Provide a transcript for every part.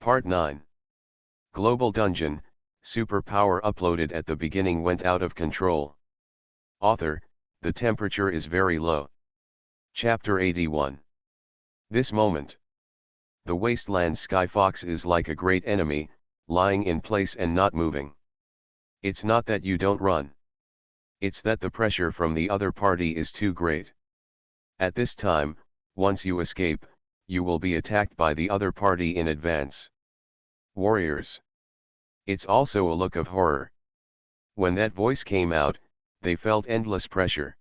Part 9. Global Dungeon, superpower uploaded at the beginning went out of control. Author, the temperature is very low. Chapter 81. This moment. The wasteland Skyfox is like a great enemy, lying in place and not moving. It's not that you don't run. It's that the pressure from the other party is too great. At this time, once you escape, you will be attacked by the other party in advance. Warriors. It's also a look of horror. When that voice came out, they felt endless pressure.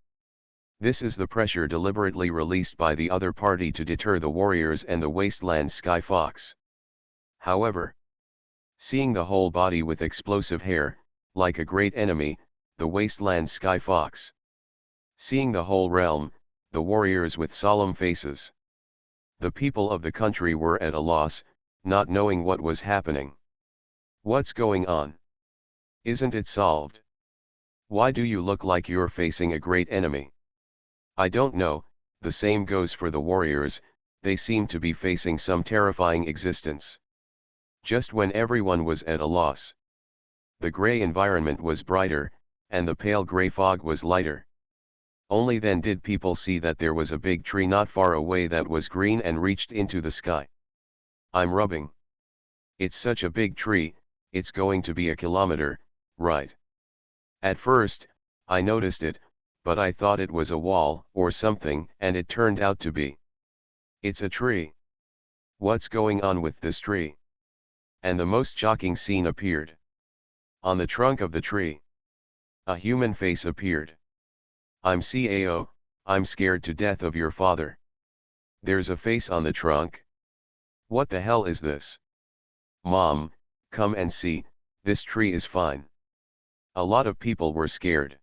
This is the pressure deliberately released by the other party to deter the warriors and the wasteland Skyfox. However, seeing the whole body with explosive hair, like a great enemy, the wasteland Skyfox. Seeing the whole realm, the warriors with solemn faces. The people of the country were at a loss, not knowing what was happening. What's going on? Isn't it solved? Why do you look like you're facing a great enemy? I don't know, the same goes for the warriors, they seem to be facing some terrifying existence. Just when everyone was at a loss. The gray environment was brighter, and the pale gray fog was lighter. Only then did people see that there was a big tree not far away that was green and reached into the sky. I'm rubbing. It's such a big tree, it's going to be a kilometer, right? At first, I noticed it, but I thought it was a wall or something, and it turned out to be. It's a tree. What's going on with this tree? And the most shocking scene appeared. On the trunk of the tree, a human face appeared. I'm CAO, I'm scared to death of your father. There's a face on the trunk. What the hell is this? Mom, come and see, this tree is fine. A lot of people were scared.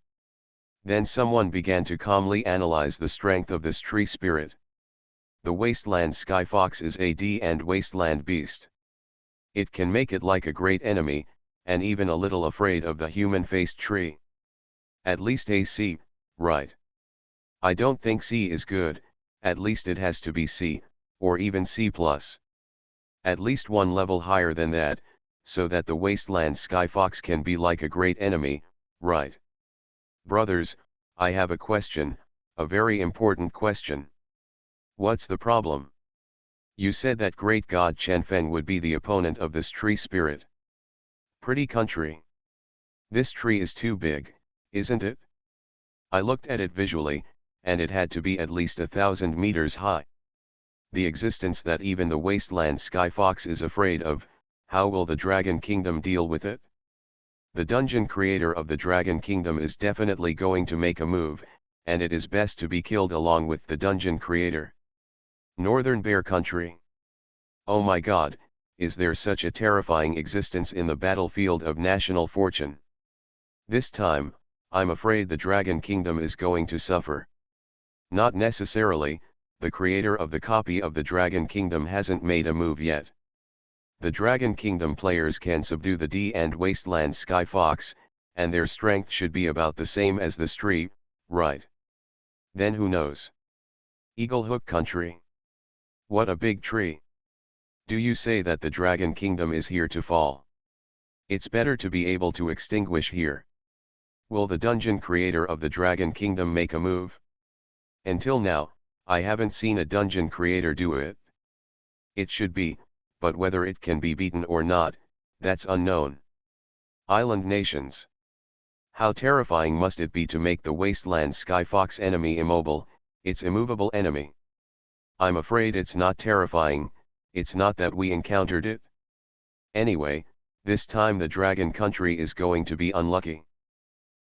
Then someone began to calmly analyze the strength of this tree spirit. The wasteland Skyfox is a D and wasteland beast. It can make it like a great enemy, and even a little afraid of the human-faced tree. At least a C, right? I don't think C is good, at least it has to be C, or even C+. At least one level higher than that, so that the wasteland Skyfox can be like a great enemy, right? Brothers, I have a question, a very important question. What's the problem? You said that great god Chenfeng would be the opponent of this tree spirit. Pretty country. This tree is too big, isn't it? I looked at it visually, and it had to be at least 1,000 meters high. The existence that even the wasteland Skyfox is afraid of, how will the Dragon Kingdom deal with it? The dungeon creator of the Dragon Kingdom is definitely going to make a move, and it is best to be killed along with the dungeon creator. Northern Bear Country. Oh my god, is there such a terrifying existence in the battlefield of national fortune? This time, I'm afraid the Dragon Kingdom is going to suffer. Not necessarily, the creator of the copy of the Dragon Kingdom hasn't made a move yet. The Dragon Kingdom players can subdue the D and Wasteland Skyfox, and their strength should be about the same as this tree, right? Then who knows? Eagle Hook Country. What a big tree. Do you say that the Dragon Kingdom is here to fall? It's better to be able to extinguish here. Will the dungeon creator of the Dragon Kingdom make a move? Until now, I haven't seen a dungeon creator do it. It should be, but whether it can be beaten or not, that's unknown. Island nations. How terrifying must it be to make the wasteland Skyfox enemy immobile, its immovable enemy? I'm afraid it's not terrifying, it's not that we encountered it. Anyway, this time the dragon country is going to be unlucky.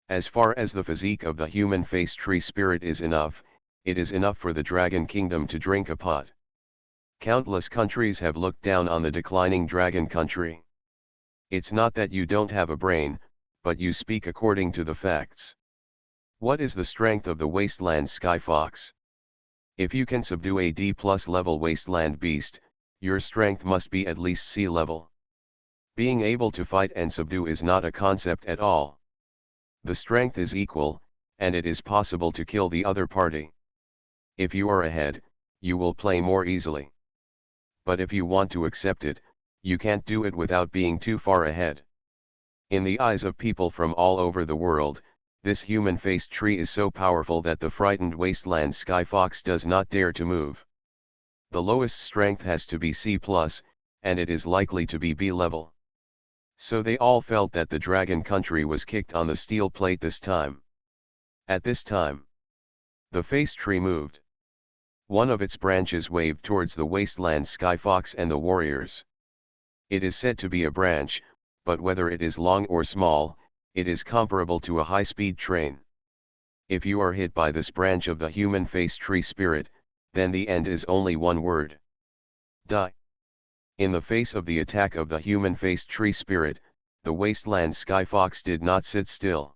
As far as the physique of the human-faced tree spirit is enough, it is enough for the Dragon Kingdom to drink a pot. Countless countries have looked down on the declining dragon country. It's not that you don't have a brain, but you speak according to the facts. What is the strength of the wasteland Skyfox? If you can subdue a D+ level wasteland beast, your strength must be at least C level. Being able to fight and subdue is not a concept at all. The strength is equal, and it is possible to kill the other party. If you are ahead, you will play more easily. But if you want to accept it, you can't do it without being too far ahead. In the eyes of people from all over the world, this human-faced tree is so powerful that the frightened wasteland sky fox does not dare to move. The lowest strength has to be C+, and it is likely to be B level. So they all felt that the dragon country was kicked on the steel plate this time. At this time, the face tree moved. One of its branches waved towards the wasteland sky fox and the warriors. It is said to be a branch, but whether it is long or small, it is comparable to a high-speed train. If you are hit by this branch of the human face tree spirit, then the end is only one word. Die. In the face of the attack of the human-faced tree spirit, the wasteland sky fox did not sit still.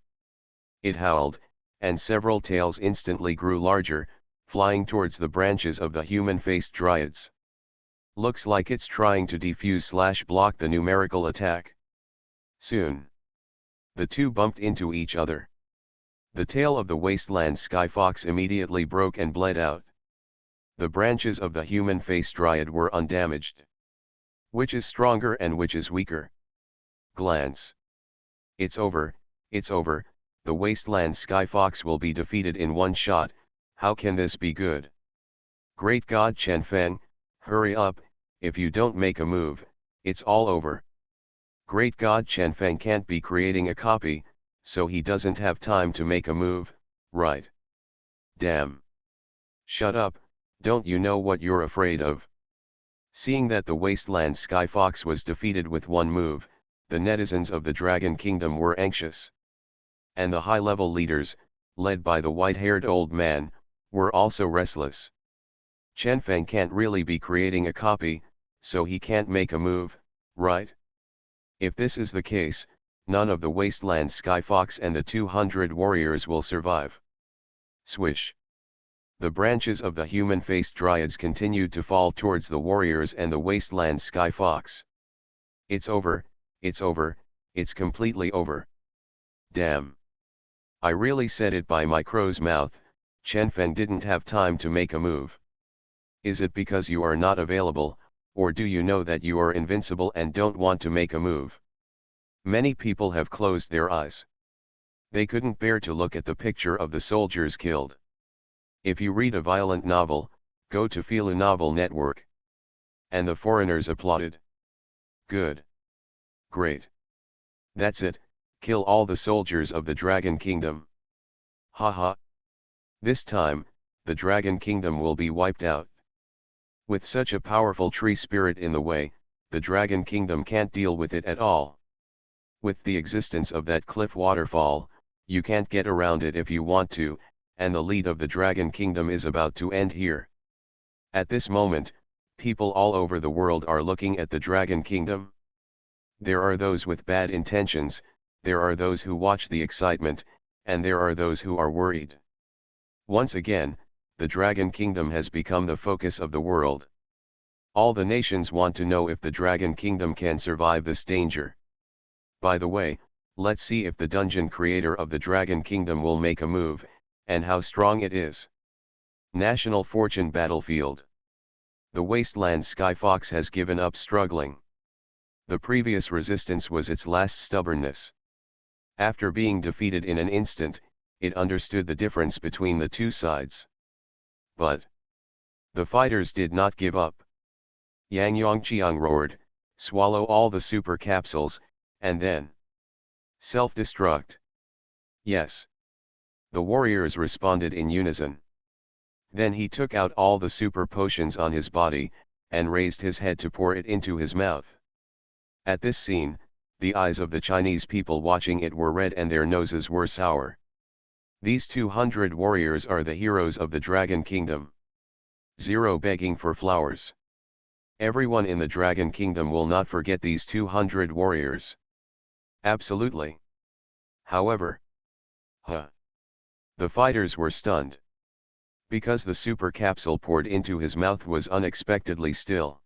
It howled, and several tails instantly grew larger, flying towards the branches of the human-faced dryads. Looks like it's trying to defuse/block the numerical attack. Soon, the two bumped into each other. The tail of the wasteland sky fox immediately broke and bled out. The branches of the human-faced dryad were undamaged. Which is stronger and which is weaker? Glance. It's over, the wasteland sky fox will be defeated in one shot. How can this be good? Great God Chen Feng, hurry up, if you don't make a move, it's all over. Great God Chen Feng can't be creating a copy, so he doesn't have time to make a move, right? Damn. Shut up, don't you know what you're afraid of? Seeing that the wasteland sky fox was defeated with one move, the netizens of the Dragon Kingdom were anxious. And the high-level leaders, led by the white-haired old man, were also restless. Chen Feng can't really be creating a copy, so he can't make a move, right? If this is the case, none of the wasteland sky fox and the 200 warriors will survive. Swish. The branches of the human-faced dryads continued to fall towards the warriors and the wasteland sky fox. It's over, it's completely over. Damn. I really said it by my crow's mouth, Chen Feng didn't have time to make a move. Is it because you are not available, or do you know that you are invincible and don't want to make a move? Many people have closed their eyes. They couldn't bear to look at the picture of the soldiers killed. If you read a violent novel, go to Filu Novel Network. And the foreigners applauded. Good. Great. That's it, kill all the soldiers of the Dragon Kingdom. Haha. This time, the Dragon Kingdom will be wiped out. With such a powerful tree spirit in the way, the Dragon Kingdom can't deal with it at all. With the existence of that cliff waterfall, you can't get around it if you want to, and the lead of the Dragon Kingdom is about to end here. At this moment, people all over the world are looking at the Dragon Kingdom. There are those with bad intentions, there are those who watch the excitement, and there are those who are worried. Once again, the Dragon Kingdom has become the focus of the world. All the nations want to know if the Dragon Kingdom can survive this danger. By the way, let's see if the dungeon creator of the Dragon Kingdom will make a move, and how strong it is. National Fortune Battlefield. The Wasteland Sky Fox has given up struggling. The previous resistance was its last stubbornness. After being defeated in an instant, it understood the difference between the two sides. But the fighters did not give up. Yang Yongqiang roared, swallow all the super capsules, and then self-destruct. Yes. The warriors responded in unison. Then he took out all the super potions on his body, and raised his head to pour it into his mouth. At this scene, the eyes of the Chinese people watching it were red and their noses were sour. These 200 warriors are the heroes of the Dragon Kingdom. Zero begging for flowers. Everyone in the Dragon Kingdom will not forget these 200 warriors. Absolutely. However, the fighters were stunned. Because the super capsule poured into his mouth was unexpectedly still.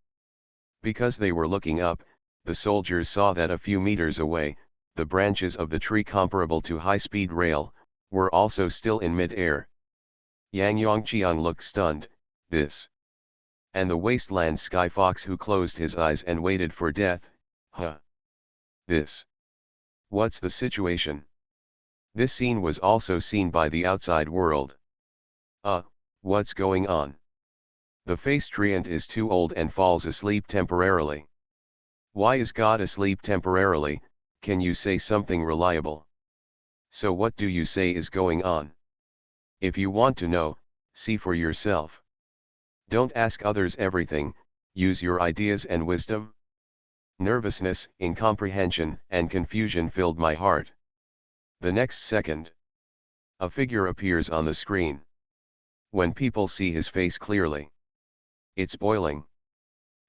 Because they were looking up, the soldiers saw that a few meters away, the branches of the tree comparable to high-speed rail, were also still in mid-air. Yang Yongqiang looked stunned. This And the wasteland sky fox who closed his eyes and waited for death, huh? This. What's the situation? This scene was also seen by the outside world. What's going on? The face treant is too old and falls asleep temporarily. Why is God asleep temporarily? Can you say something reliable? So what do you say is going on? If you want to know, see for yourself. Don't ask others everything, use your ideas and wisdom. Nervousness, incomprehension, and confusion filled my heart. The next second, a figure appears on the screen. When people see his face clearly, it's boiling.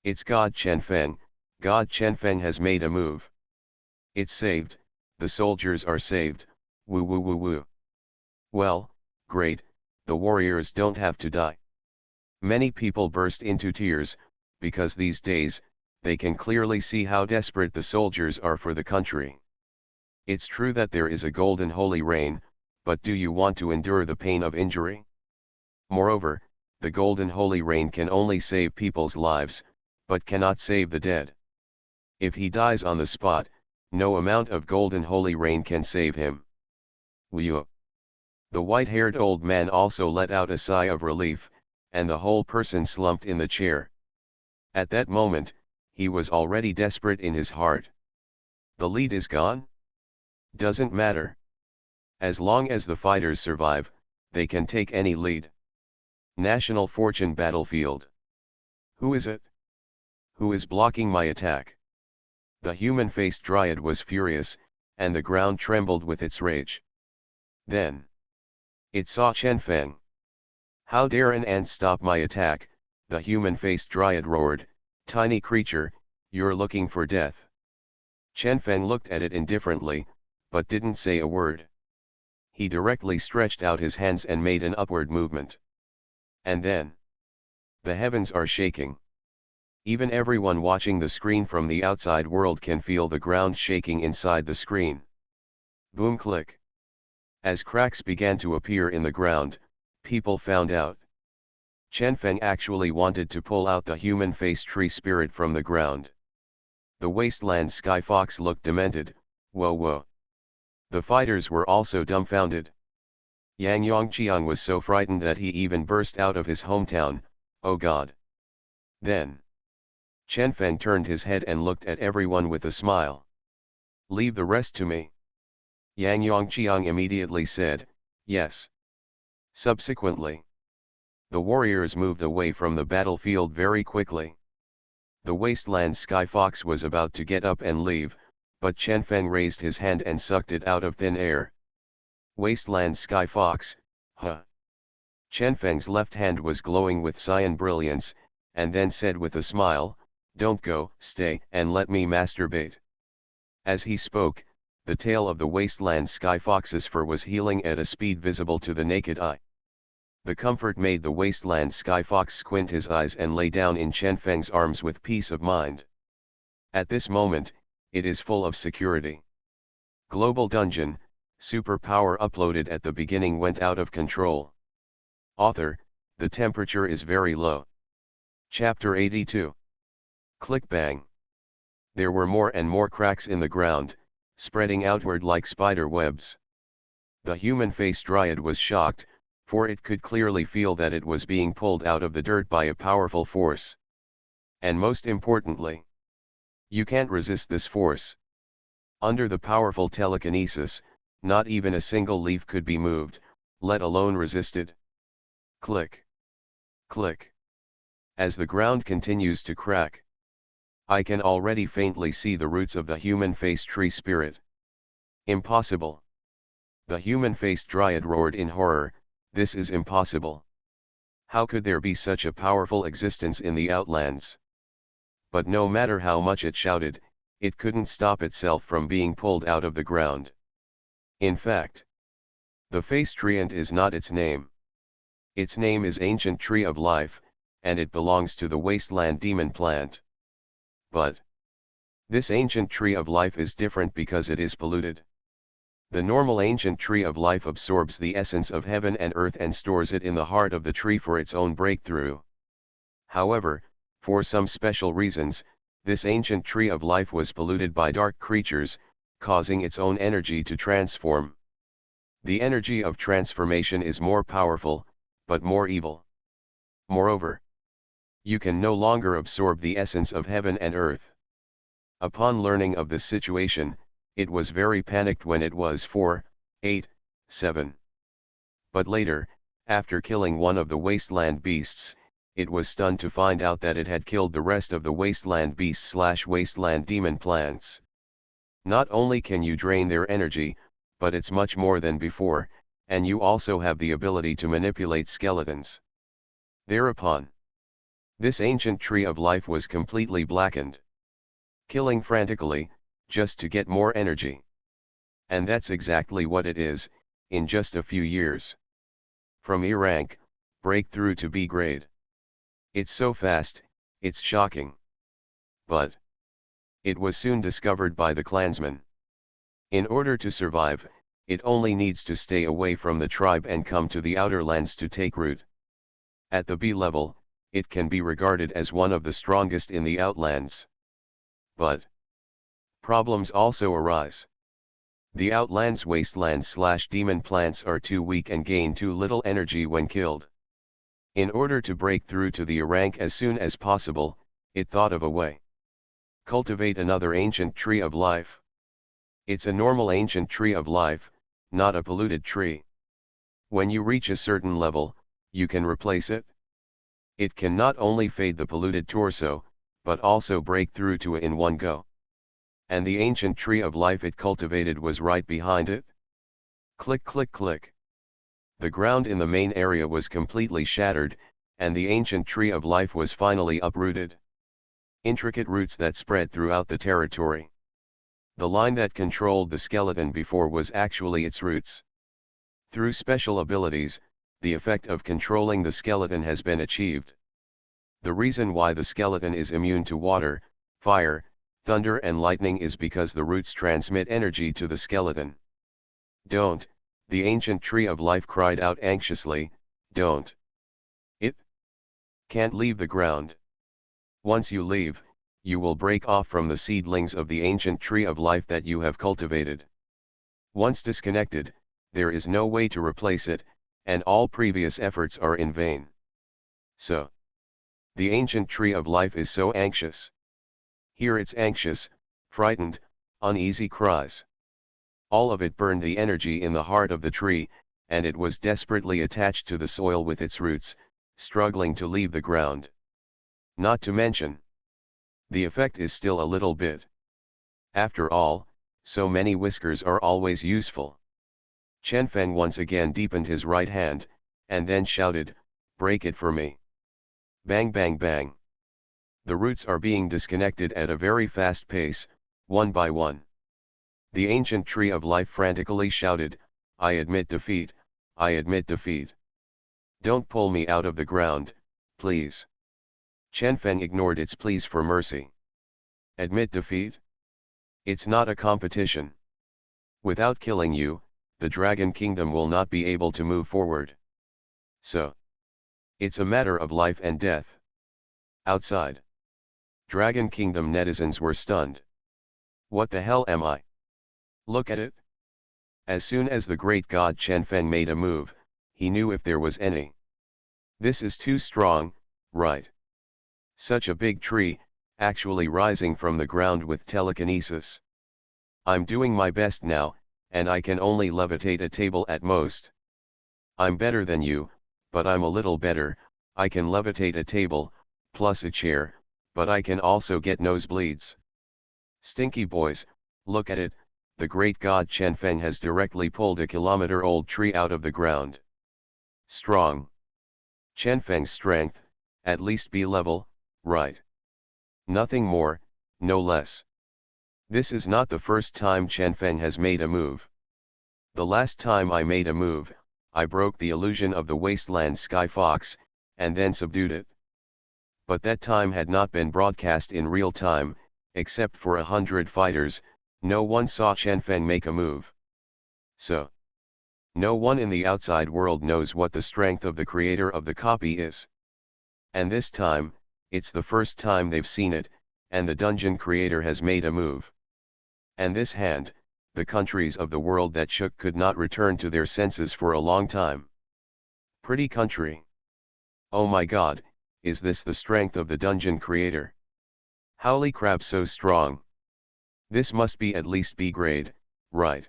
It's God Chenfeng. God Chenfeng has made a move. It's saved, the soldiers are saved, woo woo woo woo. Well, great, the warriors don't have to die. Many people burst into tears, because these days, they can clearly see how desperate the soldiers are for the country. It's true that there is a golden holy rain, but do you want to endure the pain of injury? Moreover, the golden holy rain can only save people's lives, but cannot save the dead. If he dies on the spot, no amount of golden holy rain can save him. Whew. The white-haired old man also let out a sigh of relief, and the whole person slumped in the chair. At that moment, he was already desperate in his heart. The lead is gone? Doesn't matter. As long as the fighters survive, they can take any lead. National Fortune Battlefield. Who is it? Who is blocking my attack? The human-faced dryad was furious, and the ground trembled with its rage. Then it saw Chenfeng. How dare an ant stop my attack? The human-faced dryad roared, tiny creature, you're looking for death. Chenfeng looked at it indifferently, but didn't say a word. He directly stretched out his hands and made an upward movement. And then, the heavens are shaking. Even everyone watching the screen from the outside world can feel the ground shaking inside the screen. Boom click. As cracks began to appear in the ground, people found out. Chenfeng actually wanted to pull out the human-faced tree spirit from the ground. The wasteland sky fox looked demented, whoa whoa. The fighters were also dumbfounded. Yang Yongqiang was so frightened that he even burst out of his hometown, oh God. Then Chenfeng turned his head and looked at everyone with a smile. Leave the rest to me. Yang Yongqiang immediately said, yes. Subsequently, the warriors moved away from the battlefield very quickly. The wasteland sky fox was about to get up and leave, but Chenfeng raised his hand and sucked it out of thin air. Wasteland sky fox, huh? Chenfeng's left hand was glowing with cyan brilliance, and then said with a smile, don't go, stay, and let me masturbate. As he spoke, the tail of the wasteland sky fox's fur was healing at a speed visible to the naked eye. The comfort made the wasteland sky fox squint his eyes and lay down in Chenfeng's arms with peace of mind. At this moment, it is full of security. Global Dungeon, superpower uploaded at the beginning went out of control. Author, the temperature is very low. Chapter 82. Click bang. There were more and more cracks in the ground, spreading outward like spider webs. The human-faced dryad was shocked, for it could clearly feel that it was being pulled out of the dirt by a powerful force. And most importantly, you can't resist this force. Under the powerful telekinesis, not even a single leaf could be moved, let alone resisted. Click. Click. As the ground continues to crack, I can already faintly see the roots of the human-faced tree spirit. Impossible. The human-faced dryad roared in horror, this is impossible. How could there be such a powerful existence in the outlands? But no matter how much it shouted, it couldn't stop itself from being pulled out of the ground. In fact, the face treant is not its name. Its name is Ancient Tree of Life, and it belongs to the wasteland demon plant. But this ancient tree of life is different because it is polluted. The normal ancient tree of life absorbs the essence of heaven and earth and stores it in the heart of the tree for its own breakthrough. However, for some special reasons, this ancient tree of life was polluted by dark creatures, causing its own energy to transform. The energy of transformation is more powerful, but more evil. Moreover, you can no longer absorb the essence of heaven and earth. Upon learning of this situation, it was very panicked when it was 4, 8, 7. But later, after killing one of the wasteland beasts, it was stunned to find out that it had killed the rest of the wasteland beasts/wasteland demon plants. Not only can you drain their energy, but it's much more than before, and you also have the ability to manipulate skeletons. Thereupon, this ancient tree of life was completely blackened. Killing frantically, just to get more energy. And that's exactly what it is, in just a few years. From E rank, breakthrough to B grade. It's so fast, it's shocking. But it was soon discovered by the clansmen. In order to survive, it only needs to stay away from the tribe and come to the outer lands to take root. At the B level, it can be regarded as one of the strongest in the outlands. But problems also arise. The outlands wastelands/demon plants are too weak and gain too little energy when killed. In order to break through to the rank as soon as possible, it thought of a way. Cultivate another ancient tree of life. It's a normal ancient tree of life, not a polluted tree. When you reach a certain level, you can replace it. It can not only fade the polluted torso, but also break through to it in one go. And the ancient tree of life it cultivated was right behind it. Click click click. The ground in the main area was completely shattered, and the ancient tree of life was finally uprooted. Intricate roots that spread throughout the territory. The line that controlled the skeleton before was actually its roots. Through special abilities, the effect of controlling the skeleton has been achieved. The reason why the skeleton is immune to water, fire, thunder and lightning is because the roots transmit energy to the skeleton. Don't, the ancient tree of life cried out anxiously, don't. It can't leave the ground. Once you leave, you will break off from the seedlings of the ancient tree of life that you have cultivated. Once disconnected, there is no way to replace it, and all previous efforts are in vain. So, the ancient tree of life is so anxious. Hear its anxious, frightened, uneasy cries. All of it burned the energy in the heart of the tree, and it was desperately attached to the soil with its roots, struggling to leave the ground. Not to mention, the effect is still a little bit. After all, so many whiskers are always useful. Chen Feng once again deepened his right hand, and then shouted, "Break it for me." Bang bang bang. The roots are being disconnected at a very fast pace, one by one. The ancient tree of life frantically shouted, "I admit defeat, I admit defeat. Don't pull me out of the ground, please." Chen Feng ignored its pleas for mercy. Admit defeat? It's not a competition. Without killing you, the Dragon Kingdom will not be able to move forward. So, it's a matter of life and death. Outside Dragon Kingdom netizens were stunned. What the hell am I? Look at it. As soon as the great god Chen Feng made a move, he knew if there was any. This is too strong, right? Such a big tree, actually rising from the ground with telekinesis. I'm doing my best now, and I can only levitate a table at most. I'm better than you, but I'm a little better. I can levitate a table, plus a chair, but I can also get nosebleeds. Stinky boys, look at it, the great god Chen Feng has directly pulled a kilometer-old tree out of the ground. Strong. Chen Feng's strength, at least B level, right? Nothing more, no less. This is not the first time Chen Feng has made a move. The last time I made a move, I broke the illusion of the wasteland sky fox, and then subdued it. But that time had not been broadcast in real time, except for 100 fighters. No one saw Chen Feng make a move. So, no one in the outside world knows what the strength of the creator of the copy is. And this time, It's the first time they've seen it, and the dungeon creator has made a move. And this hand, the countries of the world that shook could not return to their senses for a long time. Pretty country. Oh my god, is this the strength of the dungeon creator? Holy crap, so strong. This must be at least B grade, right?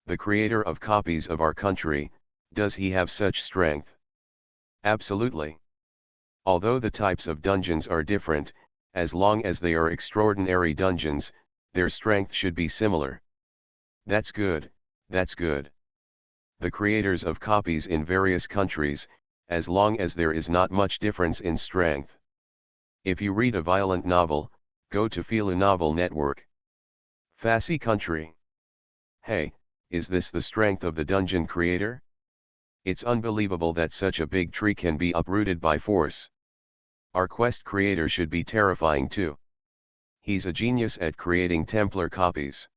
The creator of copies of our country, does he have such strength? Absolutely. Although the types of dungeons are different, as long as they are extraordinary dungeons, their strength should be similar. That's good, that's good. The creators of copies in various countries, as long as there is not much difference in strength. If you read a violent novel, go to Feel a Novel Network. Fancy country. Hey, is this the strength of the dungeon creator? It's unbelievable that such a big tree can be uprooted by force. Our quest creator should be terrifying too. He's a genius at creating Templar copies.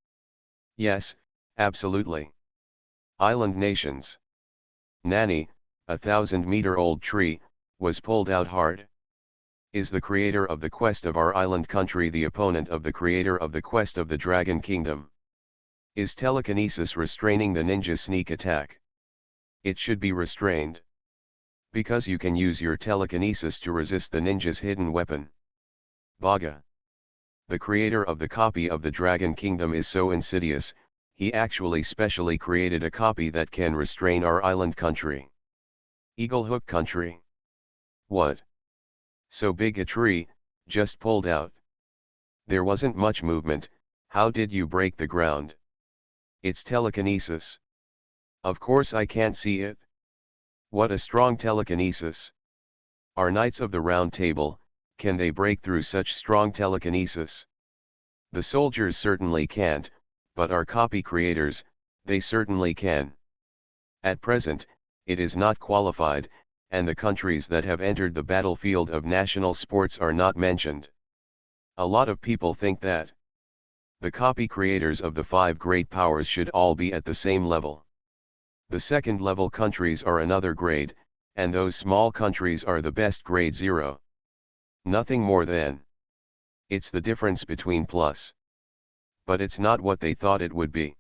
Yes, absolutely. Island nations. Nanny, a 1,000-meter-old tree, was pulled out hard. Is the creator of the quest of our island country the opponent of the creator of the quest of the Dragon Kingdom? Is telekinesis restraining the ninja sneak attack? It should be restrained. Because you can use your telekinesis to resist the ninja's hidden weapon. Baga. The creator of the copy of the Dragon Kingdom is so insidious, he actually specially created a copy that can restrain our island country. Eagle Hook country. What? So big a tree, just pulled out. There wasn't much movement, how did you break the ground? It's telekinesis. Of course I can't see it. What a strong telekinesis. Our Knights of the Round Table, can they break through such strong telekinesis? The soldiers certainly can't, but our copy creators, they certainly can. At present, it is not qualified, and the countries that have entered the battlefield of national sports are not mentioned. A lot of people think that the copy creators of the 5 great powers should all be at the same level. The second level countries are another grade, and those small countries are the best grade 0. Nothing more than. It's the difference between plus. But it's not what they thought it would be.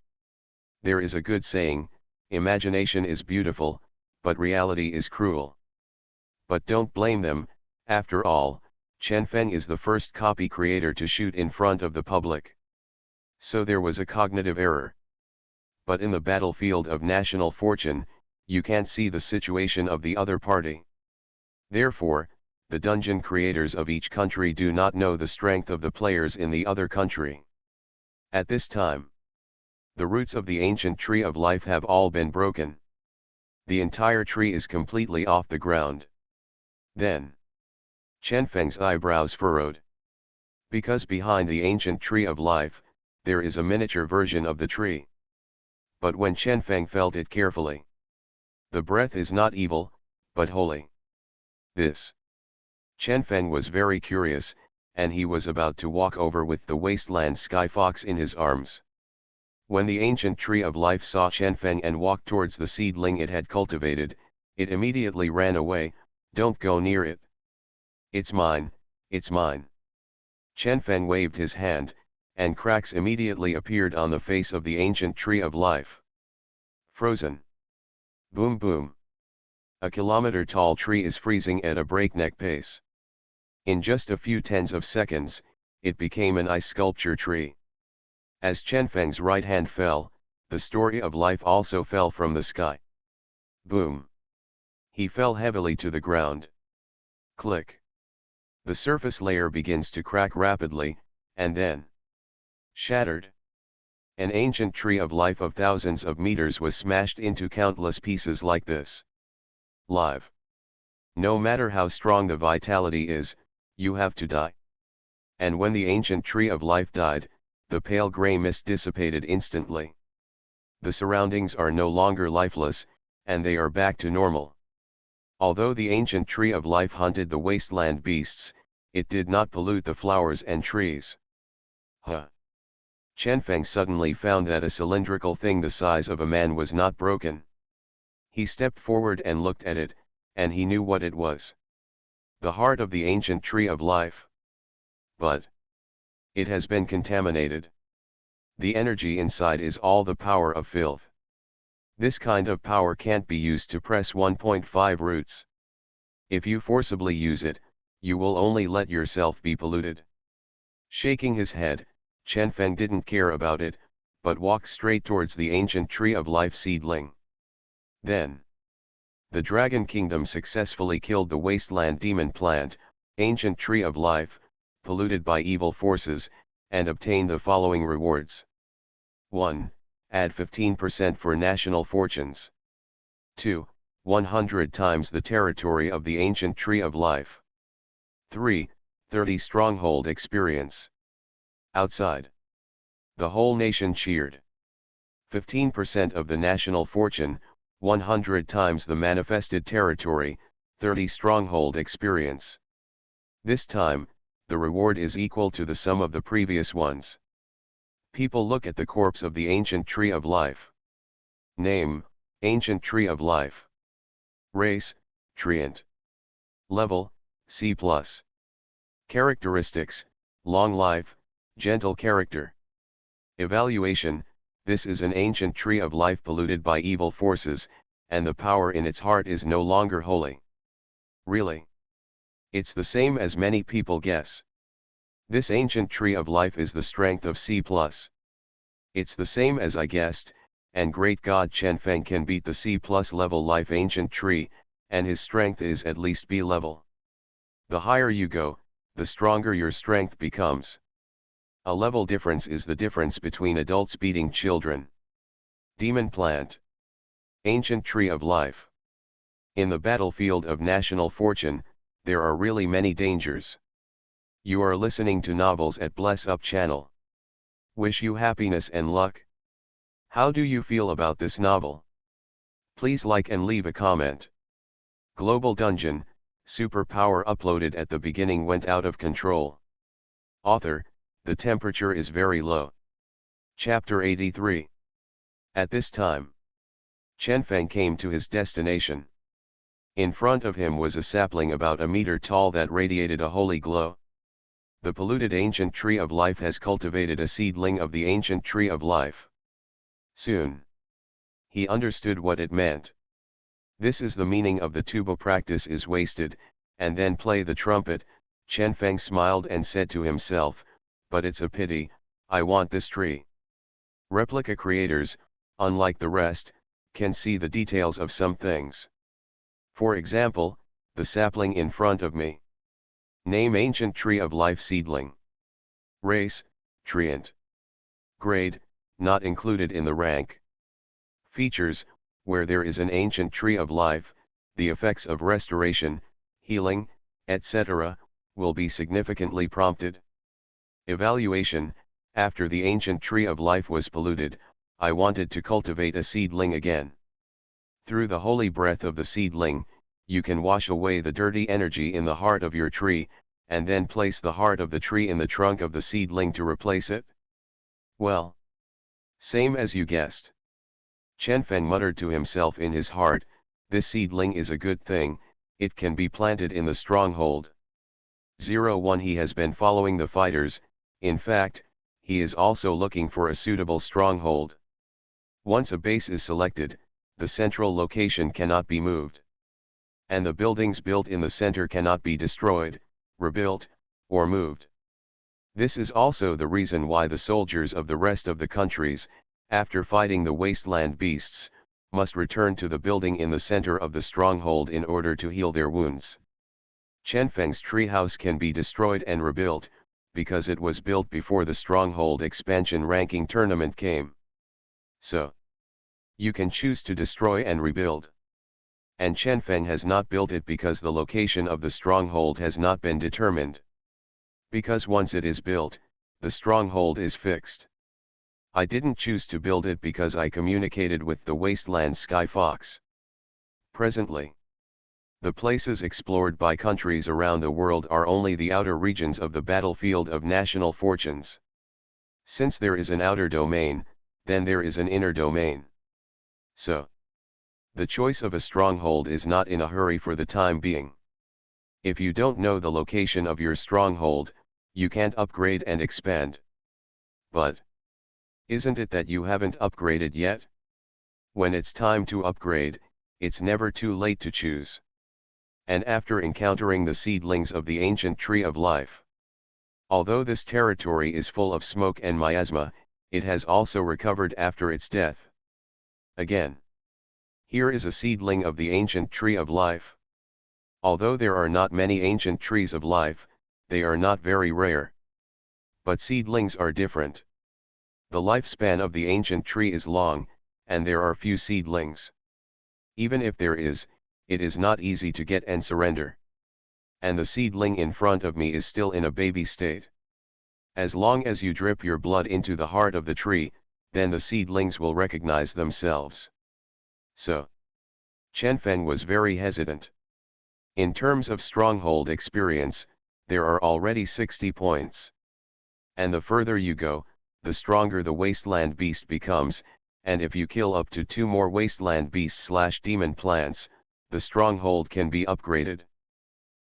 There is a good saying, imagination is beautiful, but reality is cruel. But don't blame them, after all, Chen Feng is the first copy creator to shoot in front of the public. So there was a cognitive error. But in the battlefield of national fortune, you can't see the situation of the other party. Therefore, the dungeon creators of each country do not know the strength of the players in the other country. At this time, the roots of the ancient tree of life have all been broken. The entire tree is completely off the ground. Then, Chen Feng's eyebrows furrowed. Because behind the ancient tree of life, there is a miniature version of the tree. But when Chen Feng felt it carefully, the breath is not evil, but holy. This. Chen Feng was very curious, and he was about to walk over with the wasteland sky fox in his arms. When the ancient tree of life saw Chen Feng and walked towards the seedling it had cultivated, it immediately ran away. Don't go near it. It's mine, it's mine. Chen Feng waved his hand, and cracks immediately appeared on the face of the ancient tree of life. Frozen. Boom boom. A kilometer-tall tree is freezing at a breakneck pace. In just a few tens of seconds, it became an ice sculpture tree. As Chen Feng's right hand fell, the story of life also fell from the sky. Boom. He fell heavily to the ground. Click. The surface layer begins to crack rapidly, and then shattered. An ancient tree of life of thousands of meters was smashed into countless pieces like this. Live. No matter how strong the vitality is, you have to die. And when the ancient tree of life died, the pale gray mist dissipated instantly. The surroundings are no longer lifeless, and they are back to normal. Although the ancient tree of life hunted the wasteland beasts, it did not pollute the flowers and trees. Huh. Chen Feng suddenly found that a cylindrical thing the size of a man was not broken. He stepped forward and looked at it, and he knew what it was. the heart of the ancient tree of life. But it has been contaminated. The energy inside is all the power of filth. This kind of power can't be used to press 1.5 roots. If you forcibly use it, you will only let yourself be polluted. Shaking his head, Chen Feng didn't care about it, but walked straight towards the ancient tree of life seedling. Then, the Dragon Kingdom successfully killed the wasteland demon plant, ancient tree of life, polluted by evil forces, and obtained the following rewards. 1. Add 15% for national fortunes. 2. 100 times the territory of the ancient tree of life. 3. 30 stronghold experience. Outside, the whole nation cheered. 15% of the national fortune, 100 times the manifested territory, 30 stronghold experience. This time, the reward is equal to the sum of the previous ones. People look at the corpse of the ancient tree of life. Name, ancient tree of life. Race, treant. Level, C+. Characteristics, long life, gentle character. Evaluation, this is an ancient tree of life polluted by evil forces, and the power in its heart is no longer holy. Really? It's the same as many people guess. This ancient tree of life is the strength of C+. It's the same as I guessed, and great God Chen Feng can beat the C+ level life ancient tree, and his strength is at least B level. The higher you go, the stronger your strength becomes. A level difference is the difference between adults beating children. Demon plant. Ancient tree of life. In the battlefield of national fortune, there are really many dangers. You are listening to novels at Bless Up channel. Wish you happiness and luck. How do you feel about this novel? Please like and leave a comment. Global Dungeon, superpower uploaded at the beginning went out of control. Author, the temperature is very low. Chapter 83. At this time, Chen Feng came to his destination. In front of him was a sapling about a meter tall that radiated a holy glow. The polluted ancient tree of life has cultivated a seedling of the ancient tree of life. Soon, he understood what it meant. This is the meaning of the tuba practice is wasted, and then play the trumpet. Chen Feng smiled and said to himself, but it's a pity, I want this tree. Replica creators, unlike the rest, can see the details of some things. For example, the sapling in front of me. Name ancient tree of life seedling. Race, treant. Grade, not included in the rank. Features, where there is an ancient tree of life, the effects of restoration, healing, etc., will be significantly prompted. Evaluation, after the ancient tree of life was polluted, I wanted to cultivate a seedling again. Through the holy breath of the seedling, you can wash away the dirty energy in the heart of your tree, and then place the heart of the tree in the trunk of the seedling to replace it. Well, same as you guessed. Chen Feng muttered to himself in his heart, this seedling is a good thing, it can be planted in the stronghold. 01 He has been following the fighters, in fact, he is also looking for a suitable stronghold. Once a base is selected, the central location cannot be moved. And the buildings built in the center cannot be destroyed, rebuilt, or moved. This is also the reason why the soldiers of the rest of the countries, after fighting the wasteland beasts, must return to the building in the center of the stronghold in order to heal their wounds. Chen Feng's treehouse can be destroyed and rebuilt, because it was built before the stronghold expansion ranking tournament came. So, you can choose to destroy and rebuild. And Chen Feng has not built it because the location of the stronghold has not been determined. Because once it is built, the stronghold is fixed. I didn't choose to build it because I communicated with the wasteland Sky Fox. Presently, the places explored by countries around the world are only the outer regions of the battlefield of national fortunes. Since there is an outer domain, then there is an inner domain. So, the choice of a stronghold is not in a hurry for the time being. If you don't know the location of your stronghold, you can't upgrade and expand. But isn't it that you haven't upgraded yet? When it's time to upgrade, it's never too late to choose. And after encountering the seedlings of the ancient tree of life, although this territory is full of smoke and miasma, it has also recovered after its death. Again, here is a seedling of the ancient tree of life. Although there are not many ancient trees of life, they are not very rare. But seedlings are different. The lifespan of the ancient tree is long, and there are few seedlings. Even if there is, it is not easy to get and surrender. And the seedling in front of me is still in a baby state. As long as you drip your blood into the heart of the tree, then the seedlings will recognize themselves. So, Chen Feng was very hesitant. In terms of stronghold experience, there are already 60 points. And the further you go, the stronger the wasteland beast becomes, and if you kill up to 2 more wasteland beasts/demon plants, the stronghold can be upgraded.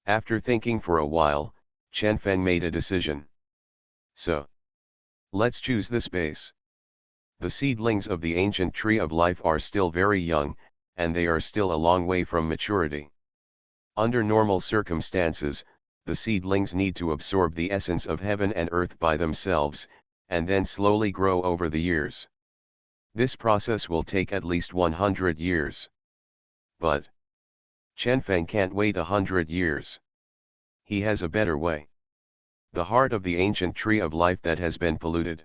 After thinking for a while, Chen Feng made a decision. So, let's choose this base. The seedlings of the ancient tree of life are still very young, and they are still a long way from maturity. Under normal circumstances, the seedlings need to absorb the essence of heaven and earth by themselves, and then slowly grow over the years. This process will take at least 100 years. But Chen Feng can't wait 100 years. He has a better way. The heart of the ancient tree of life that has been polluted.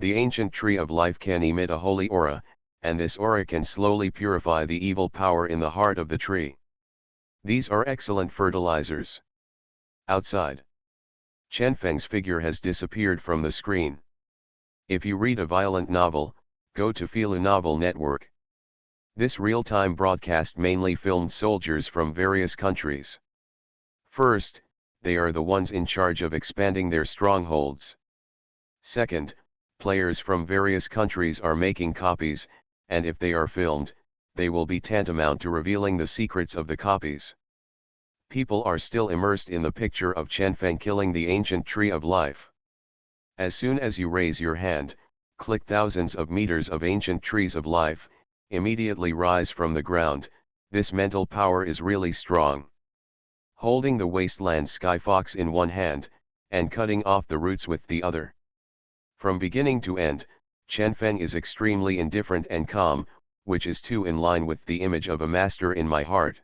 The ancient tree of life can emit a holy aura, and this aura can slowly purify the evil power in the heart of the tree. These are excellent fertilizers. Outside, Chen Feng's figure has disappeared from the screen. If you read a violent novel, go to Filu Novel Network. This real-time broadcast mainly filmed soldiers from various countries. First, they are the ones in charge of expanding their strongholds. Second, players from various countries are making copies, and if they are filmed, they will be tantamount to revealing the secrets of the copies. People are still immersed in the picture of Chen Feng killing the ancient tree of life. As soon as you raise your hand, click thousands of meters of ancient trees of life, immediately rise from the ground. This mental power is really strong. Holding the wasteland sky fox in one hand, and cutting off the roots with the other. From beginning to end, Chen Feng is extremely indifferent and calm, which is too in line with the image of a master in my heart.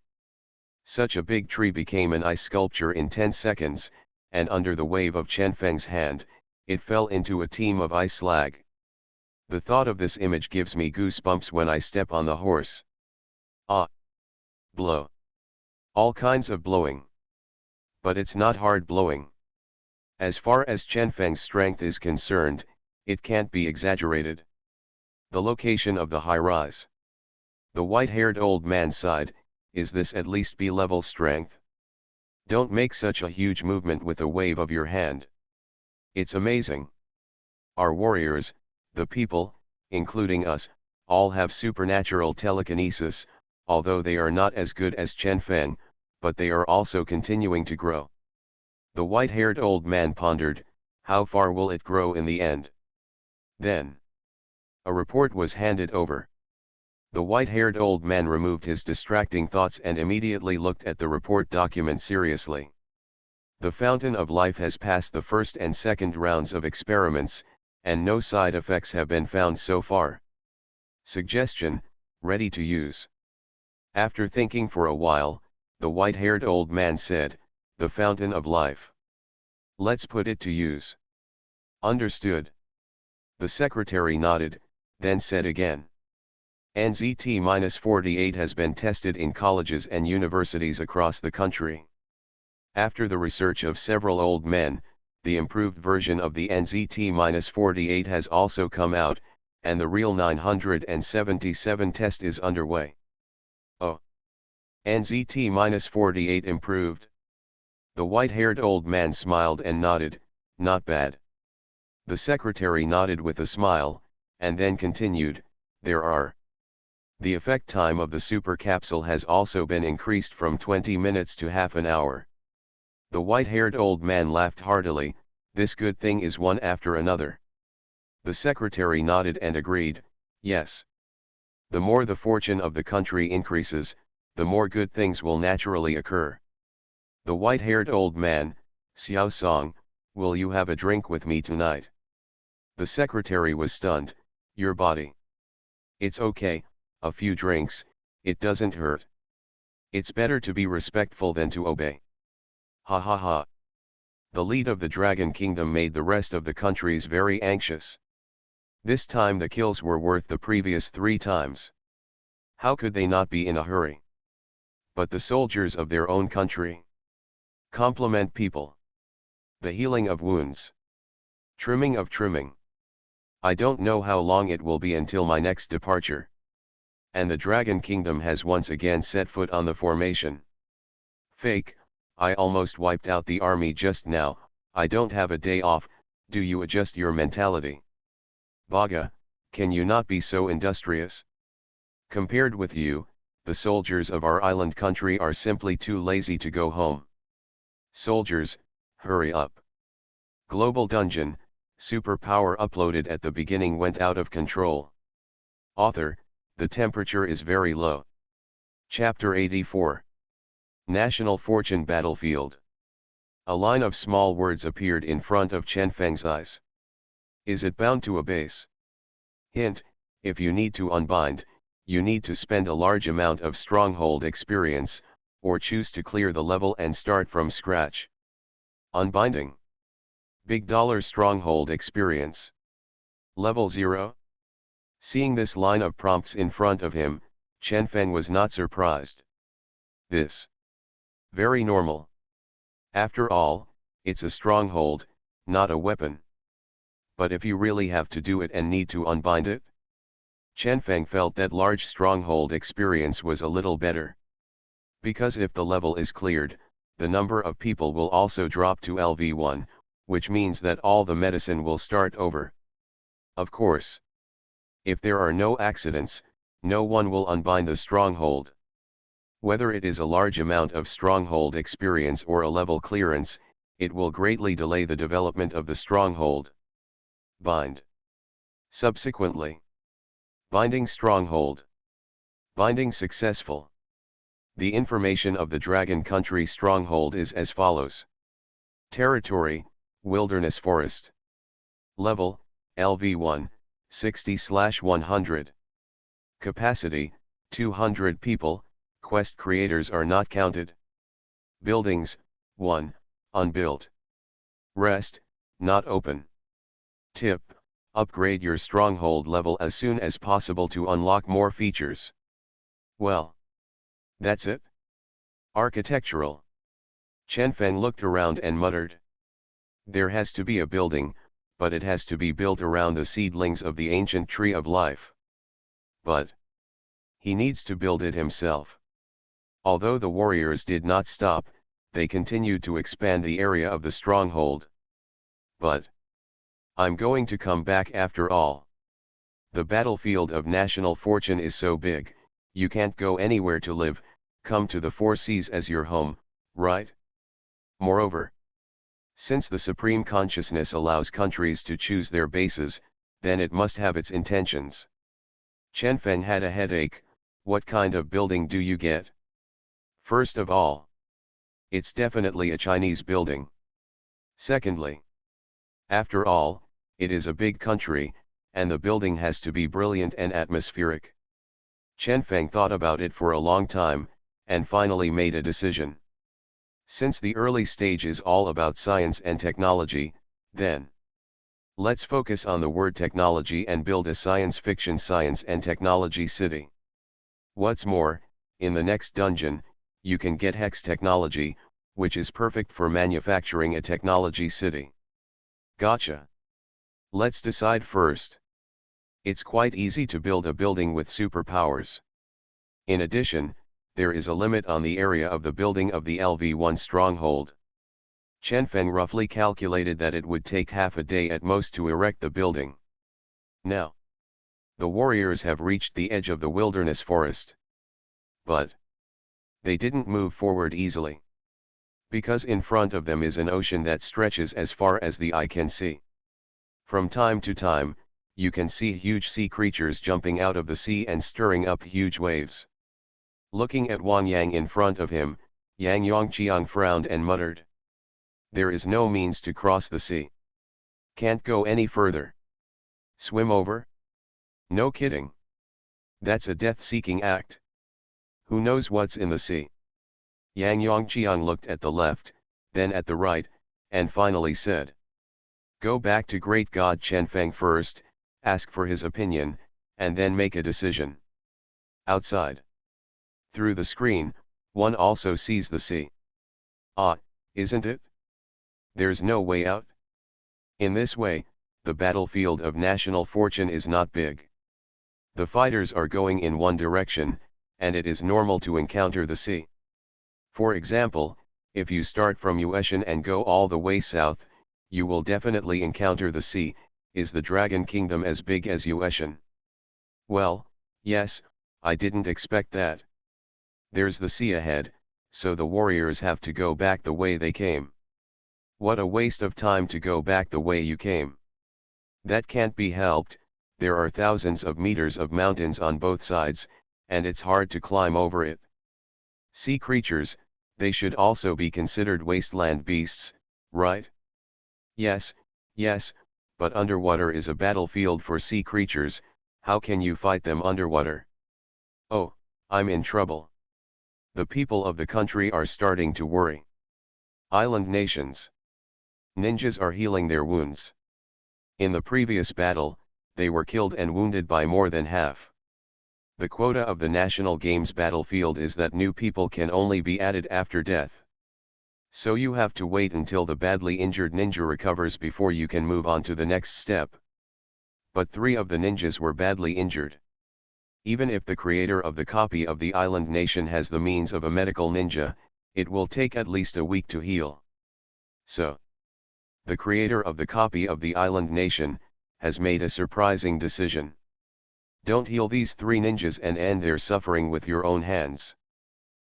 Such a big tree became an ice sculpture in 10 seconds, and under the wave of Chen Feng's hand, it fell into a team of ice slag. The thought of this image gives me goosebumps when I step on the horse. Ah! Blow. All kinds of blowing. But it's not hard blowing. As far as Chen Feng's strength is concerned, it can't be exaggerated. The location of the high rise. The white-haired old man sighed, is this at least B-level strength? Don't make such a huge movement with a wave of your hand. It's amazing. Our warriors, the people, including us, all have supernatural telekinesis, although they are not as good as Chen Feng, but they are also continuing to grow. The white-haired old man pondered, how far will it grow in the end? Then, a report was handed over. The white-haired old man removed his distracting thoughts and immediately looked at the report document seriously. The fountain of life has passed the first and second rounds of experiments, and no side effects have been found so far. Suggestion, ready to use. After thinking for a while, the white-haired old man said, the fountain of life. Let's put it to use. Understood. The secretary nodded, then said again. NZT-48 has been tested in colleges and universities across the country. After the research of several old men, the improved version of the NZT-48 has also come out, and the real 977 test is underway. Oh! NZT-48 improved? The white-haired old man smiled and nodded, not bad. The secretary nodded with a smile, and then continued, there are. The effect time of the super capsule has also been increased from 20 minutes to half an hour. The white-haired old man laughed heartily. This good thing is one after another. The secretary nodded and agreed, yes. The more the fortune of the country increases, the more good things will naturally occur. The white-haired old man, Xiao Song, will you have a drink with me tonight? The secretary was stunned. Your body. It's okay, a few drinks, it doesn't hurt. It's better to be respectful than to obey. Ha ha ha. The lead of the Dragon Kingdom made the rest of the countries very anxious. This time the kills were worth the previous 3 times. How could they not be in a hurry? But the soldiers of their own country. Compliment people. The healing of wounds. Trimming of trimming. I don't know how long it will be until my next departure. And the Dragon Kingdom has once again set foot on the formation. Fake, I almost wiped out the army just now, I don't have a day off, do you adjust your mentality? Baga, can you not be so industrious? Compared with you, the soldiers of our island country are simply too lazy to go home. Soldiers, hurry up. Global Dungeon, superpower uploaded at the beginning went out of control. Author, the temperature is very low. Chapter 84. National Fortune Battlefield. A line of small words appeared in front of Chen Feng's eyes. Is it bound to a base? Hint, if you need to unbind, you need to spend a large amount of stronghold experience, or choose to clear the level and start from scratch. Unbinding. Big dollar stronghold experience. Level 0? Seeing this line of prompts in front of him, Chen Feng was not surprised. This. Very normal. After all, it's a stronghold, not a weapon. But if you really have to do it and need to unbind it? Chen Feng felt that large stronghold experience was a little better. Because if the level is cleared, the number of people will also drop to LV1, which means that all the medicine will start over. Of course. If there are no accidents, no one will unbind the stronghold. Whether it is a large amount of stronghold experience or a level clearance, it will greatly delay the development of the stronghold. Bind. Subsequently. Binding stronghold. Binding successful. The information of the Dragon Country stronghold is as follows. Territory, Wilderness Forest. Level, LV1, 60/100. Capacity, 200 people, quest creators are not counted. Buildings, 1, unbuilt. Rest, not open. Tip, upgrade your stronghold level as soon as possible to unlock more features. Well. That's it? Architectural. Chen Feng looked around and muttered. There has to be a building, but it has to be built around the seedlings of the ancient tree of life. But he needs to build it himself. Although the warriors did not stop, they continued to expand the area of the stronghold. But I'm going to come back after all. The battlefield of national fortune is so big, you can't go anywhere to live, come to the four seas as your home, right? Moreover, since the Supreme Consciousness allows countries to choose their bases, then it must have its intentions. Chen Feng had a headache. What kind of building do you get? First of all, it's definitely a Chinese building. Secondly, after all, it is a big country, and the building has to be brilliant and atmospheric. Chen Feng thought about it for a long time, and finally made a decision. Since the early stage is all about science and technology, then let's focus on the word technology and build a science fiction science and technology city. What's more, in the next dungeon, you can get Hex technology, which is perfect for manufacturing a technology city. Gotcha. Let's decide first. It's quite easy to build a building with superpowers. In addition, there is a limit on the area of the building of the LV1 stronghold. Chen Feng roughly calculated that it would take half a day at most to erect the building. Now, the warriors have reached the edge of the wilderness forest. But they didn't move forward easily. Because in front of them is an ocean that stretches as far as the eye can see. From time to time, you can see huge sea creatures jumping out of the sea and stirring up huge waves. Looking at Wang Yang in front of him, Yang Yongqiang frowned and muttered. There is no means to cross the sea. Can't go any further. Swim over? No kidding. That's a death-seeking act. Who knows what's in the sea? Yang Yongqiang looked at the left, then at the right, and finally said. Go back to great god Chenfeng first, ask for his opinion, and then make a decision. Outside. Through the screen, one also sees the sea. Ah, isn't it? There's no way out. In this way, the battlefield of national fortune is not big. The fighters are going in one direction, and it is normal to encounter the sea. For example, if you start from Yueshan and go all the way south, you will definitely encounter the sea. Is the Dragon Kingdom as big as Yueshan? Well, yes, I didn't expect that. There's the sea ahead, so the warriors have to go back the way they came. What a waste of time to go back the way you came. That can't be helped, there are thousands of meters of mountains on both sides, and it's hard to climb over it. Sea creatures, they should also be considered wasteland beasts, right? Yes, yes, but underwater is a battlefield for sea creatures. How can you fight them underwater? Oh, I'm in trouble. The people of the country are starting to worry. Island nations. Ninjas are healing their wounds. In the previous battle, they were killed and wounded by more than half. The quota of the National Games battlefield is that new people can only be added after death. So you have to wait until the badly injured ninja recovers before you can move on to the next step. But 3 of the ninjas were badly injured. Even if the creator of the copy of the island nation has the means of a medical ninja, it will take at least a week to heal. So, the creator of the copy of the island nation has made a surprising decision. Don't heal these 3 ninjas and end their suffering with your own hands.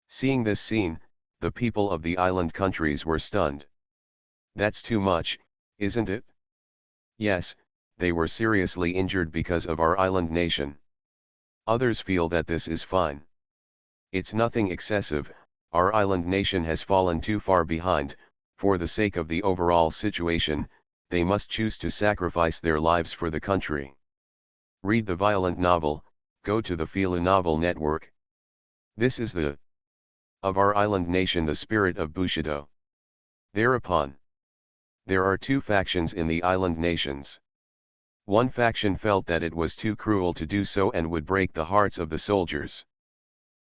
Seeing this scene, the people of the island countries were stunned. That's too much, isn't it? Yes, they were seriously injured because of our island nation. Others feel that this is fine. It's nothing excessive, our island nation has fallen too far behind. For the sake of the overall situation, they must choose to sacrifice their lives for the country. Read the violent novel, go to the Fila Novel Network. This is the of our island nation, the spirit of Bushido. Thereupon, there are 2 factions in the island nations. One faction felt that it was too cruel to do so and would break the hearts of the soldiers.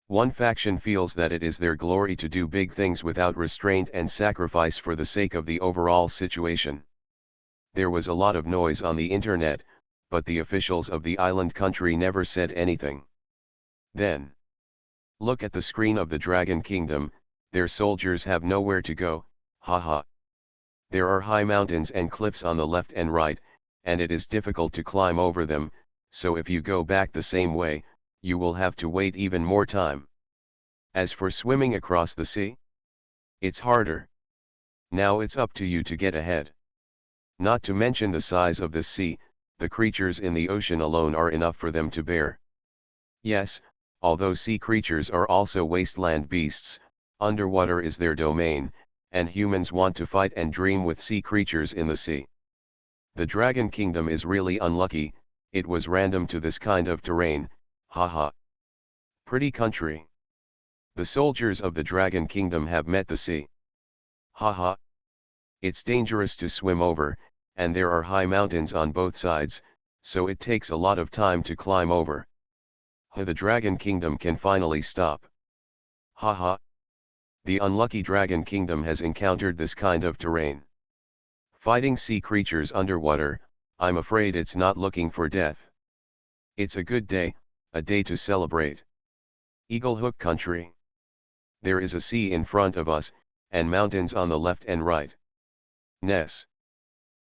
One faction feels that it is their glory to do big things without restraint and sacrifice for the sake of the overall situation. There was a lot of noise on the internet, but the officials of the island country never said anything. Then, look at the screen of the Dragon Kingdom, their soldiers have nowhere to go, haha. There are high mountains and cliffs on the left and right, and it is difficult to climb over them, so if you go back the same way, you will have to wait even more time. As for swimming across the sea, it's harder. Now it's up to you to get ahead. Not to mention the size of this sea, the creatures in the ocean alone are enough for them to bear. Yes, although sea creatures are also wasteland beasts, underwater is their domain, and humans want to fight and dream with sea creatures in the sea. The Dragon Kingdom is really unlucky, it was random to this kind of terrain, haha. Pretty country. The soldiers of the Dragon Kingdom have met the sea. Haha. It's dangerous to swim over, and there are high mountains on both sides, so it takes a lot of time to climb over. The Dragon Kingdom can finally stop. Haha. The unlucky Dragon Kingdom has encountered this kind of terrain. Fighting sea creatures underwater, I'm afraid it's not looking for death. It's a good day, a day to celebrate. Eagle Hook Country. There is a sea in front of us, and mountains on the left and right. Ness.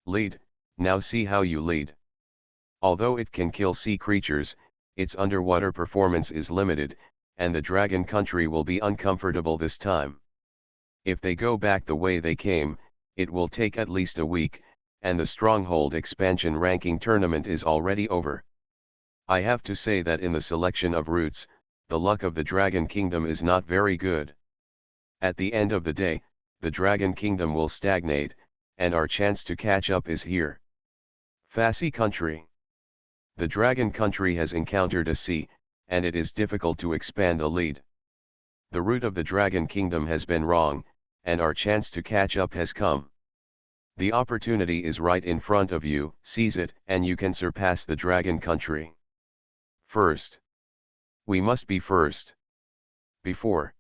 Lead, now see how you lead. Although it can kill sea creatures, its underwater performance is limited, and the Dragon Country will be uncomfortable this time. If they go back the way they came, it will take at least a week, and the stronghold expansion ranking tournament is already over. I have to say that in the selection of routes, the luck of the Dragon Kingdom is not very good. At the end of the day, the Dragon Kingdom will stagnate, and our chance to catch up is here. Fassi country. The Dragon country has encountered a sea, and it is difficult to expand the lead. The route of the Dragon Kingdom has been wrong, and our chance to catch up has come. The opportunity is right in front of you, seize it, and you can surpass the Dragon country. First. We must be first. Before.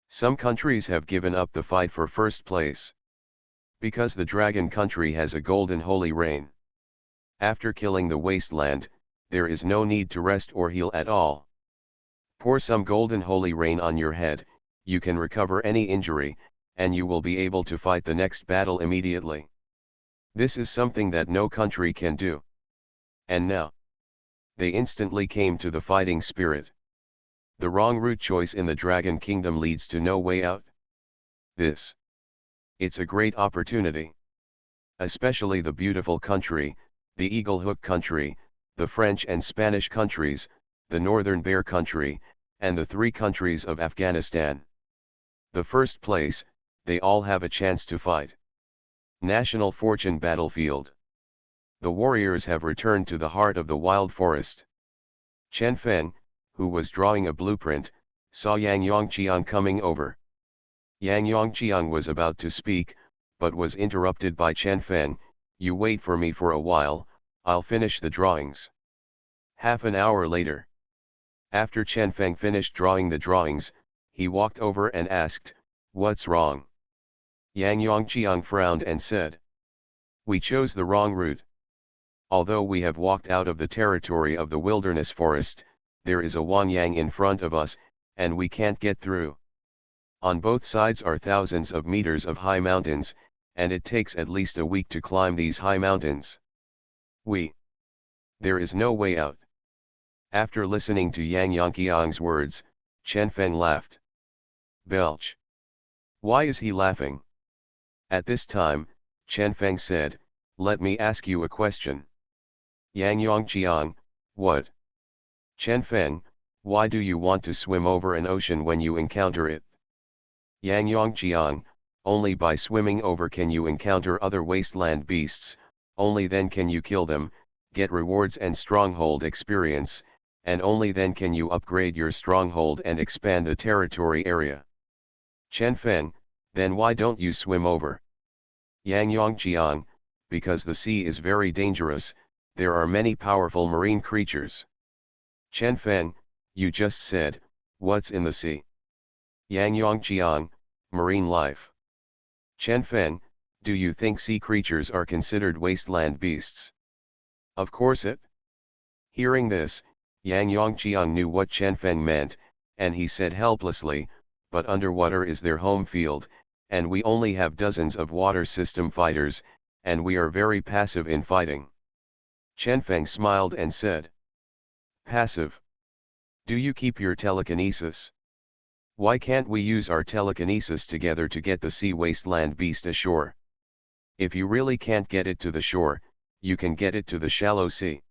Some countries have given up the fight for first place. Because the Dragon country has a golden holy rain. After killing the wasteland, there is no need to rest or heal at all. Pour some golden holy rain on your head, you can recover any injury, and you will be able to fight the next battle immediately. This is something that no country can do. And now. They instantly came to the fighting spirit. The wrong route choice in the Dragon Kingdom leads to no way out. It's a great opportunity. Especially the beautiful country, the Eagle Hook country, the French and Spanish countries, the Northern Bear country, and the 3 countries of Afghanistan. The first place, they all have a chance to fight. National Fortune Battlefield. The warriors have returned to the heart of the wild forest. Chen Feng, who was drawing a blueprint, saw Yang Yongqiang coming over. Yang Yongqiang was about to speak, but was interrupted by Chen Feng. You wait for me for a while, I'll finish the drawings. Half an hour later. After Chen Feng finished drawing the drawings, he walked over and asked, "What's wrong?" Yang Yongqiang frowned and said, "We chose the wrong route. Although we have walked out of the territory of the wilderness forest, there is a Wangyang in front of us, and we can't get through. On both sides are thousands of meters of high mountains, and it takes at least a week to climb these high mountains. There is no way out." After listening to Yang Yongqiang's words, Chen Feng laughed. Belch. Why is he laughing? At this time, Chen Feng said, "Let me ask you a question." Yang Yongqiang, what? Chen Feng, why do you want to swim over an ocean when you encounter it? Yang Yongqiang, only by swimming over can you encounter other wasteland beasts, only then can you kill them, get rewards and stronghold experience, and only then can you upgrade your stronghold and expand the territory area. Chen Feng, then why don't you swim over? Yang Yongqiang, because the sea is very dangerous, there are many powerful marine creatures. Chen Feng, you just said, what's in the sea? Yang Yongqiang, marine life. Chen Feng, do you think sea creatures are considered wasteland beasts? Of course it. Hearing this, Yang Yongqiang knew what Chen Feng meant, and he said helplessly, but underwater is their home field, and we only have dozens of water system fighters, and we are very passive in fighting. Chen Feng smiled and said, passive? Do you keep your telekinesis? Why can't we use our telekinesis together to get the sea wasteland beast ashore? If you really can't get it to the shore, you can get it to the shallow sea.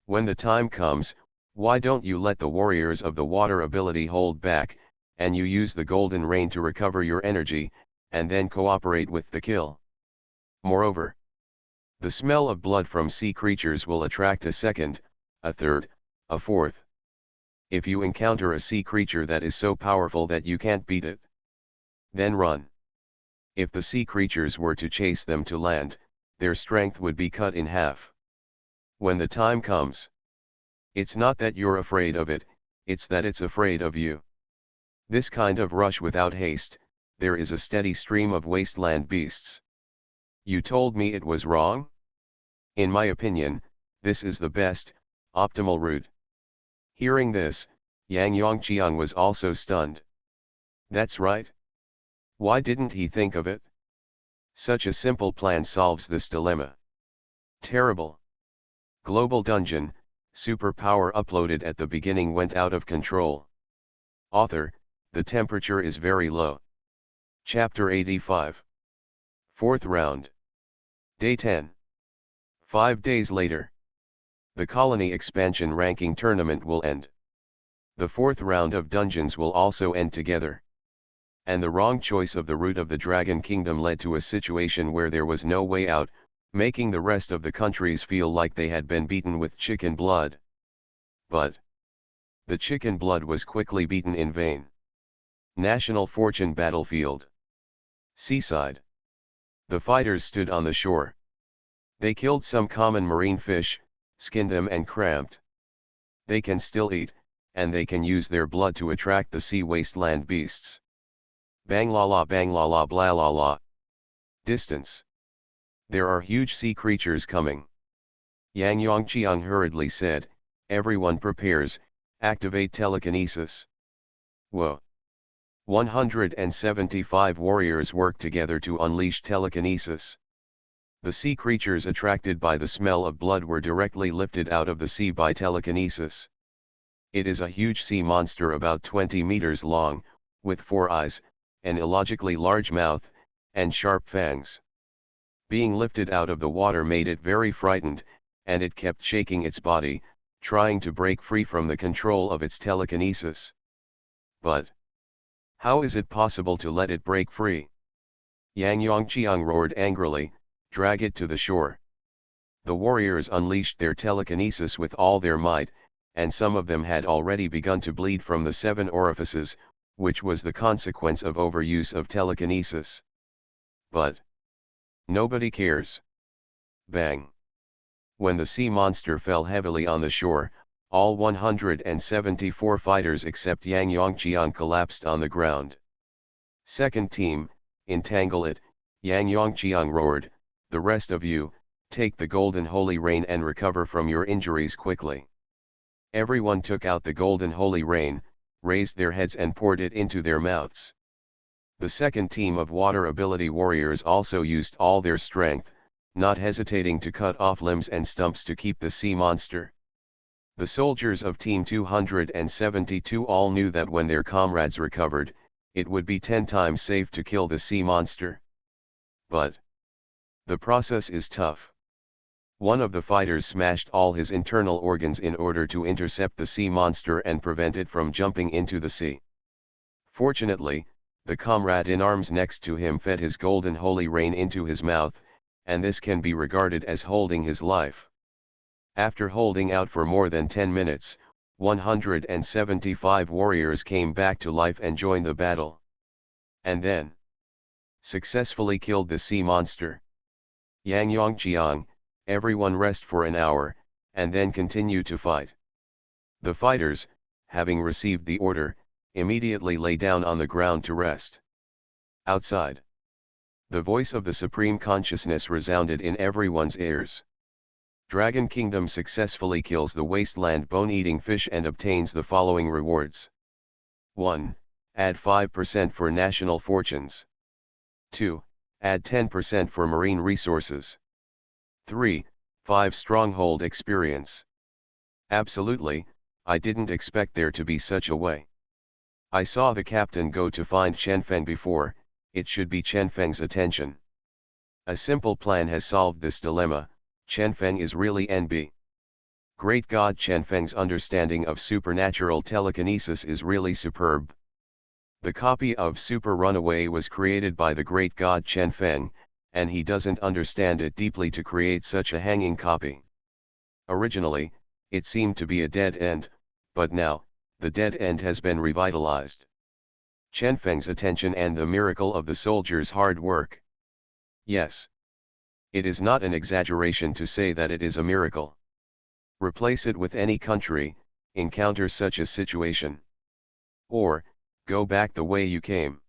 When the time comes, why don't you let the warriors of the water ability hold back, and you use the golden rain to recover your energy, and then cooperate with the kill? Moreover, the smell of blood from sea creatures will attract a second, a third, a fourth. If you encounter a sea creature that is so powerful that you can't beat it, then run. If the sea creatures were to chase them to land, their strength would be cut in half. When the time comes, it's not that you're afraid of it, it's that it's afraid of you. This kind of rush without haste, there is a steady stream of wasteland beasts. You told me it was wrong? In my opinion, this is the best, optimal route. Hearing this, Yang Yongqiang was also stunned. That's right. Why didn't he think of it? Such a simple plan solves this dilemma. Terrible. Global Dungeon, superpower uploaded at the beginning went out of control. Author, the temperature is very low. Chapter 85. Fourth round. Day 10. 5 days later. The colony expansion ranking tournament will end. The fourth round of dungeons will also end together. And the wrong choice of the route of the Dragon Kingdom led to a situation where there was no way out, making the rest of the countries feel like they had been beaten with chicken blood. But the chicken blood was quickly beaten in vain. National Fortune Battlefield. Seaside. The fighters stood on the shore. They killed some common marine fish, skinned them and cramped. They can still eat, and they can use their blood to attract the sea wasteland beasts. Bang la la blah la la. Distance. There are huge sea creatures coming. Yang Yongqiang hurriedly said, everyone prepares, activate telekinesis. Whoa. 175 warriors work together to unleash telekinesis. The sea creatures attracted by the smell of blood were directly lifted out of the sea by telekinesis. It is a huge sea monster about 20 meters long, with 4 eyes, an illogically large mouth, and sharp fangs. Being lifted out of the water made it very frightened, and it kept shaking its body, trying to break free from the control of its telekinesis. But how is it possible to let it break free? Yang Yongqiang roared angrily, drag it to the shore. The warriors unleashed their telekinesis with all their might, and some of them had already begun to bleed from the 7 orifices, which was the consequence of overuse of telekinesis. But nobody cares. Bang! When the sea monster fell heavily on the shore, all 174 fighters except Yang Yongqiang collapsed on the ground. Second team, entangle it, Yang Yongqiang roared, the rest of you, take the golden holy rain and recover from your injuries quickly. Everyone took out the golden holy rain, raised their heads and poured it into their mouths. The second team of water ability warriors also used all their strength, not hesitating to cut off limbs and stumps to keep the sea monster. The soldiers of Team 272 all knew that when their comrades recovered, it would be 10 times safe to kill the sea monster. But the process is tough. One of the fighters smashed all his internal organs in order to intercept the sea monster and prevent it from jumping into the sea. Fortunately, the comrade in arms next to him fed his golden holy rain into his mouth, and this can be regarded as holding his life. After holding out for more than 10 minutes, 175 warriors came back to life and joined the battle. And then successfully killed the sea monster. Yang Yongqiang, everyone rest for an hour, and then continue to fight. The fighters, having received the order, immediately lay down on the ground to rest. Outside, the voice of the Supreme Consciousness resounded in everyone's ears. Dragon Kingdom successfully kills the wasteland bone-eating fish and obtains the following rewards. 1. Add 5% for national fortunes. 2. Add 10% for marine resources. 3. 5 stronghold experience. Absolutely, I didn't expect there to be such a way. I saw the captain go to find Chenfeng before, it should be Chenfeng's attention. A simple plan has solved this dilemma. Chenfeng is really NB. Great God, Chenfeng's understanding of supernatural telekinesis is really superb. The copy of Super Runaway was created by the great God Chenfeng, and he doesn't understand it deeply to create such a hanging copy. Originally, it seemed to be a dead end, but now, the dead end has been revitalized. Chenfeng's attention and the miracle of the soldiers' hard work. Yes. It is not an exaggeration to say that it is a miracle. Replace it with any country, encounter such a situation. Or, go back the way you came.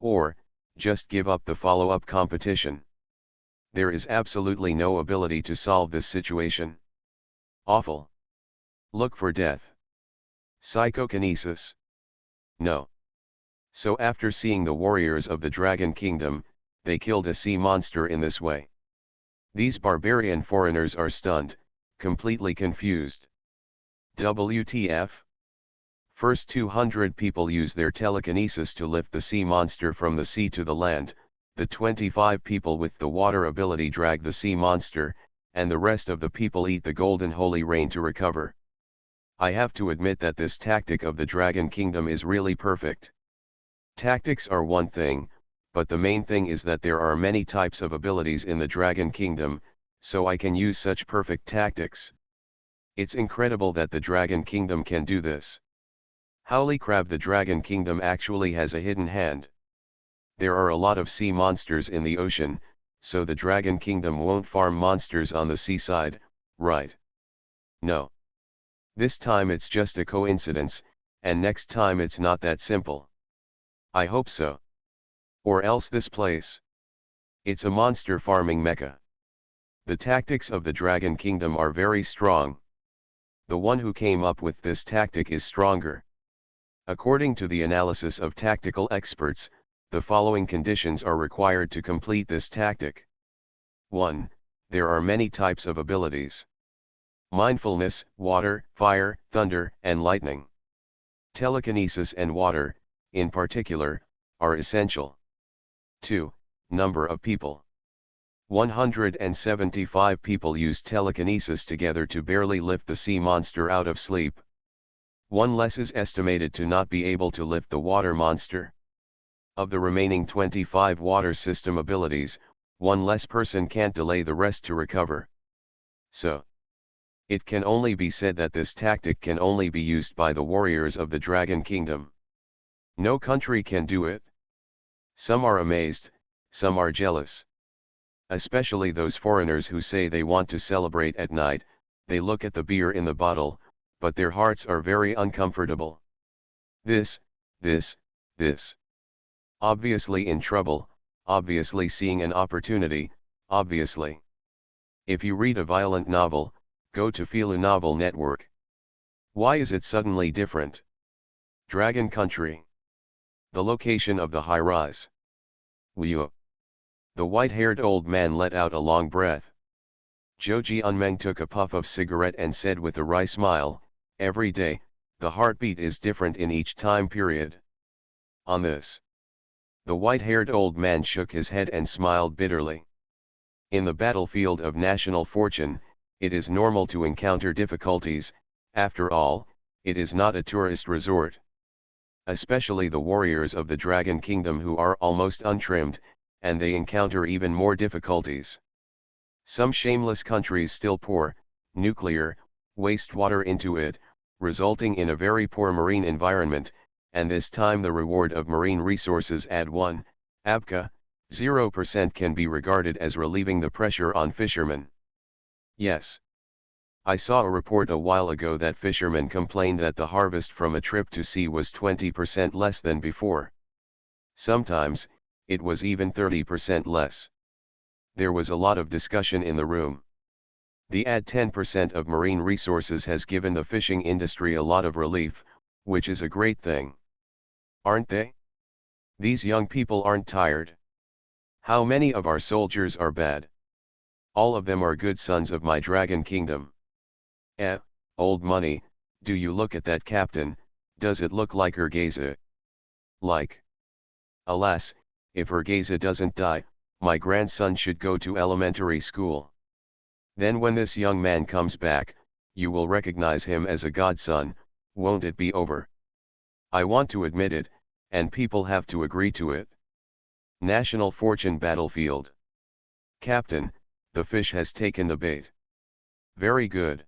Or, just give up the follow-up competition. There is absolutely no ability to solve this situation. Awful. Look for death. Psychokinesis. No. So after seeing the warriors of the Dragon Kingdom, they killed a sea monster in this way. These barbarian foreigners are stunned, completely confused. WTF? First 200 people use their telekinesis to lift the sea monster from the sea to the land, the 25 people with the water ability drag the sea monster, and the rest of the people eat the golden holy rain to recover. I have to admit that this tactic of the Dragon Kingdom is really perfect. Tactics are one thing, but the main thing is that there are many types of abilities in the Dragon Kingdom, so I can use such perfect tactics. It's incredible that the Dragon Kingdom can do this. Holy crap, the Dragon Kingdom actually has a hidden hand. There are a lot of sea monsters in the ocean, so the Dragon Kingdom won't farm monsters on the seaside, right? No. This time it's just a coincidence, and next time it's not that simple. I hope so. Or else this place. It's a monster farming mecca. The tactics of the Dragon Kingdom are very strong. The one who came up with this tactic is stronger. According to the analysis of tactical experts, the following conditions are required to complete this tactic. 1. There are many types of abilities. Mindfulness, water, fire, thunder, and lightning. Telekinesis and water, in particular, are essential. 2. Number of people. 175 people used telekinesis together to barely lift the sea monster out of sleep. One less is estimated to not be able to lift the water monster. Of the remaining 25 water system abilities, one less person can't delay the rest to recover. So, it can only be said that this tactic can only be used by the warriors of the Dragon Kingdom. No country can do it. Some are amazed, some are jealous. Especially those foreigners who say they want to celebrate at night, they look at the beer in the bottle, but their hearts are very uncomfortable. This. Obviously in trouble, obviously seeing an opportunity, obviously. If you read a violent novel, go to Feel a Novel Network. Why is it suddenly different? Dragon Country. The location of the high-rise. Whew. The white-haired old man let out a long breath. Joji Unmeng took a puff of cigarette and said with a wry smile, "Every day, the heartbeat is different in each time period." On this, the white-haired old man shook his head and smiled bitterly. In the battlefield of national fortune, it is normal to encounter difficulties. After all, it is not a tourist resort. Especially the warriors of the Dragon Kingdom who are almost untrimmed, and they encounter even more difficulties. Some shameless countries still pour nuclear wastewater into it, resulting in a very poor marine environment, and this time the reward of marine resources at 1, ABCA, 0% can be regarded as relieving the pressure on fishermen. Yes. I saw a report a while ago that fishermen complained that the harvest from a trip to sea was 20% less than before. Sometimes, it was even 30% less. There was a lot of discussion in the room. The add 10% of marine resources has given the fishing industry a lot of relief, which is a great thing. Aren't they? These young people aren't tired. How many of our soldiers are bad? All of them are good sons of my Dragon Kingdom. Old money, do you look at that captain? Does it look like Urgeza? Like. Alas, if Urgeza doesn't die, my grandson should go to elementary school. Then when this young man comes back, you will recognize him as a godson, won't it be over? I want to admit it, and people have to agree to it. National Fortune Battlefield. Captain, the fish has taken the bait. Very good.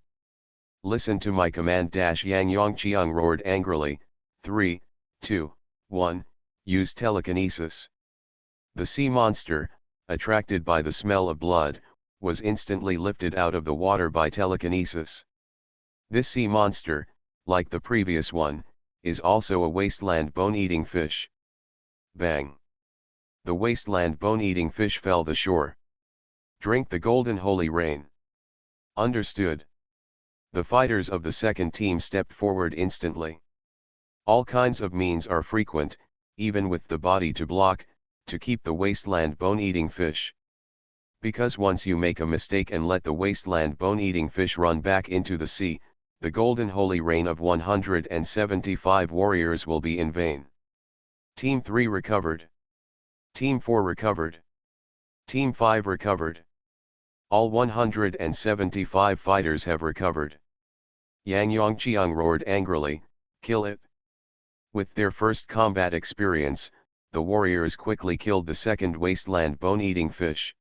Listen to my command. Yang Yongqiang roared angrily. 3, 2, 1, use telekinesis. The sea monster, attracted by the smell of blood, was instantly lifted out of the water by telekinesis. This sea monster, like the previous one, is also a wasteland bone-eating fish. Bang! The wasteland bone-eating fish fell the shore. Drink the golden holy rain. Understood. The fighters of the second team stepped forward instantly. All kinds of means are frequent, even with the body to block, to keep the wasteland bone-eating fish. Because once you make a mistake and let the wasteland bone-eating fish run back into the sea, The golden holy reign of 175 warriors will be in vain. Team 3 recovered. Team 4 recovered. Team 5 recovered. All 175 fighters have recovered. Yang Yongqiang roared angrily, "Kill it!" With their first combat experience, the warriors quickly killed the second wasteland bone-eating fish.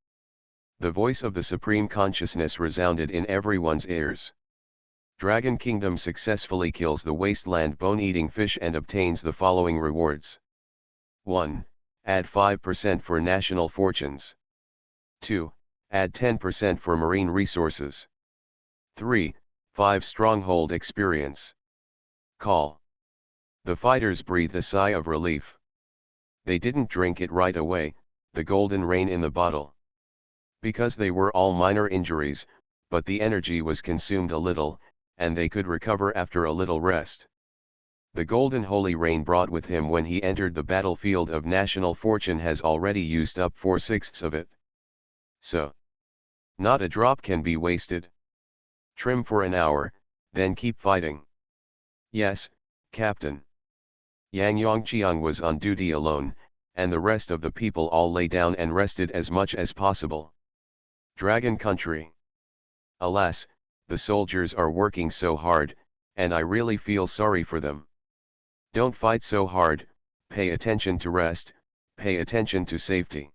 The voice of the Supreme Consciousness resounded in everyone's ears. Dragon Kingdom successfully kills the wasteland bone-eating fish and obtains the following rewards. 1. Add 5% for national fortunes. 2. Add 10% for marine resources. 3. 5 stronghold experience. Call. The fighters breathed a sigh of relief. They didn't drink it right away, the golden rain in the bottle. Because they were all minor injuries, but the energy was consumed a little, and they could recover after a little rest. The golden holy rain brought with him when he entered the battlefield of national fortune has already used up 4/6 of it. So, not a drop can be wasted. Trim for an hour, then keep fighting. Yes, Captain. Yang Yongqiang was on duty alone, and the rest of the people all lay down and rested as much as possible. Dragon Country. Alas, the soldiers are working so hard, and I really feel sorry for them. Don't fight so hard, pay attention to rest, pay attention to safety.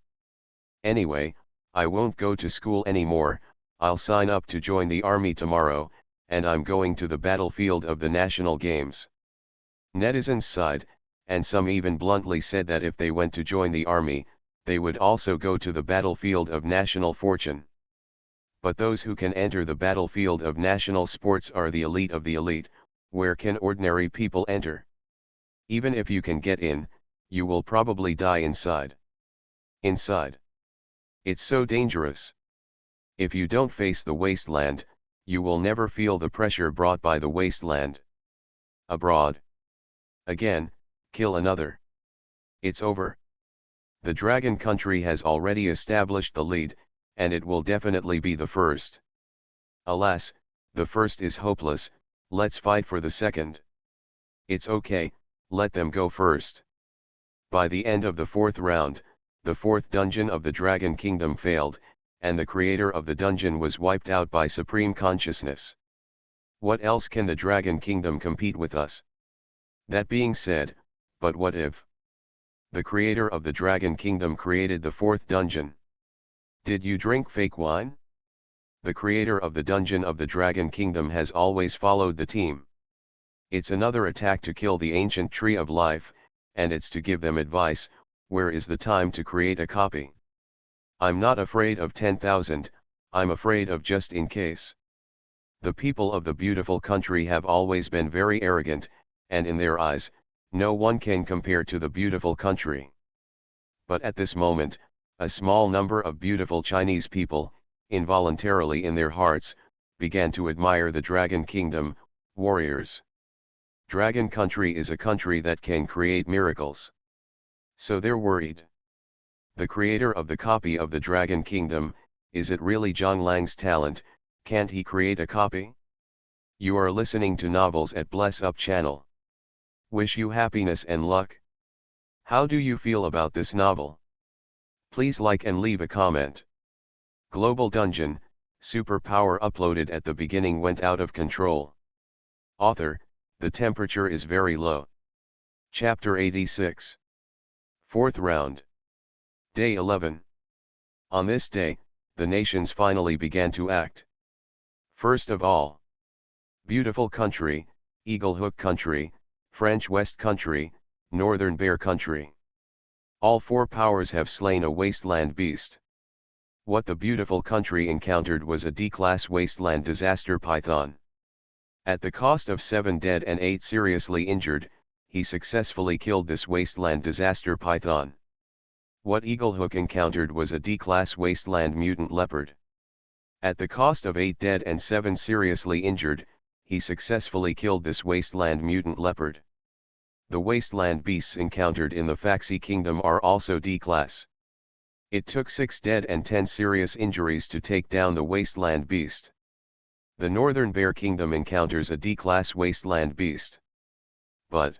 Anyway, I won't go to school anymore, I'll sign up to join the army tomorrow, and I'm going to the battlefield of the national games. Netizens sighed, and some even bluntly said that if they went to join the army, they would also go to the battlefield of national fortune. But those who can enter the battlefield of national sports are the elite of the elite. Where can ordinary people enter? Even if you can get in, you will probably die inside. Inside. It's so dangerous. If you don't face the wasteland, you will never feel the pressure brought by the wasteland. Abroad. Again, kill another. It's over. The Dragon Country has already established the lead, and it will definitely be the first. Alas, the first is hopeless, let's fight for the second. It's okay, let them go first. By the end of the fourth round, the fourth dungeon of the Dragon Kingdom failed, and the creator of the dungeon was wiped out by Supreme Consciousness. What else can the Dragon Kingdom compete with us? That being said, but what if the creator of the Dragon Kingdom created the fourth dungeon? Did you drink fake wine? The creator of the dungeon of the Dragon Kingdom has always followed the team. It's another attack to kill the ancient tree of life, and it's to give them advice, where is the time to create a copy? I'm not afraid of 10,000, I'm afraid of just in case. The people of the beautiful country have always been very arrogant, and in their eyes, no one can compare to the beautiful country. But at this moment, a small number of beautiful Chinese people, involuntarily in their hearts, began to admire the Dragon Kingdom, warriors. Dragon Country is a country that can create miracles. So they're worried. The creator of the copy of the Dragon Kingdom, is it really Zhang Lang's talent? Can't he create a copy? You are listening to Novels at Bless Up channel. Wish you happiness and luck. How do you feel about this novel? Please like and leave a comment. Global Dungeon, superpower uploaded at the beginning went out of control. Author, the temperature is very low. Chapter 86. Fourth round. Day 11. On this day, the nations finally began to act. First of all, Beautiful Country, Eagle Hook Country, French West Country, Northern Bear Country. All four powers have slain a wasteland beast. What the Beautiful Country encountered was a D-class wasteland disaster python. At the cost of 7 dead and 8 seriously injured, he successfully killed this wasteland disaster python. What Eagle Hook encountered was a D-class wasteland mutant leopard. At the cost of 8 dead and 7 seriously injured, he successfully killed this wasteland mutant leopard. The wasteland beasts encountered in the Faxi Kingdom are also D-class. It took 6 dead and 10 serious injuries to take down the wasteland beast. The Northern Bear Kingdom encounters a D-class wasteland beast. But,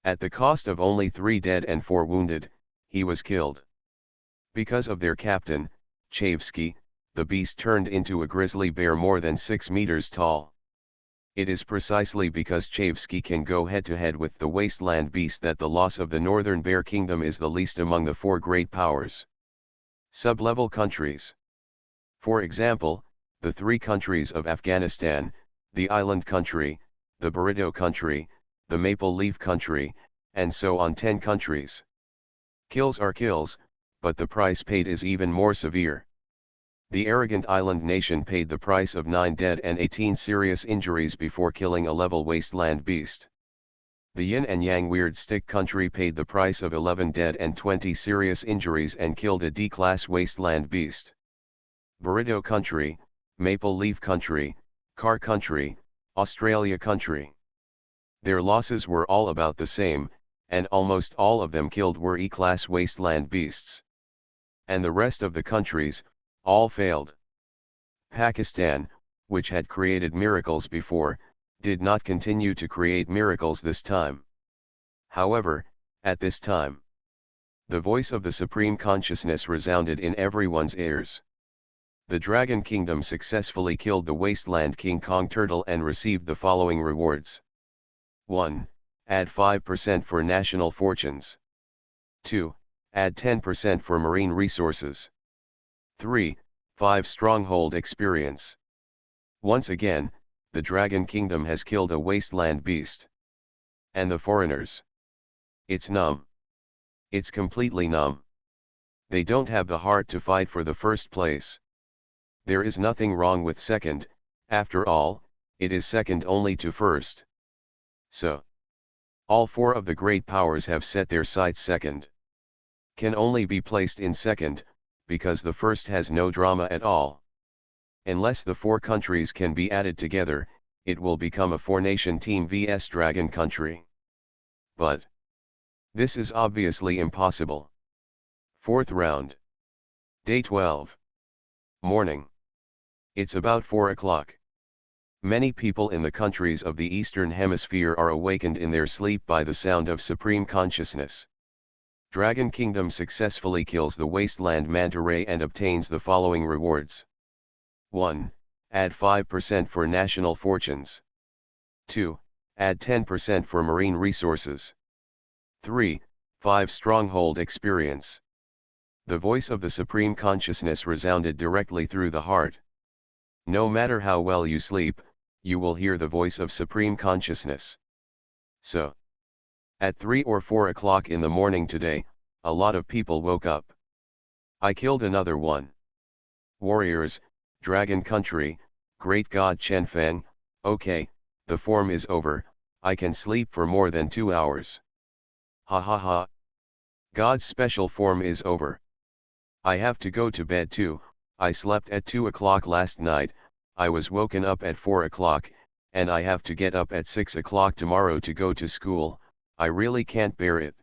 at the cost of only 3 dead and 4 wounded, he was killed. Because of their captain, Chavsky, the beast turned into a grizzly bear more than 6 meters tall. It is precisely because Chavsky can go head-to-head with the wasteland beast that the loss of the Northern Bear Kingdom is the least among the 4 great powers. Sub-level countries. For example, the 3 countries of Afghanistan, the Island Country, the Burrito Country, the Maple Leaf Country, and so on 10 countries. Kills are kills, but the price paid is even more severe. The arrogant island nation paid the price of 9 dead and 18 serious injuries before killing a level wasteland beast. The Yin and Yang Weird Stick Country paid the price of 11 dead and 20 serious injuries and killed a D-class wasteland beast. Burrito Country, Maple Leaf Country, Car Country, Australia Country. Their losses were all about the same, and almost all of them killed were E-class wasteland beasts. And the rest of the countries, all failed. Pakistan, which had created miracles before, did not continue to create miracles this time. However, at this time, the voice of the Supreme Consciousness resounded in everyone's ears. The Dragon Kingdom successfully killed the Wasteland King Kong Turtle and received the following rewards. 1. Add 5% for national fortunes. 2. Add 10% for marine resources. 3. 5 stronghold experience. Once again, the Dragon Kingdom has killed a wasteland beast. And the foreigners? It's numb. It's completely numb. They don't have the heart to fight for the first place. There is nothing wrong with second, after all, it is second only to first. So, all 4 of the great powers have set their sights second. Can only be placed in second, because the first has no drama at all. Unless the 4 countries can be added together, it will become a 4-nation team vs Dragon Country. But this is obviously impossible. 4th round. Day 12. Morning. It's about 4 o'clock. Many people in the countries of the Eastern Hemisphere are awakened in their sleep by the sound of Supreme Consciousness. Dragon Kingdom successfully kills the Wasteland Manta Ray and obtains the following rewards. 1. Add 5% for national fortunes. 2. Add 10% for marine resources. 3. 5 stronghold experience. The voice of the Supreme Consciousness resounded directly through the heart. No matter how well you sleep, you will hear the voice of Supreme Consciousness. So, at 3 or 4 o'clock in the morning today, a lot of people woke up. I killed another one. Warriors, Dragon Country, Great God Chenfeng, okay, the form is over, I can sleep for more than 2 hours. Ha ha ha. God's special form is over. I have to go to bed too. I slept at 2 o'clock last night, I was woken up at 4 o'clock, and I have to get up at 6 o'clock tomorrow to go to school. I really can't bear it.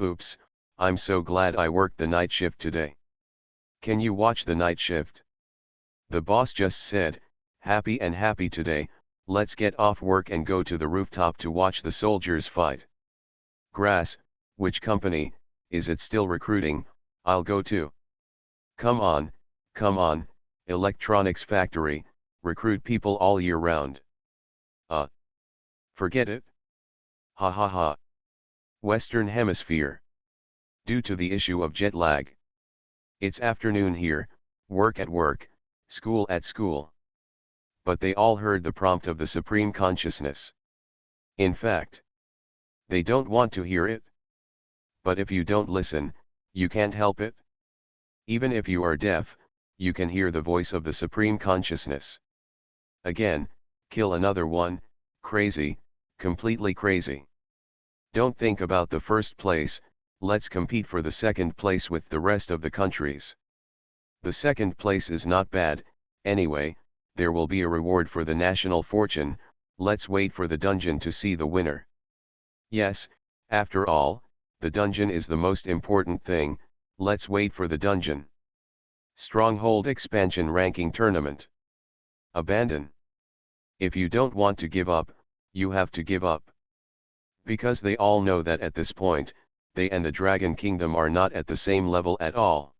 Oops, I'm so glad I worked the night shift today. Can you watch the night shift? The boss just said, happy and happy today, let's get off work and go to the rooftop to watch the soldiers fight. Grass, which company, is it still recruiting? I'll go too. Come on, electronics factory, recruit people all year round. Forget it. Ha ha ha. Western Hemisphere. Due to the issue of jet lag. It's afternoon here, work at work, school at school. But they all heard the prompt of the Supreme Consciousness. In fact, they don't want to hear it. But if you don't listen, you can't help it. Even if you are deaf, you can hear the voice of the Supreme Consciousness. Again, kill another one, crazy, completely crazy. Don't think about the first place, let's compete for the second place with the rest of the countries. The second place is not bad, anyway, there will be a reward for the national fortune, let's wait for the dungeon to see the winner. Yes, after all, the dungeon is the most important thing, let's wait for the dungeon. Stronghold Expansion Ranking Tournament. Abandon. If you don't want to give up, you have to give up. Because they all know that at this point, they and the Dragon Kingdom are not at the same level at all.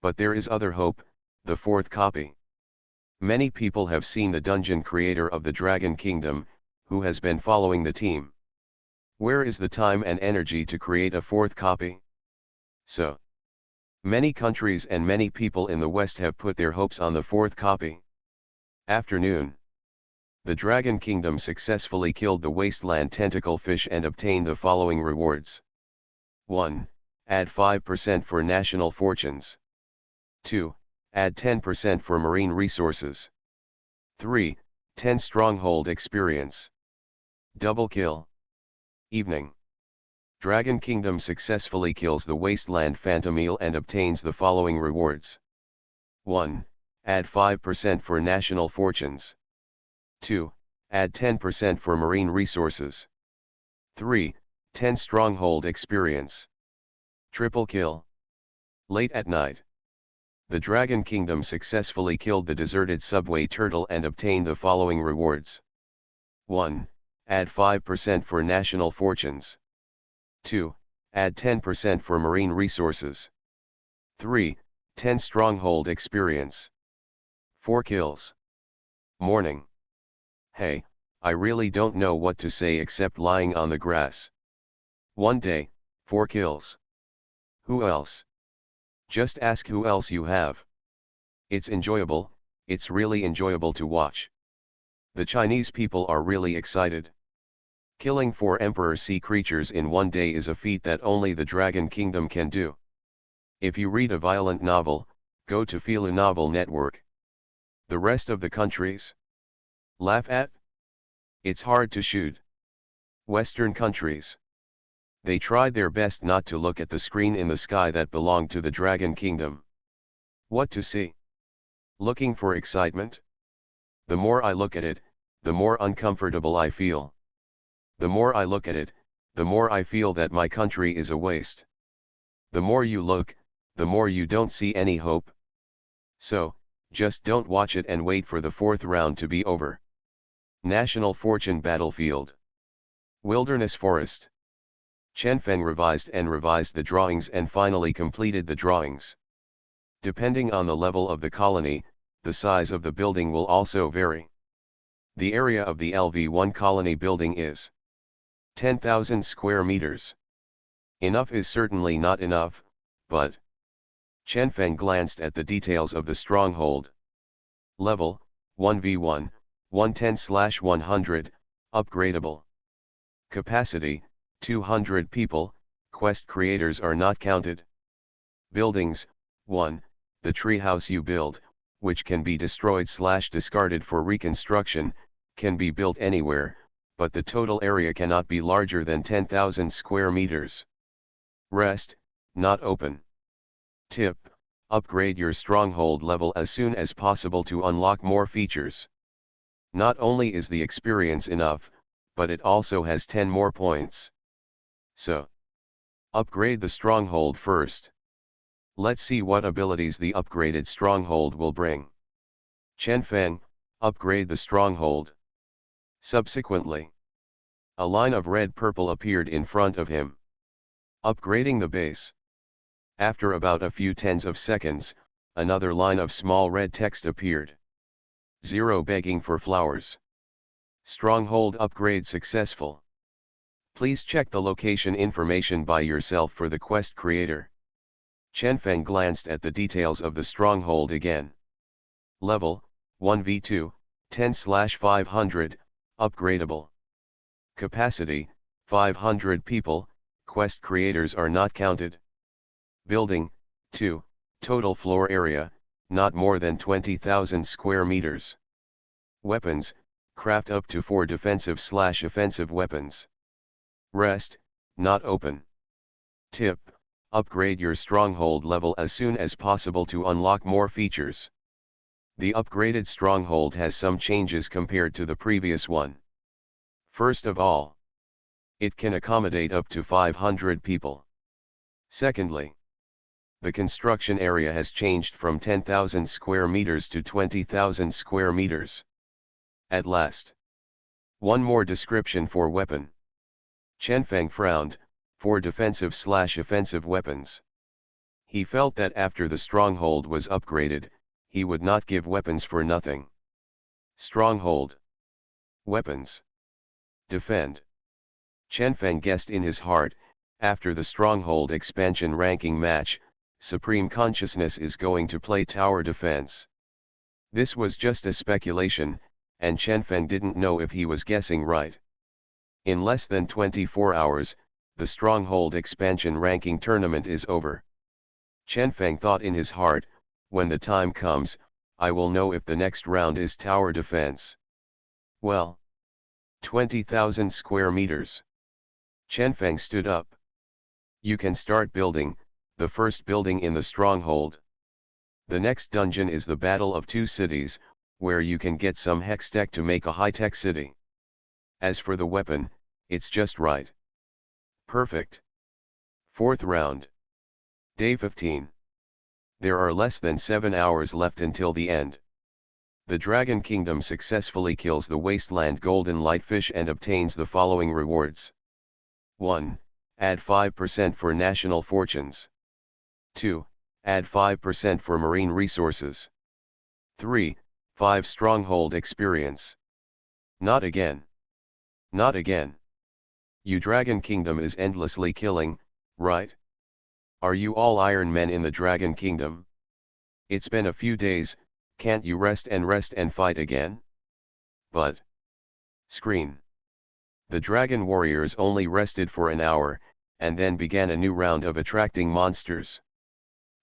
But there is other hope, the fourth copy. Many people have seen the dungeon creator of the Dragon Kingdom, who has been following the team. Where is the time and energy to create a fourth copy? So many countries and many people in the West have put their hopes on the fourth copy. Afternoon. The Dragon Kingdom successfully killed the wasteland tentacle fish and obtained the following rewards. 1. Add 5% for national fortunes. 2. Add 10% for marine resources. 3. 10 stronghold experience. Double kill. Evening. Dragon Kingdom successfully kills the wasteland phantom eel and obtains the following rewards. 1. Add 5% for national fortunes. 2. Add 10% for marine resources. 3. 10 stronghold experience. Triple kill. Late at night. The Dragon Kingdom successfully killed the deserted subway turtle and obtained the following rewards. 1. Add 5% for national fortunes. 2. Add 10% for marine resources. 3. 10 stronghold experience. 4 kills. Morning. Hey, I really don't know what to say except lying on the grass. One day, 4 kills. Who else? Just ask who else you have. It's enjoyable, it's really enjoyable to watch. The Chinese people are really excited. Killing 4 Emperor Sea creatures in one day is a feat that only the Dragon Kingdom can do. If you read a violent novel, go to Philo Novel Network. The rest of the countries? Laugh at? It's hard to shoot. Western countries. They tried their best not to look at the screen in the sky that belonged to the Dragon Kingdom. What to see? Looking for excitement? The more I look at it, the more uncomfortable I feel. The more I look at it, the more I feel that my country is a waste. The more you look, the more you don't see any hope. So, just don't watch it and wait for the 4th round to be over. National Fortune Battlefield. Wilderness Forest. Chen Feng revised the drawings and finally completed the drawings. Depending on the level of the colony, the size of the building will also vary. The area of the LV1 colony building is 10,000 square meters. Enough is certainly not enough, but Chen Feng glanced at the details of the stronghold. Level, 1v1, 110/100, upgradable. Capacity, 200 people, quest creators are not counted. Buildings, 1, the treehouse you build, which can be destroyed/discarded for reconstruction, can be built anywhere, but the total area cannot be larger than 10,000 square meters. Rest, not open. Tip, upgrade your stronghold level as soon as possible to unlock more features. Not only is the experience enough, but it also has 10 more points. So, upgrade the stronghold first. Let's see what abilities the upgraded stronghold will bring. Chen Feng, upgrade the stronghold. Subsequently, a line of red-purple appeared in front of him. Upgrading the base. After about a few tens of seconds, another line of small red text appeared. 0 begging for flowers. Stronghold upgrade successful. Please check the location information by yourself for the quest creator. Chen Feng glanced at the details of the stronghold again. Level, 1v2, 10/500, upgradable. Capacity, 500 people, quest creators are not counted. Building, 2, total floor area, not more than 20,000 square meters. Weapons, craft up to 4 defensive/offensive weapons. Rest, not open. Tip, upgrade your stronghold level as soon as possible to unlock more features. The upgraded stronghold has some changes compared to the previous one. First of all, it can accommodate up to 500 people. Secondly, The construction area has changed from 10,000 square meters to 20,000 square meters. At last. One more description for weapon. Chen Feng frowned, for defensive/offensive weapons. He felt that after the stronghold was upgraded, he would not give weapons for nothing. Stronghold. Weapons. Defend. Chen Feng guessed in his heart, after the stronghold expansion ranking match, Supreme Consciousness is going to play tower defense. This was just a speculation, and Chen Feng didn't know if he was guessing right. In less than 24 hours, the stronghold expansion ranking tournament is over. Chen Feng thought in his heart, when the time comes, I will know if the next round is tower defense. Well. 20,000 square meters. Chen Feng stood up. You can start building, the first building in the stronghold. The next dungeon is the Battle of Two Cities, where you can get some hex tech to make a high-tech city. As for the weapon, it's just right. Perfect. Fourth round. Day 15. There are less than 7 hours left until the end. The Dragon Kingdom successfully kills the Wasteland Golden Lightfish and obtains the following rewards. 1. Add 5% for national fortunes. 2. Add 5% for marine resources. 3. 5 stronghold experience. Not again. Not again. You Dragon Kingdom is endlessly killing, right? Are you all Iron Men in the Dragon Kingdom? It's been a few days, can't you rest and fight again? But. Screen. The Dragon Warriors only rested for an hour, and then began a new round of attracting monsters.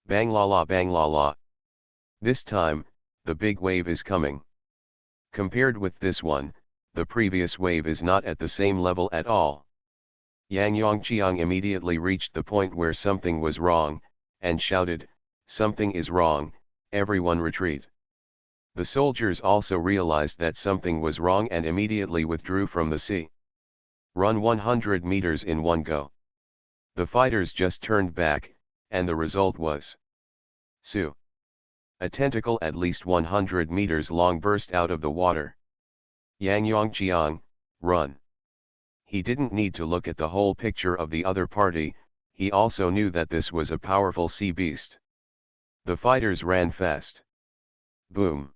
Bang la la bang la la. This time, the big wave is coming. Compared with this one, the previous wave is not at the same level at all. Yang Yongqiang immediately reached the point where something was wrong, and shouted, "Something is wrong, everyone retreat." The soldiers also realized that something was wrong and immediately withdrew from the sea. Run 100 meters in one go. The fighters just turned back, and the result was Su. A tentacle at least 100 meters long burst out of the water. Yang Yongqiang, run. He didn't need to look at the whole picture of the other party, he also knew that this was a powerful sea beast. The fighters ran fast. Boom.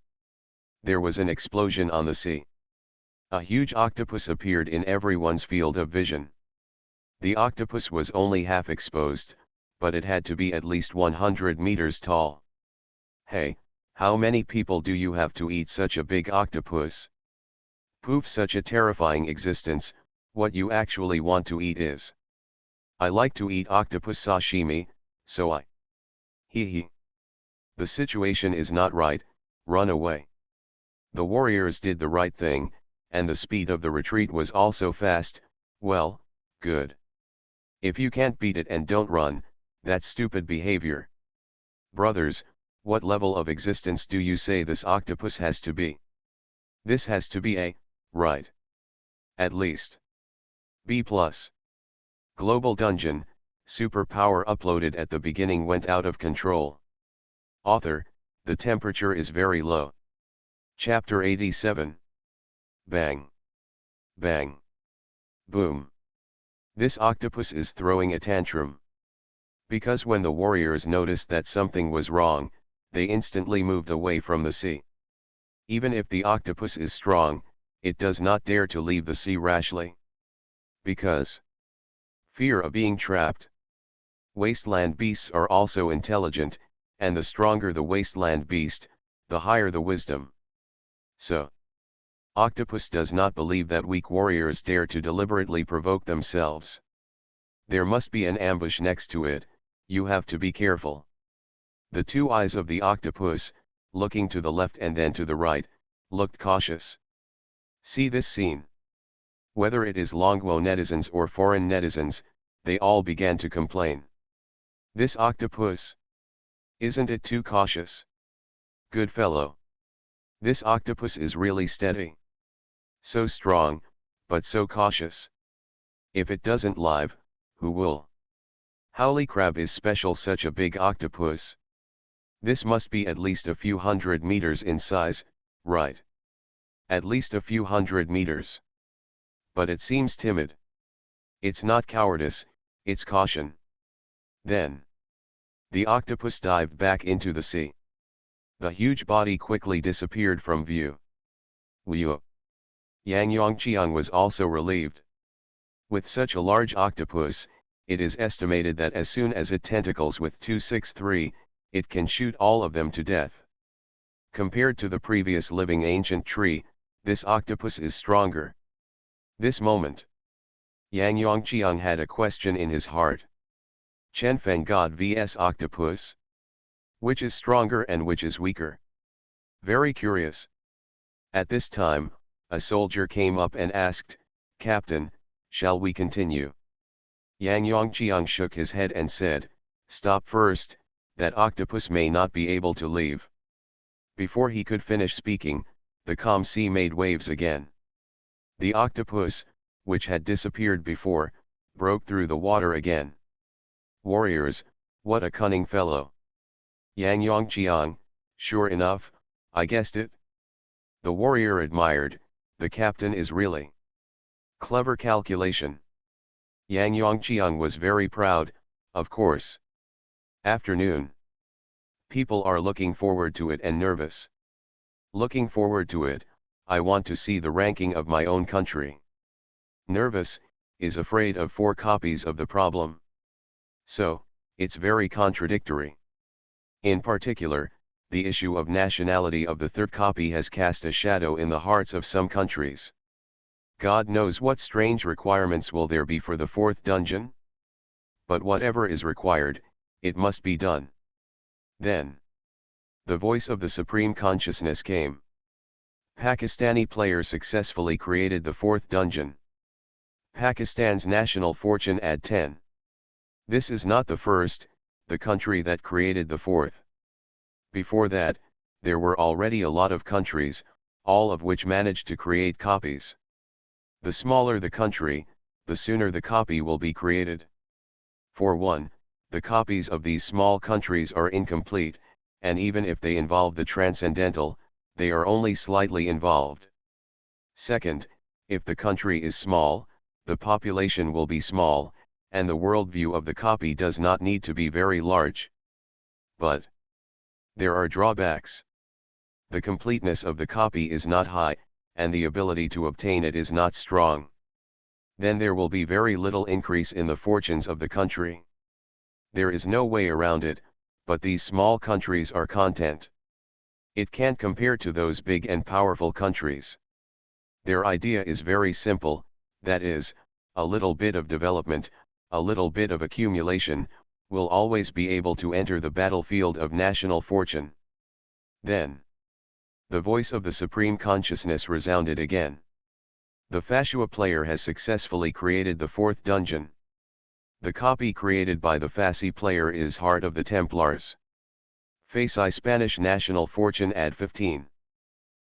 There was an explosion on the sea. A huge octopus appeared in everyone's field of vision. The octopus was only half exposed, but it had to be at least 100 meters tall. Hey, how many people do you have to eat such a big octopus? Poof, such a terrifying existence. What you actually want to eat is. I like to eat octopus sashimi, so I. Hee hee. The situation is not right, run away. The warriors did the right thing, and the speed of the retreat was also fast, well, good. If you can't beat it and don't run, that's stupid behavior. Brothers, what level of existence do you say this octopus has to be? This has to be A, right? At least. B+. Global Dungeon, superpower uploaded at the beginning went out of control. Author, the temperature is very low. Chapter 87. Bang. Bang. Boom. This octopus is throwing a tantrum. Because when the warriors noticed that something was wrong, they instantly moved away from the sea. Even if the octopus is strong, it does not dare to leave the sea rashly. Because fear of being trapped. Wasteland beasts are also intelligent, and the stronger the wasteland beast, the higher the wisdom. So, octopus does not believe that weak warriors dare to deliberately provoke themselves. There must be an ambush next to it, you have to be careful. The two eyes of the octopus, looking to the left and then to the right, looked cautious. See this scene. Whether it is Longwo netizens or foreign netizens, they all began to complain. This octopus. Isn't it too cautious? Good fellow. This octopus is really steady. So strong, but so cautious. If it doesn't live, who will? Howly crab is special, such a big octopus. This must be at least a few hundred meters in size, right? At least a few hundred meters. But it seems timid. It's not cowardice, it's caution. Then the octopus dived back into the sea. The huge body quickly disappeared from view. Whew! Yang Yongqiang was also relieved. With such a large octopus, it is estimated that as soon as it tentacles with 263, it can shoot all of them to death. Compared to the previous living ancient tree, this octopus is stronger. This moment, Yang Yongqiang had a question in his heart. Chenfeng God vs octopus? Which is stronger and which is weaker? Very curious. At this time, a soldier came up and asked, "Captain, shall we continue?" Yang Yongqiang shook his head and said, "Stop first, that octopus may not be able to leave." Before he could finish speaking, the calm sea made waves again. The octopus, which had disappeared before, broke through the water again. "Warriors, what a cunning fellow!" Yang Yongqiang, "Sure enough, I guessed it." The warrior admired, "The captain is really clever calculation." Yang Yongqiang was very proud, of course. Afternoon. People are looking forward to it and nervous. Looking forward to it, I want to see the ranking of my own country. Nervous, is afraid of 4 copies of the problem. So, it's very contradictory. In particular, the issue of nationality of the third copy has cast a shadow in the hearts of some countries. God knows what strange requirements will there be for the 4th dungeon? But whatever is required, it must be done. Then the voice of the Supreme Consciousness came. Pakistani player successfully created the 4th dungeon. Pakistan's national fortune add 10. This is not the first, the country that created the 4th. Before that, there were already a lot of countries, all of which managed to create copies. The smaller the country, the sooner the copy will be created. For one, the copies of these small countries are incomplete, and even if they involve the transcendental, they are only slightly involved. Second, if the country is small, the population will be small, and the worldview of the copy does not need to be very large. But there are drawbacks. The completeness of the copy is not high, and the ability to obtain it is not strong. Then there will be very little increase in the fortunes of the country. There is no way around it, but these small countries are content. It can't compare to those big and powerful countries. Their idea is very simple, that is, a little bit of development, a little bit of accumulation, will always be able to enter the battlefield of national fortune. Then the voice of the Supreme Consciousness resounded again. The Fashua player has successfully created the 4th dungeon. The copy created by the Fasci player is Heart of the Templars. Fasci Spanish national fortune add 15.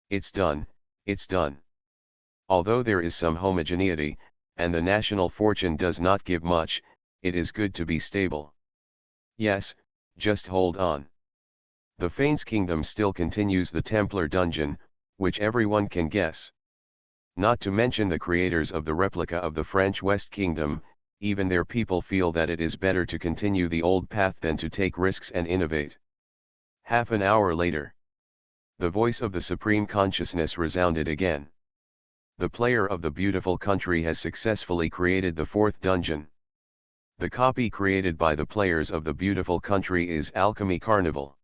It's done, it's done. Although there is some homogeneity, and the national fortune does not give much, it is good to be stable. Yes, just hold on. The Fanes Kingdom still continues the Templar dungeon, which everyone can guess. Not to mention the creators of the replica of the French West Kingdom, even their people feel that it is better to continue the old path than to take risks and innovate. Half an hour later, the voice of the Supreme Consciousness resounded again. The player of the beautiful country has successfully created the 4th dungeon. The copy created by the players of the beautiful country is Alchemy Carnival.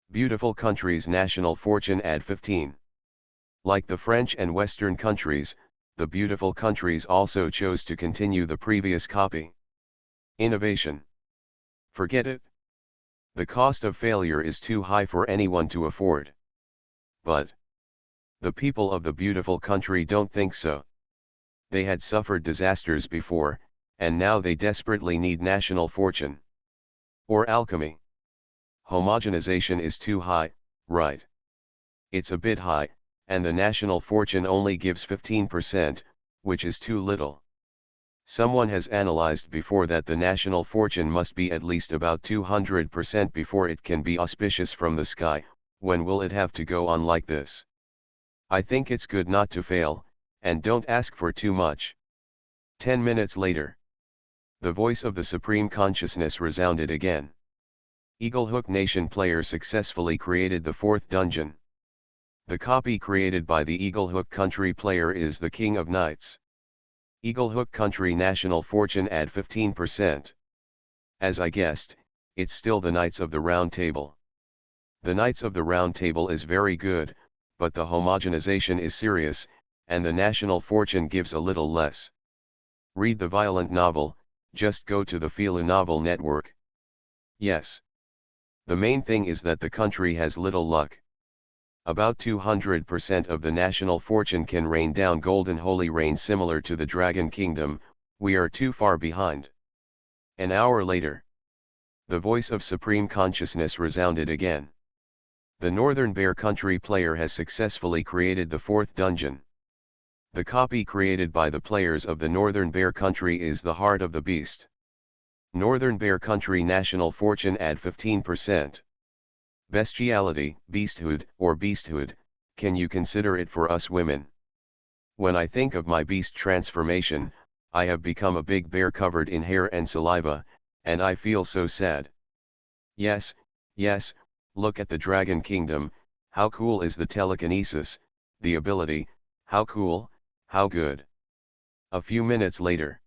Beautiful country's national fortune add 15. Like the French and Western countries, the beautiful countries also chose to continue the previous copy. Innovation. Forget it. The cost of failure is too high for anyone to afford. But the people of the beautiful country don't think so. They had suffered disasters before, and now they desperately need national fortune. Or alchemy. Homogenization is too high, right? It's a bit high, and the national fortune only gives 15%, which is too little. Someone has analyzed before that the national fortune must be at least about 200% before it can be auspicious from the sky. When will it have to go on like this? I think it's good not to fail, and don't ask for too much. 10 minutes later. The voice of the Supreme Consciousness resounded again. Eaglehook Nation player successfully created the fourth dungeon. The copy created by the Eaglehook Country player is the King of Knights. Eaglehook Country national fortune add 15%. As I guessed, it's still the Knights of the Round Table. The Knights of the Round Table is very good, but the homogenization is serious, and the national fortune gives a little less. Read the violent novel, just go to the Philo Novel Network. Yes. The main thing is that the country has little luck. About 200% of the national fortune can rain down golden holy rain similar to the Dragon Kingdom. We are too far behind. An hour later. The voice of Supreme Consciousness resounded again. The Northern Bear Country player has successfully created the fourth dungeon. The copy created by the players of the Northern Bear Country is the Heart of the Beast. Northern Bear Country national fortune add 15%. Bestiality, beasthood, or beasthood, can you consider it for us women? When I think of my beast transformation, I have become a big bear covered in hair and saliva, and I feel so sad. Yes, yes, look at the Dragon Kingdom, how cool is the telekinesis, the ability, how cool, how good. A few minutes later.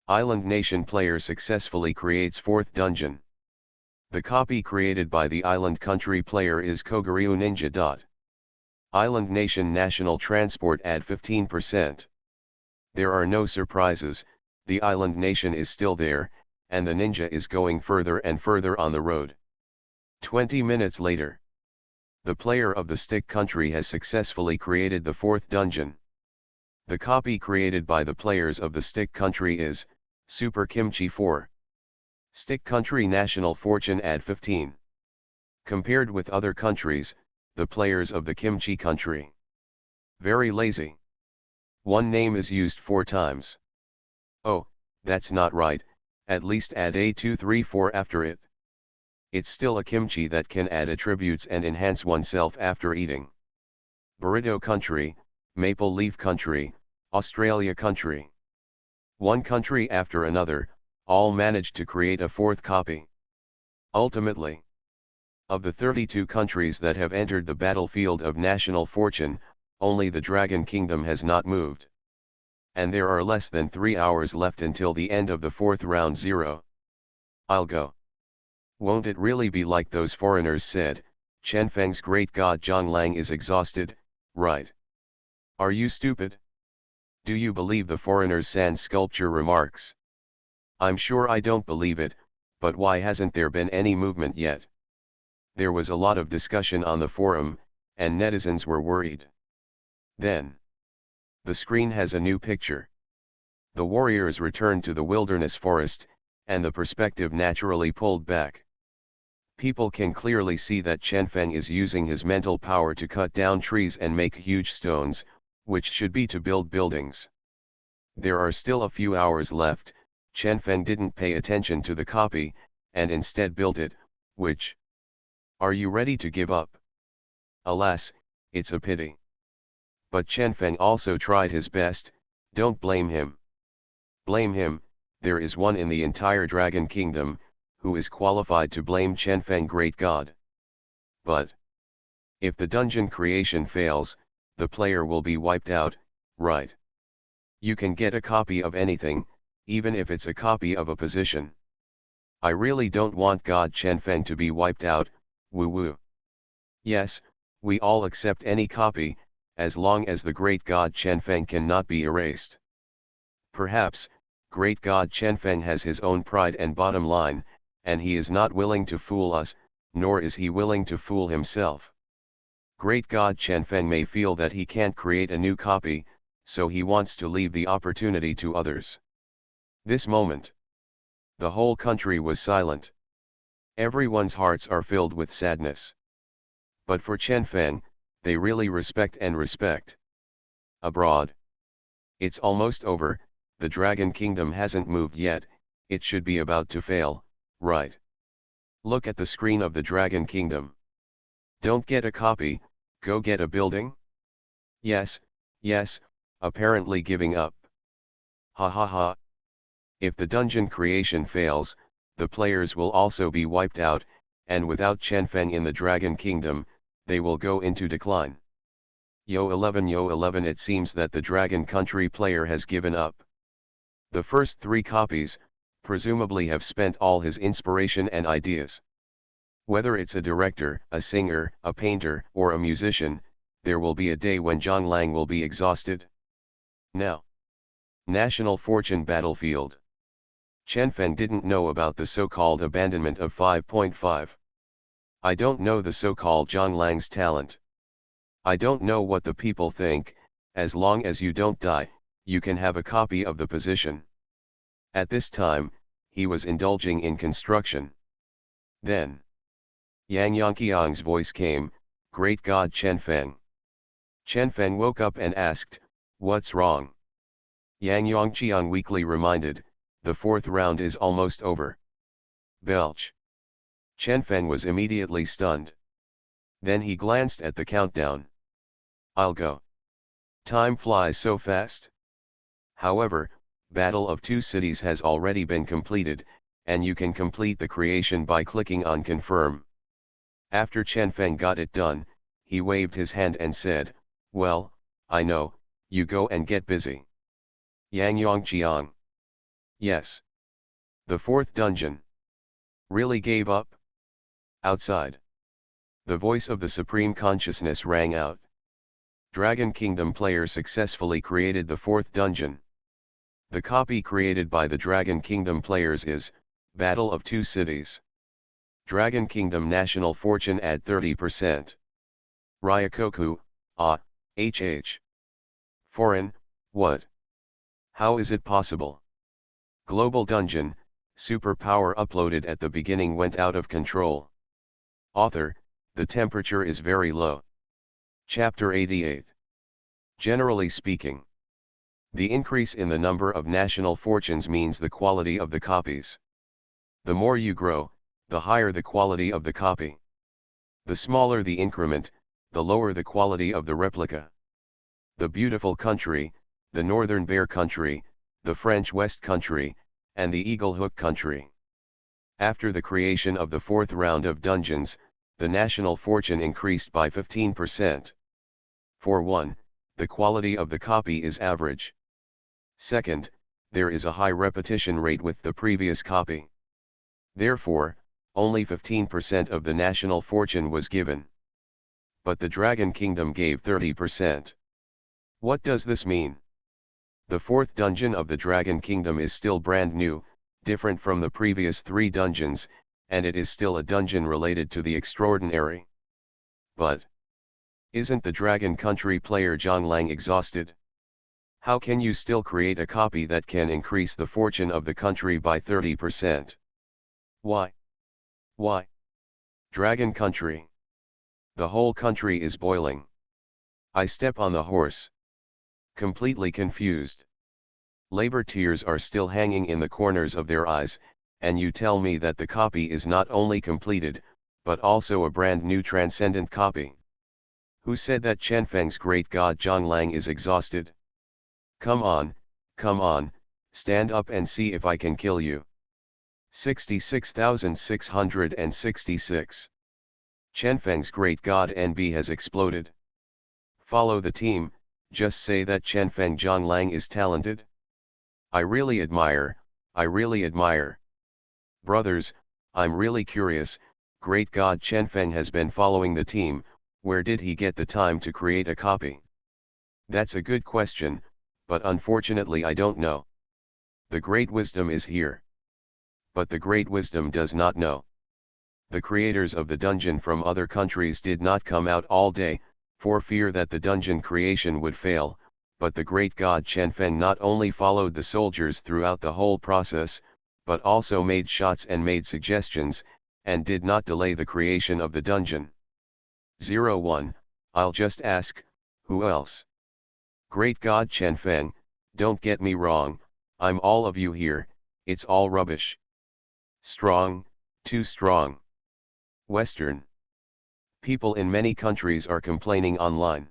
Island Nation player successfully creates fourth dungeon. The copy created by the Island Country player is Koguryu Ninja. Island Nation national transport add 15%. There are no surprises, the Island Nation is still there, and the ninja is going further and further on the road. 20 minutes later. The player of the Stick Country has successfully created the fourth dungeon. The copy created by the players of the Stick Country is Super Kimchi 4. Stick Country national fortune add 15. Compared with other countries, the players of the Kimchi Country. Very lazy. One name is used 4 times. Oh, that's not right, at least add A234 after it. It's still a kimchi that can add attributes and enhance oneself after eating. Burrito Country, Maple Leaf Country, Australia Country. One country after another, all managed to create a fourth copy. Ultimately, of the 32 countries that have entered the battlefield of national fortune, only the Dragon Kingdom has not moved. And there are less than 3 hours left until the end of the fourth round 0. I'll go. Won't it really be like those foreigners said, Chen-Feng's great god Zhonglang is exhausted, right? Are you stupid? Do you believe the foreigners' sand sculpture remarks? I'm sure I don't believe it, but why hasn't there been any movement yet? There was a lot of discussion on the forum, and netizens were worried. Then. The screen has a new picture. The warriors return to the wilderness forest, and the perspective naturally pulled back. People can clearly see that Chen-Feng is using his mental power to cut down trees and make huge stones, which should be to build buildings. There are still a few hours left. Chen-Feng didn't pay attention to the copy, and instead built it, which... Are you ready to give up? Alas, it's a pity. But Chen-Feng also tried his best, don't blame him. Blame him, there is one in the entire Dragon Kingdom, who is qualified to blame Chen-Feng great god. But, if the dungeon creation fails, the player will be wiped out, right? You can get a copy of anything, even if it's a copy of a position. I really don't want God Chen-Feng to be wiped out, woo-woo. Yes, we all accept any copy, as long as the great god Chen-Feng cannot be erased. Perhaps, great god Chen-Feng has his own pride and bottom line, and he is not willing to fool us, nor is he willing to fool himself. Great god Chen-Feng may feel that he can't create a new copy, so he wants to leave the opportunity to others. This moment, the whole country was silent. Everyone's hearts are filled with sadness. But for Chen-Feng, they really respect. Abroad. It's almost over, the Dragon Kingdom hasn't moved yet, it should be about to fail, right? Look at the screen of the Dragon Kingdom. Don't get a copy, go get a building? Yes, yes, apparently giving up. Ha ha ha. If the dungeon creation fails, the players will also be wiped out, and without Qianfeng in the Dragon Kingdom, they will go into decline. Yo 11, it seems that the Dragon Country player has given up. The first 3 copies, presumably have spent all his inspiration and ideas. Whether it's a director, a singer, a painter, or a musician, there will be a day when Zhang Lang will be exhausted. Now. National Fortune Battlefield. Qianfeng didn't know about the so-called abandonment of 5.5. I don't know the so-called Zhang Lang's talent. I don't know what the people think, as long as you don't die, you can have a copy of the position. At this time, he was indulging in construction. Then. Yang Yangqiang's voice came, "Great God Qianfeng." Qianfeng woke up and asked, "What's wrong?" Yang Yangqiang weakly reminded, "The 4th round is almost over." Belch. Qianfeng was immediately stunned. Then he glanced at the countdown. "I'll go. Time flies so fast." However, Battle of 2 Cities has already been completed, and you can complete the creation by clicking on Confirm. After Qianfeng got it done, he waved his hand and said, "Well, I know, you go and get busy." Yang Yangqiang. Yes. The 4th dungeon. Really gave up? Outside. The voice of the Supreme Consciousness rang out. Dragon Kingdom player successfully created the 4th dungeon. The copy created by the Dragon Kingdom players is, Battle of 2 Cities. Dragon Kingdom National Fortune add 30%. Ryakoku, HH. Foreign, what? How is it possible? Global Dungeon, superpower uploaded at the beginning went out of control. Author, the temperature is very low. Chapter 88. Generally speaking, the increase in the number of national fortunes means the quality of the copies. The more you grow, the higher the quality of the copy. The smaller the increment, the lower the quality of the replica. The Beautiful Country, the Northern Bear Country, the French West Country, and the Eagle Hook Country. After the creation of the 4th round of dungeons, the national fortune increased by 15%. For 1, the quality of the copy is average. Second, there is a high repetition rate with the previous copy. Therefore, only 15% of the national fortune was given. But the Dragon Kingdom gave 30%. What does this mean? The 4th dungeon of the Dragon Kingdom is still brand new, different from the previous 3 dungeons, and it is still a dungeon related to the extraordinary. But isn't the Dragon Country player Zhang Lang exhausted? How can you still create a copy that can increase the fortune of the country by 30%? Why? Why? Dragon Country. The whole country is boiling. I step on the horse. Completely confused. Labor tears are still hanging in the corners of their eyes, and you tell me that the copy is not only completed, but also a brand new transcendent copy. Who said that Qianfeng's great god Zhang Lang is exhausted? Come on, stand up and see if I can kill you. 66,666. Qianfeng's great god NB has exploded. Follow the team, just say that Qianfeng Zhang Lang is talented. I really admire. Brothers, I'm really curious, great god Qianfeng has been following the team, where did he get the time to create a copy? That's a good question, but unfortunately I don't know. The great wisdom is here. But the great wisdom does not know. The creators of the dungeon from other countries did not come out all day, for fear that the dungeon creation would fail, but the great god Qianfeng not only followed the soldiers throughout the whole process, but also made shots and made suggestions, and did not delay the creation of the dungeon. 01, I'll just ask, who else? Great god Qianfeng, don't get me wrong, I'm all of you here, it's all rubbish. Strong, too strong. Western. People in many countries are complaining online.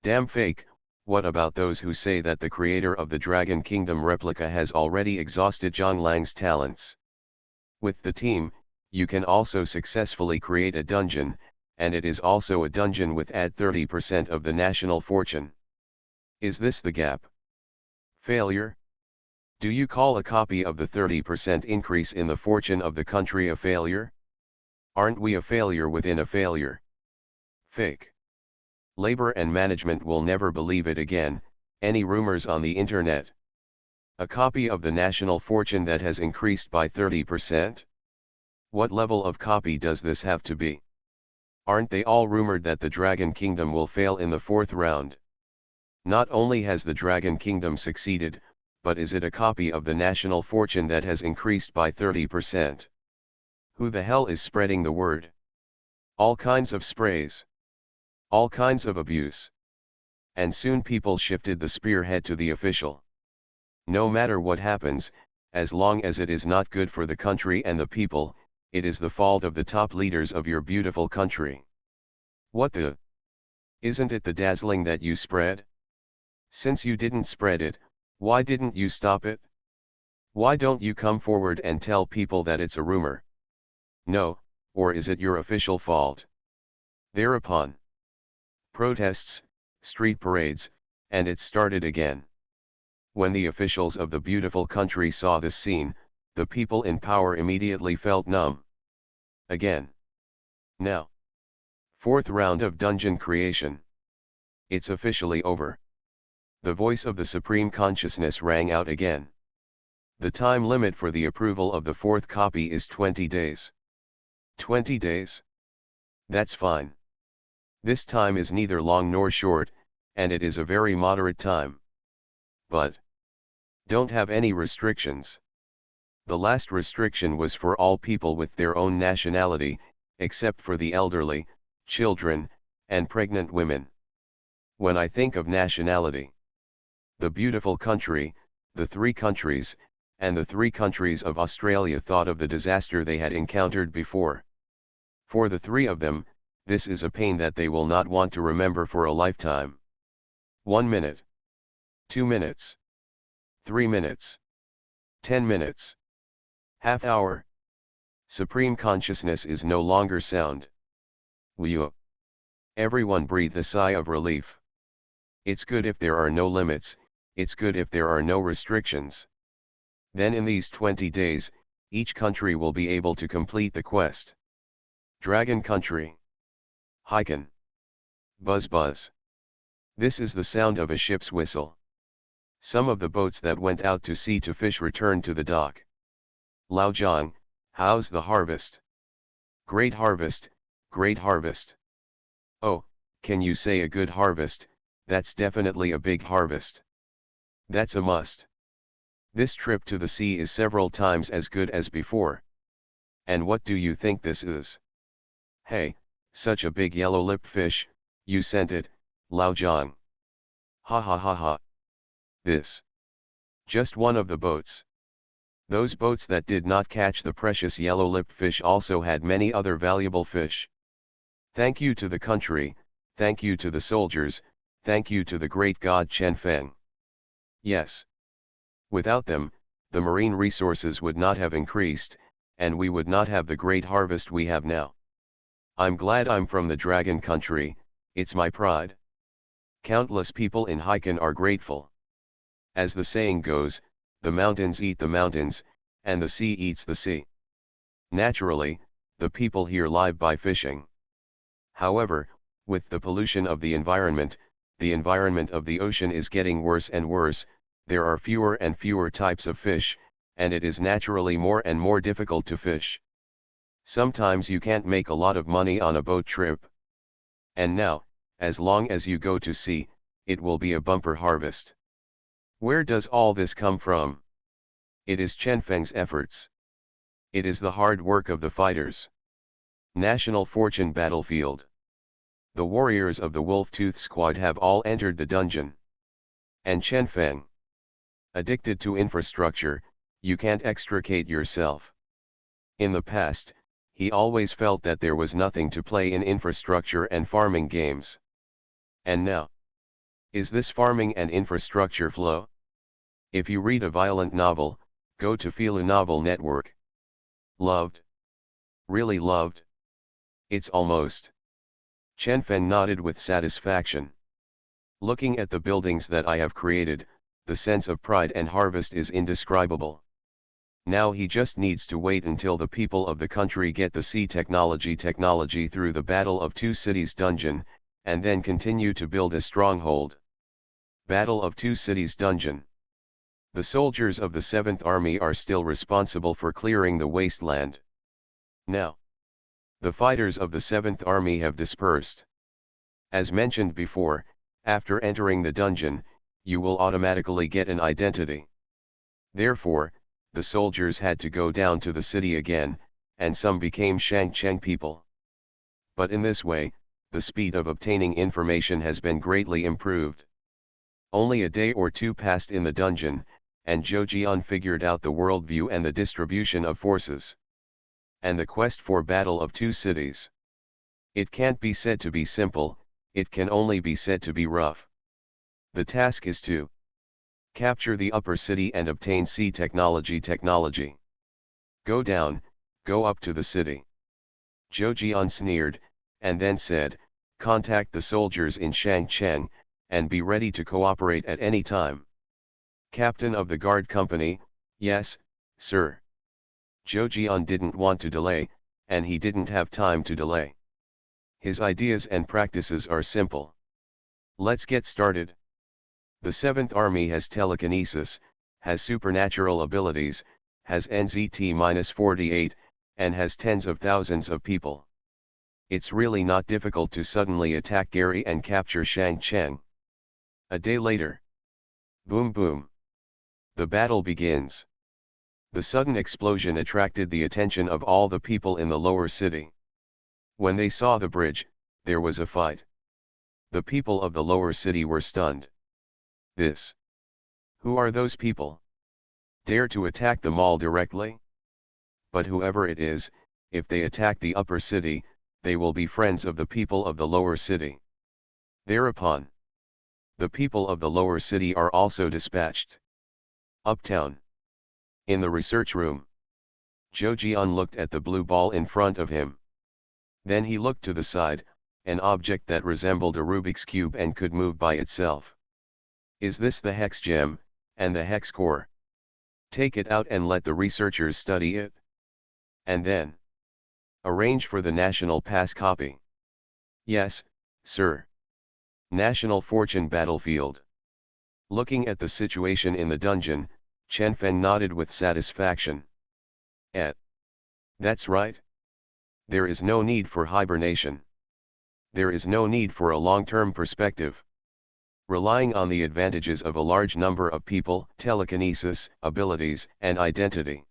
Damn fake. What about those who say that the creator of the Dragon Kingdom replica has already exhausted Zhonglang's talents? With the team, you can also successfully create a dungeon, and it is also a dungeon with add 30% of the national fortune. Is this the gap? Failure? Do you call a copy of the 30% increase in the fortune of the country a failure? Aren't we a failure within a failure? Fake. Labor and management will never believe it again, any rumors on the internet. A copy of the national fortune that has increased by 30%? What level of copy does this have to be? Aren't they all rumored that the Dragon Kingdom will fail in the fourth round? Not only has the Dragon Kingdom succeeded, but is it a copy of the national fortune that has increased by 30%? Who the hell is spreading the word? All kinds of sprays. All kinds of abuse. And soon people shifted the spearhead to the official. No matter what happens, as long as it is not good for the country and the people, it is the fault of the top leaders of your beautiful country. What the? Isn't it the dazzling that you spread? Since you didn't spread it, why didn't you stop it? Why don't you come forward and tell people that it's a rumor? No, or is it your official fault? Thereupon, protests, street parades, and it started again. When the officials of the beautiful country saw this scene, the people in power immediately felt numb. Again. Now. Fourth round of dungeon creation. It's officially over. The voice of the Supreme Consciousness rang out again. The time limit for the approval of the fourth copy is 20 days. 20 days? That's fine. This time is neither long nor short, and it is a very moderate time. But don't have any restrictions. The last restriction was for all people with their own nationality, except for the elderly, children, and pregnant women. When I think of nationality, the beautiful country, the three countries, and the three countries of Australia thought of the disaster they had encountered before. For the three of them, this is a pain that they will not want to remember for a lifetime. 1 minute. 2 minutes. 3 minutes. 10 minutes. Half hour. Supreme Consciousness is no longer sound. Whew. Everyone breathed a sigh of relief. It's good if there are no limits, it's good if there are no restrictions. Then in these 20 days, each country will be able to complete the quest. Dragon Country. Hiken. Buzz buzz. This is the sound of a ship's whistle. Some of the boats that went out to sea to fish returned to the dock. Laojiang, how's the harvest? Great harvest, great harvest. Oh, can you say a good harvest? That's definitely a big harvest. That's a must. This trip to the sea is several times as good as before. And what do you think this is? Hey, such a big yellow-lipped fish, you sent it, Laojiang. Ha ha ha ha. This. Just one of the boats. Those boats that did not catch the precious yellow-lipped fish also had many other valuable fish. Thank you to the country, thank you to the soldiers, thank you to the great god Chen Feng. Yes. Without them, the marine resources would not have increased, and we would not have the great harvest we have now. I'm glad I'm from the Dragon Country, it's my pride. Countless people in Hiken are grateful. As the saying goes, the mountains eat the mountains, and the sea eats the sea. Naturally, the people here live by fishing. However, with the pollution of the environment of the ocean is getting worse and worse, there are fewer and fewer types of fish, and it is naturally more and more difficult to fish. Sometimes you can't make a lot of money on a boat trip. And now, as long as you go to sea, it will be a bumper harvest. Where does all this come from? It is Chen Feng's efforts. It is the hard work of the fighters. National Fortune Battlefield. The warriors of the Wolf Tooth Squad have all entered the dungeon. And Chen Feng. Addicted to infrastructure, you can't extricate yourself. In the past, he always felt that there was nothing to play in infrastructure and farming games. And now? Is this farming and infrastructure flow? If you read a violent novel, go to Feel a Novel Network. Loved? Really loved? It's almost. Chen Fen nodded with satisfaction. Looking at the buildings that I have created, the sense of pride and harvest is indescribable. Now he just needs to wait until the people of the country get the sea technology through the Battle of Two Cities dungeon, and then continue to build a stronghold. Battle of Two Cities dungeon. The soldiers of the 7th Army are still responsible for clearing the wasteland. Now, the fighters of the 7th Army have dispersed. As mentioned before, after entering the dungeon, you will automatically get an identity. Therefore, the soldiers had to go down to the city again, and some became Shangcheng people. But in this way, the speed of obtaining information has been greatly improved. Only a day or two passed in the dungeon, and Zhou Jian figured out the worldview and the distribution of forces. And the quest for Battle of Two Cities. It can't be said to be simple, it can only be said to be rough. The task is to capture the upper city and obtain sea technology. Go down, go up to the city. Zhou Jian sneered, and then said, contact the soldiers in Shangcheng, and be ready to cooperate at any time. Captain of the guard company, yes, sir. Zhou Jian didn't want to delay, and he didn't have time to delay. His ideas and practices are simple. Let's get started. The 7th Army has telekinesis, has supernatural abilities, has NZT-48, and has tens of thousands of people. It's really not difficult to suddenly attack Gary and capture Shangcheng. A day later. Boom boom. The battle begins. The sudden explosion attracted the attention of all the people in the lower city. When they saw the bridge, there was a fight. The people of the lower city were stunned. This. Who are those people? Dare to attack the mall directly? But whoever it is, if they attack the upper city, they will be friends of the people of the lower city. Thereupon, the people of the lower city are also dispatched. Uptown. In the research room. Zhou Jian looked at the blue ball in front of him. Then he looked to the side, an object that resembled a Rubik's cube and could move by itself. Is this the hex gem, and the hex core? Take it out and let the researchers study it. And then arrange for the national pass copy. Yes, sir. National Fortune Battlefield. Looking at the situation in the dungeon, Chen Fen nodded with satisfaction. That's right. There is no need for hibernation. There is no need for a long-term perspective. Relying on the advantages of a large number of people, telekinesis, abilities, and identity.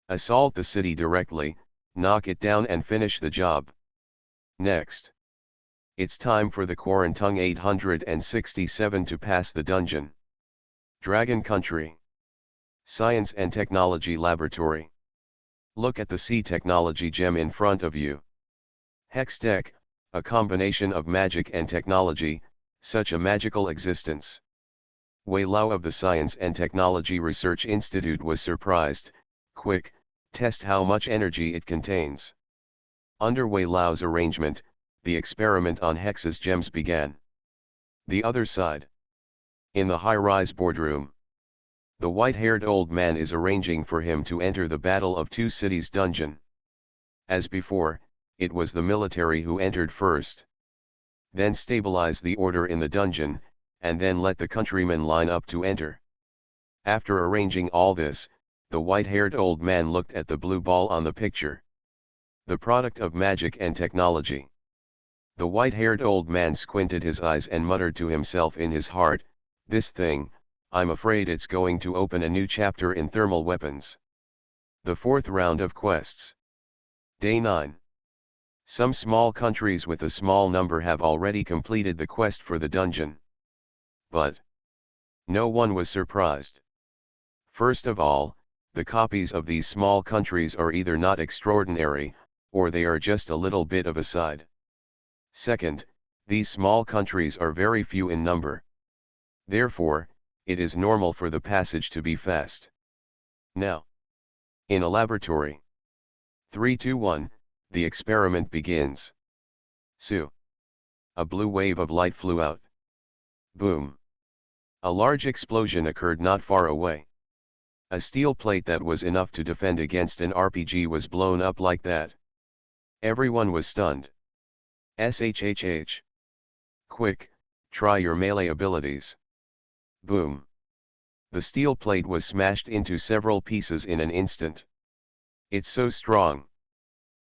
Assault the city directly, knock it down and finish the job. Next. It's time for the Quarantung 867 to pass the dungeon. Dragon Country. Science and Technology Laboratory. Look at the sea technology gem in front of you. Hextech, a combination of magic and technology, such a magical existence. Wei Lao of the Science and Technology Research Institute was surprised. Quick, test how much energy it contains. Under Wei Lao's arrangement, the experiment on Hex's gems began. The other side. In the high-rise boardroom. The white-haired old man is arranging for him to enter the Battle of Two Cities dungeon. As before, it was the military who entered first. Then stabilize the order in the dungeon, and then let the countrymen line up to enter. After arranging all this, the white-haired old man looked at the blue ball on the picture. The product of magic and technology. The white-haired old man squinted his eyes and muttered to himself in his heart, this thing, I'm afraid it's going to open a new chapter in thermal weapons. The fourth round of quests. Day 9. Some small countries with a small number have already completed the quest for the dungeon. But no one was surprised. First of all, the copies of these small countries are either not extraordinary, or they are just a little bit of a side. Second, these small countries are very few in number. Therefore, it is normal for the passage to be fast. Now, in a laboratory. 3, 2, 1, the experiment begins. Su. A blue wave of light flew out. Boom. A large explosion occurred not far away. A steel plate that was enough to defend against an RPG was blown up like that. Everyone was stunned. SHHH. Quick, try your melee abilities. Boom. The steel plate was smashed into several pieces in an instant. It's so strong.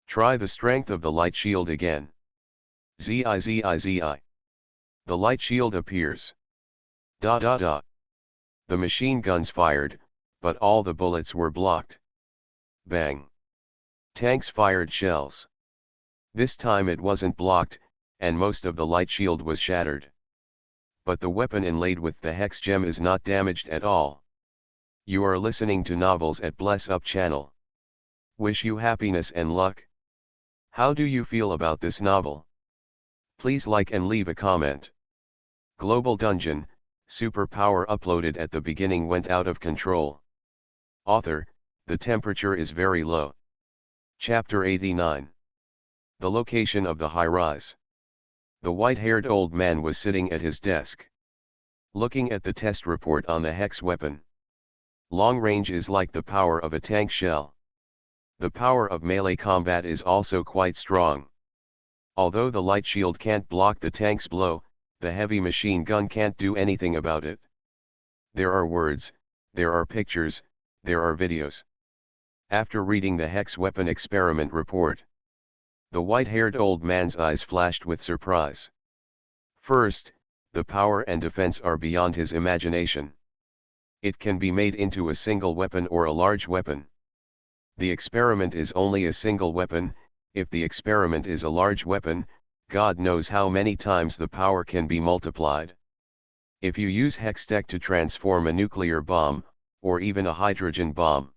Try the strength of the light shield again. ZI. The light shield appears. The machine guns fired, but all the bullets were blocked. Bang. Tanks fired shells. This time it wasn't blocked, and most of the light shield was shattered. But the weapon inlaid with the hex gem is not damaged at all. You are listening to Novels at Bless Up channel. Wish you happiness and luck. How do you feel about this novel? Please like and leave a comment. Global Dungeon, superpower uploaded at the beginning went out of control. Author, the temperature is very low. Chapter 89. The location of the high-rise. The white-haired old man was sitting at his desk, looking at the test report on the hex weapon. Long range is like the power of a tank shell. The power of melee combat is also quite strong. Although the light shield can't block the tank's blow, the heavy machine gun can't do anything about it. There are words, there are pictures, there are videos. After reading the hex weapon experiment report, the white-haired old man's eyes flashed with surprise. First, the power and defense are beyond his imagination. It can be made into a single weapon or a large weapon. The experiment is only a single weapon. If the experiment is a large weapon, God knows how many times the power can be multiplied. If you use Hextech to transform a nuclear bomb, or even a hydrogen bomb.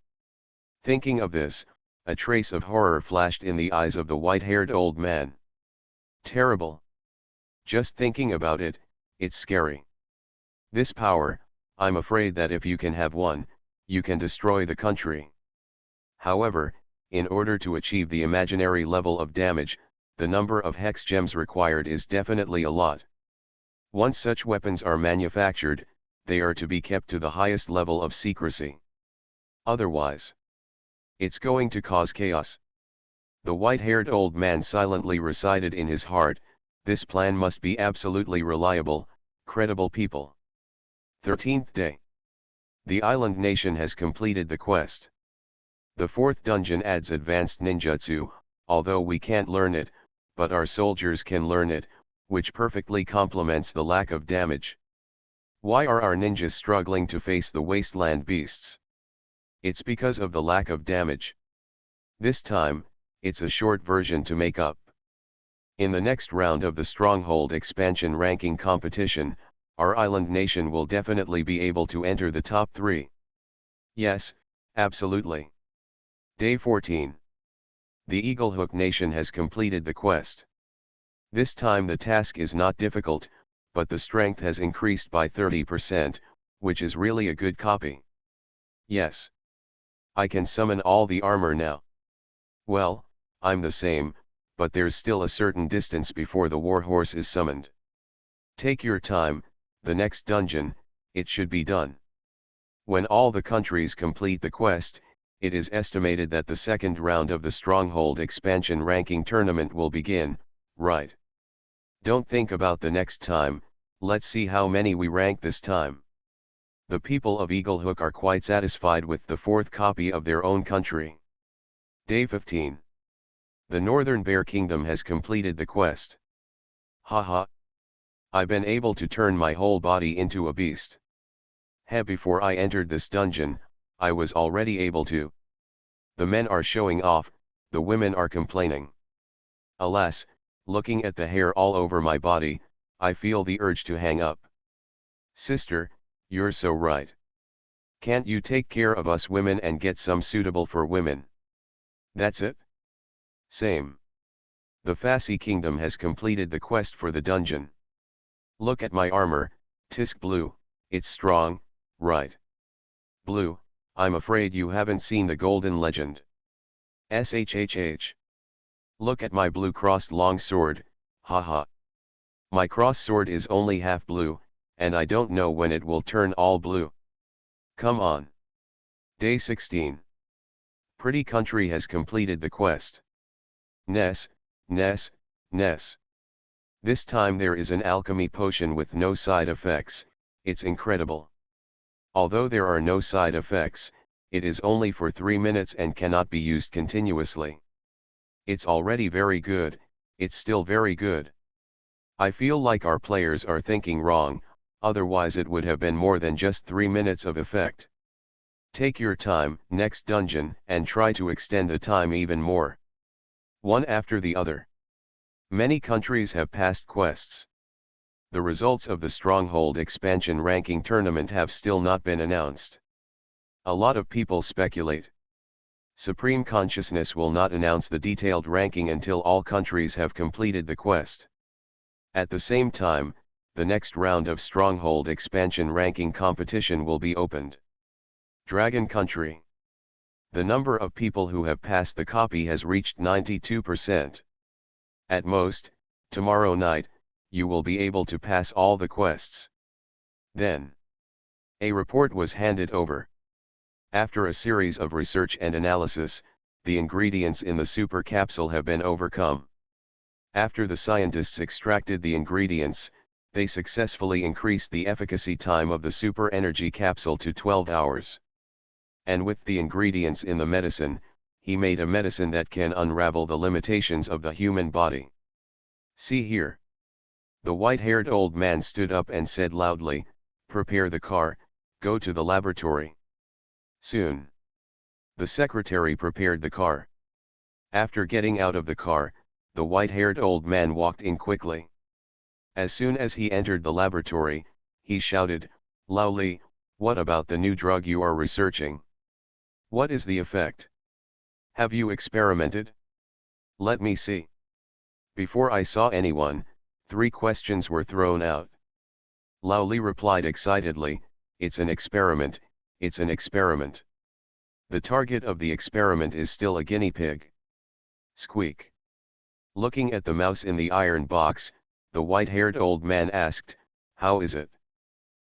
Thinking of this, a trace of horror flashed in the eyes of the white-haired old man. Terrible. Just thinking about it, it's scary. This power, I'm afraid that if you can have one, you can destroy the country. However, in order to achieve the imaginary level of damage, the number of hex gems required is definitely a lot. Once such weapons are manufactured, they are to be kept to the highest level of secrecy. Otherwise, it's going to cause chaos. The white-haired old man silently recited in his heart, this plan must be absolutely reliable, credible people. 13th day. The island nation has completed the quest. The fourth dungeon adds advanced ninjutsu, although we can't learn it, but our soldiers can learn it, which perfectly complements the lack of damage. Why are our ninjas struggling to face the wasteland beasts? It's because of the lack of damage. This time, it's a short version to make up. In the next round of the Stronghold expansion ranking competition, our island nation will definitely be able to enter the top 3. Yes, absolutely. Day 14. The Eaglehook Nation has completed the quest. This time the task is not difficult, but the strength has increased by 30%, which is really a good copy. Yes. I can summon all the armor now. Well, I'm the same, but there's still a certain distance before the warhorse is summoned. Take your time, the next dungeon, it should be done. When all the countries complete the quest, it is estimated that the second round of the Stronghold expansion ranking tournament will begin, right? Don't think about the next time, let's see how many we rank this time. The people of Eaglehook are quite satisfied with the fourth copy of their own country. Day 15. The Northern Bear Kingdom has completed the quest. Haha. I've been able to turn my whole body into a beast. Before I entered this dungeon, I was already able to. The men are showing off, the women are complaining. Alas, looking at the hair all over my body, I feel the urge to hang up. Sister, you're so right. Can't you take care of us women and get some suitable for women? That's it? Same. The Fassi kingdom has completed the quest for the dungeon. Look at my armor, tisk blue, it's strong, right? Blue, I'm afraid you haven't seen the golden legend. SHHH. Look at my blue crossed long sword, haha. My cross sword is only half blue, and I don't know when it will turn all blue. Come on. Day 16. Pretty country has completed the quest. Ness, Ness, Ness. This time there is an alchemy potion with no side effects, it's incredible. Although there are no side effects, it is only for 3 minutes and cannot be used continuously. It's already very good, it's still very good. I feel like our players are thinking wrong, otherwise it would have been more than just 3 minutes of effect. Take your time, next dungeon, and try to extend the time even more. One after the other. Many countries have passed quests. The results of the Stronghold expansion ranking tournament have still not been announced. A lot of people speculate. Supreme Consciousness will not announce the detailed ranking until all countries have completed the quest. At the same time, the next round of Stronghold expansion ranking competition will be opened. Dragon Country. The number of people who have passed the copy has reached 92%. At most, tomorrow night, you will be able to pass all the quests. Then, a report was handed over. After a series of research and analysis, the ingredients in the super capsule have been overcome. After the scientists extracted the ingredients, they successfully increased the efficacy time of the super energy capsule to 12 hours. And with the ingredients in the medicine, he made a medicine that can unravel the limitations of the human body. See here. The white-haired old man stood up and said loudly, "Prepare the car, go to the laboratory." Soon. The secretary prepared the car. After getting out of the car, the white-haired old man walked in quickly. As soon as he entered the laboratory, he shouted, "Lao Li, what about the new drug you are researching? What is the effect? Have you experimented? Let me see." Before I saw anyone, 3 questions were thrown out. Lao Li replied excitedly, "It's an experiment, it's an experiment. The target of the experiment is still a guinea pig." Squeak. Looking at the mouse in the iron box, the white-haired old man asked, "How is it?"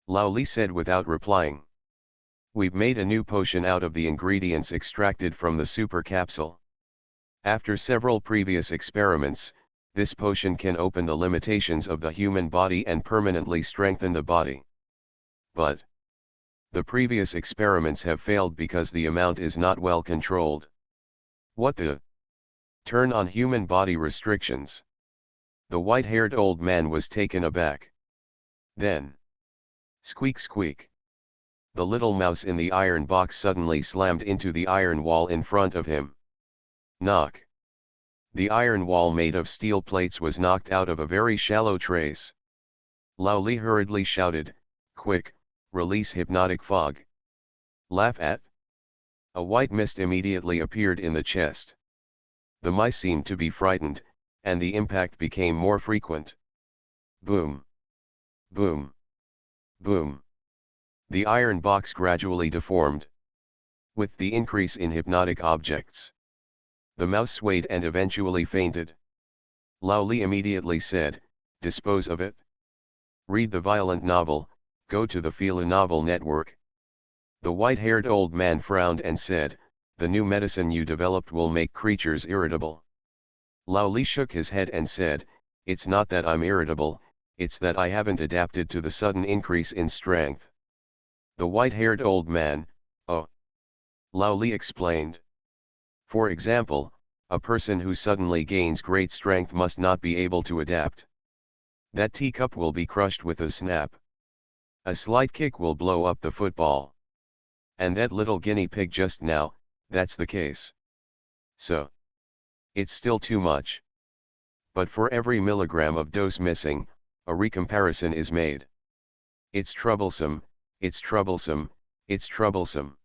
Lao Li said without replying, "We've made a new potion out of the ingredients extracted from the super capsule. After several previous experiments, this potion can open the limitations of the human body and permanently strengthen the body. But the previous experiments have failed because the amount is not well controlled." What the? Turn on human body restrictions. The white-haired old man was taken aback. Then, squeak squeak. The little mouse in the iron box suddenly slammed into the iron wall in front of him. Knock. The iron wall made of steel plates was knocked out of a very shallow trace. Lao Li hurriedly shouted, "Quick, release hypnotic fog." Laugh at. A white mist immediately appeared in the chest. The mice seemed to be frightened, and the impact became more frequent. Boom. Boom. Boom. The iron box gradually deformed. With the increase in hypnotic objects, the mouse swayed and eventually fainted. Lao Li immediately said, "Dispose of it. Read the violent novel, go to the Fila Novel Network." The white-haired old man frowned and said, "The new medicine you developed will make creatures irritable." Lao Li shook his head and said, "It's not that I'm irritable, it's that I haven't adapted to the sudden increase in strength." The white-haired old man, "Oh." Lao Li explained. For example, a person who suddenly gains great strength must not be able to adapt. That teacup will be crushed with a snap. A slight kick will blow up the football. And that little guinea pig just now, that's the case. So, it's still too much. But for every milligram of dose missing, a recomparison is made. It's troublesome, It's troublesome.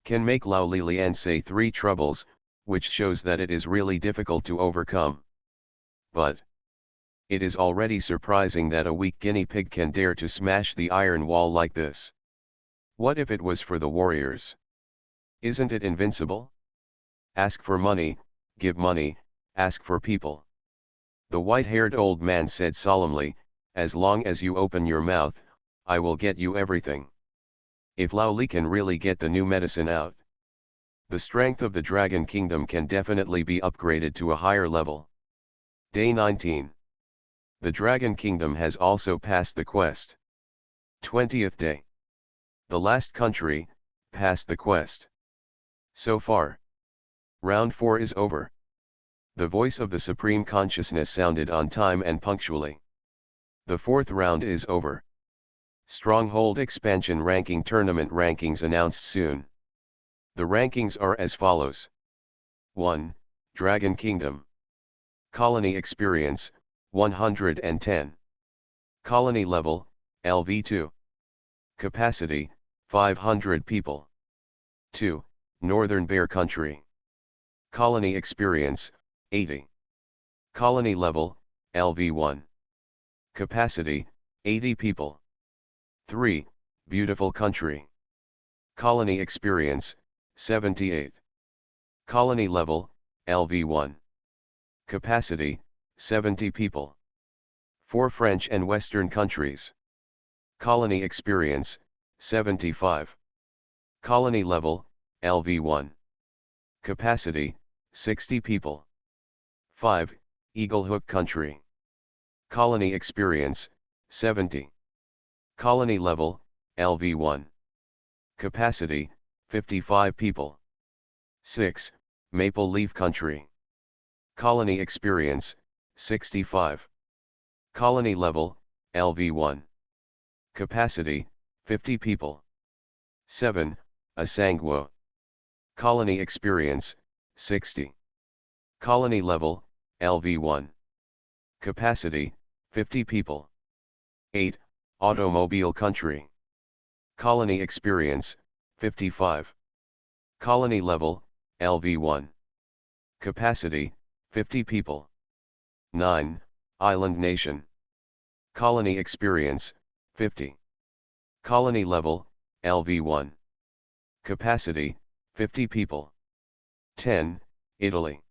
Can make Lao Lilian say 3 troubles, which shows that it is really difficult to overcome. But it is already surprising that a weak guinea pig can dare to smash the iron wall like this. What if it was for the warriors? Isn't it invincible? Ask for money, give money, ask for people. The white-haired old man said solemnly, as long as you open your mouth, I will get you everything. If Lao Li can really get the new medicine out, the strength of the Dragon Kingdom can definitely be upgraded to a higher level. Day 19. The Dragon Kingdom has also passed the quest. 20th day. The last country, passed the quest. So far. Round 4 is over. The voice of the Supreme Consciousness sounded on time and punctually. The 4th round is over. Stronghold Expansion Ranking Tournament rankings announced soon. The rankings are as follows. 1. Dragon Kingdom. Colony Experience, 110. Colony Level, LV2. Capacity, 500 people. 2. Northern Bear Country. Colony Experience, 80. Colony Level, LV1. Capacity, 80 people. 3. Beautiful Country. Colony Experience, 78. Colony Level, LV1. Capacity, 70 people. 4. French and Western Countries. Colony Experience, 75. Colony Level, LV1. Capacity, 60 people. 5. Eagle Hook Country. Colony Experience, 70. Colony Level, LV1. Capacity, 55 people. 6. Maple Leaf Country. Colony Experience, 65. Colony Level, LV1. Capacity, 50 people. 7. Asangwo. Colony Experience, 60. Colony Level, LV1. Capacity, 50 people. 8. Automobile Country. Colony Experience, 55. Colony Level, LV1. Capacity, 50 people. 9. Island Nation. Colony Experience, 50. Colony Level, LV1. Capacity, 50 people. 10. Italy.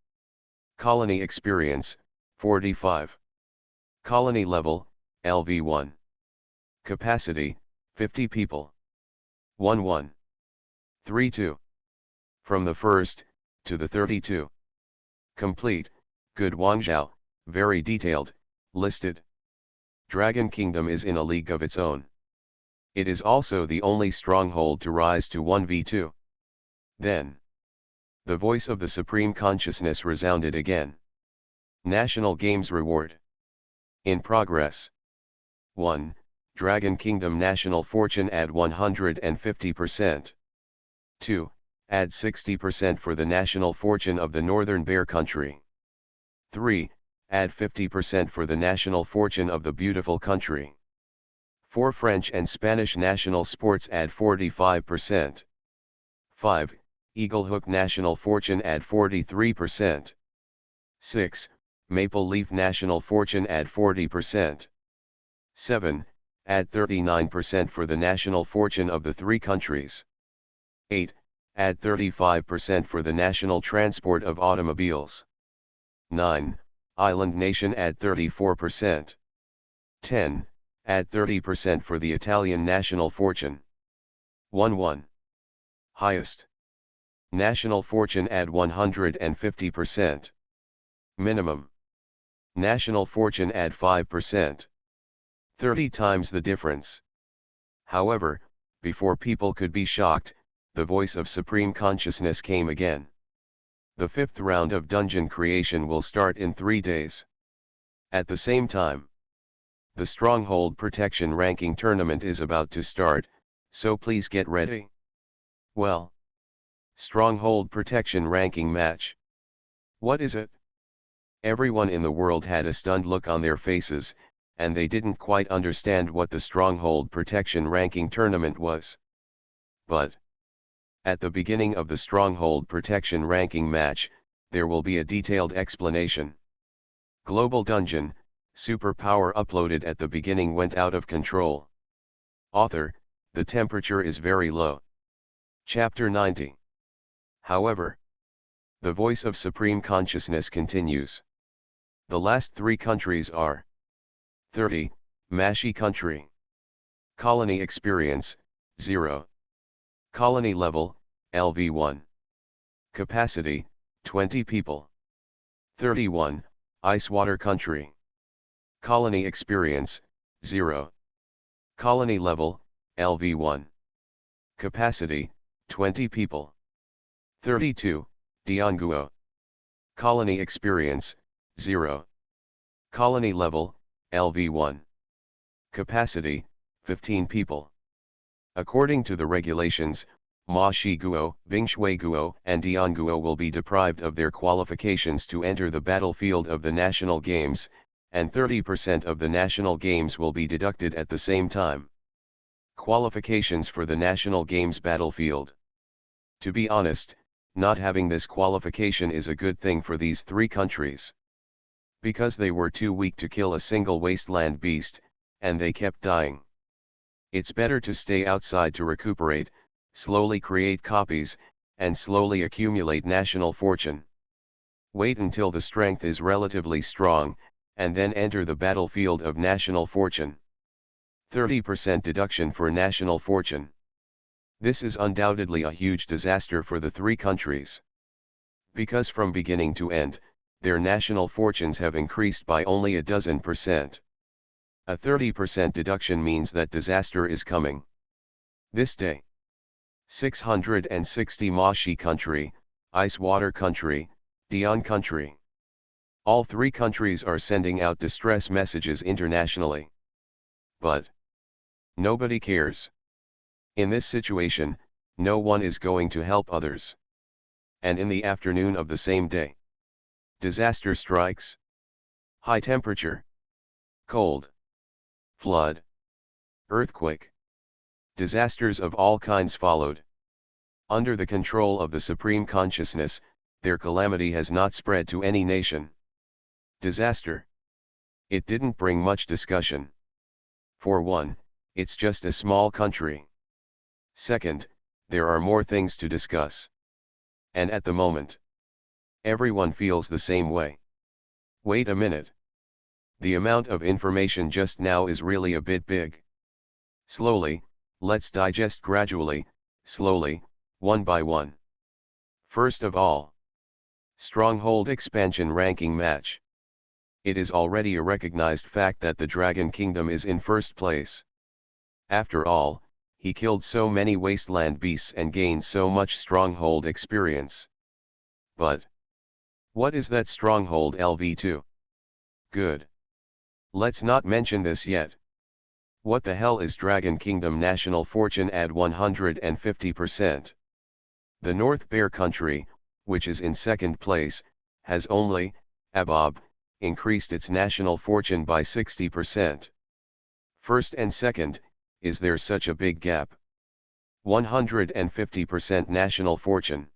Colony Experience, 45. Colony Level, LV1. Capacity, 50 people. 11. 32. From the 1st, to the 32. Complete, Good Guangzhou, very detailed, listed. Dragon Kingdom is in a league of its own. It is also the only stronghold to rise to 1v2. Then. The voice of the Supreme Consciousness resounded again. National Games Reward. In progress. 1. Dragon Kingdom National Fortune add 150%. 2. Add 60% for the national fortune of the Northern Bear Country. 3. Add 50% for the national fortune of the Beautiful Country. 4. French and Spanish national sports add 45%. 5. Eagle Hook national fortune add 43%. 6. Maple Leaf national fortune add 40%. 7. Add 39% for the national fortune of the 3 countries. 8. Add 35% for the national transport of automobiles. 9. Island Nation add 34%. 10. Add 30% for the Italian national fortune. 1. Highest. National fortune add 150%. Minimum. National fortune add 5%. 30 times the difference. However, before people could be shocked, the voice of Supreme Consciousness came again. The 5th round of dungeon creation will start in 3 days. At the same time, the Stronghold Protection Ranking Tournament is about to start, so please get ready. Well, Stronghold Protection Ranking Match. What is it? Everyone in the world had a stunned look on their faces, and they didn't quite understand what the Stronghold Protection Ranking Tournament was. but at the beginning of the stronghold protection ranking match, there will be a detailed explanation. Global Dungeon, superpower uploaded at the beginning went out of control. Author, the temperature is very low. Chapter 90. However, the voice of supreme consciousness continues. The last three countries are 30, Mashi country. Colony experience, 0. Colony level, LV1. Capacity, 20 people. 31, Ice water country. Colony experience, 0. Colony level, LV1. Capacity, 20 people. 32, Dianguo. Colony experience, 0. Colony level, LV1. Capacity, 15 people. According to the regulations, Ma Shiguo, Bingshuiguo and Dianguo will be deprived of their qualifications to enter the battlefield of the national games, and 30% of the national games will be deducted at the same time. Qualifications for the national games battlefield. To be honest, not having this qualification is a good thing for these three countries. Because they were too weak to kill a single wasteland beast, and they kept dying. It's better to stay outside to recuperate, slowly create copies, and slowly accumulate national fortune. Wait until the strength is relatively strong, and then enter the battlefield of national fortune. 30% deduction for national fortune. This is undoubtedly a huge disaster for the three countries. Because from beginning to end, their national fortunes have increased by only a dozen percent. A 30% deduction means that disaster is coming. This day. 660 Mashi country, Ice water country, Dian country. All three countries are sending out distress messages internationally. But nobody cares. In this situation, no one is going to help others. And in the afternoon of the same day, disaster strikes. High temperature. Cold. Flood. Earthquake. Disasters of all kinds followed. Under the control of the Supreme Consciousness, their calamity has not spread to any nation. Disaster. It didn't bring much discussion. For one, it's just a small country. Second, there are more things to discuss. And at the moment, everyone feels the same way. Wait a minute. The amount of information just now is really a bit big. Slowly, let's digest gradually, slowly, one by one. First of all, Stronghold expansion ranking match. It is already a recognized fact that the Dragon Kingdom is in first place. After all, he killed so many wasteland beasts and gained so much stronghold experience. But what is that stronghold LV2? Good. Let's not mention this yet. What the hell is Dragon Kingdom national fortune at 150%? The North Bear country, which is in second place, has only, abob, increased its national fortune by 60%. First and second, is there such a big gap? 150% national fortune.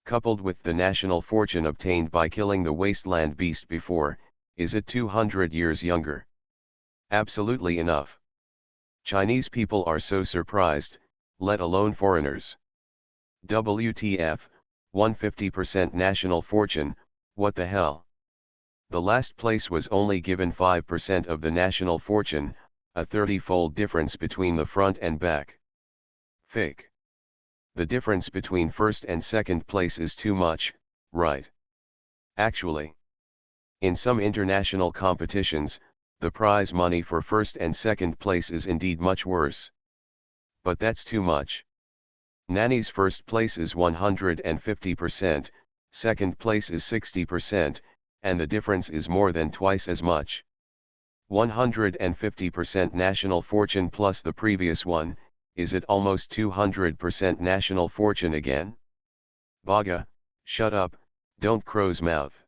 Coupled with the national fortune obtained by killing the wasteland beast before, is it 200 years younger? Absolutely enough. Chinese people are so surprised, let alone foreigners. WTF, 150% national fortune, what the hell? The last place was only given 5% of the national fortune, a 30-fold difference between the front and back. Fake. The difference between first and second place is too much, right? Actually, in some international competitions, the prize money for first and second place is indeed much worse. But that's too much. Nani's first place is 150%, second place is 60%, and the difference is more than twice as much. 150% national fortune plus the previous one, is it almost 200% national fortune again? Baga, shut up, don't crow's mouth.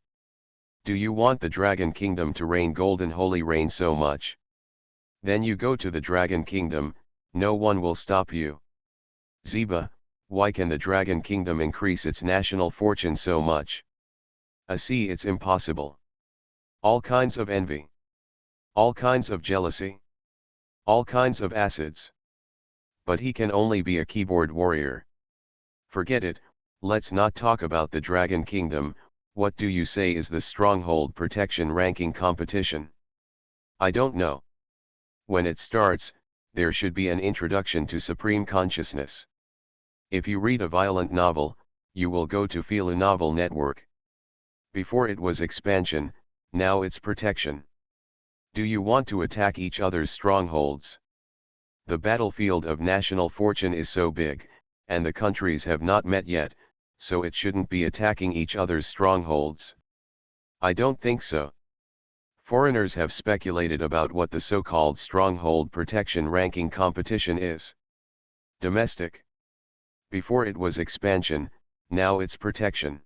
Do you want the Dragon Kingdom to reign golden holy reign so much? Then you go to the Dragon Kingdom, no one will stop you. Zeba, why can the Dragon Kingdom increase its national fortune so much? See, it's impossible. All kinds of envy. All kinds of jealousy. All kinds of acids. But he can only be a keyboard warrior. Forget it, let's not talk about the Dragon Kingdom. What do you say is the stronghold protection ranking competition? I don't know. When it starts, there should be an introduction to supreme consciousness. If you read a violent novel, you will go to feel a novel network. Before it was expansion, now it's protection. Do you want to attack each other's strongholds? The battlefield of national fortune is so big, and the countries have not met yet, so it shouldn't be attacking each other's strongholds. I don't think so. Foreigners have speculated about what the so-called stronghold protection ranking competition is. Domestic. Before it was expansion, now it's protection.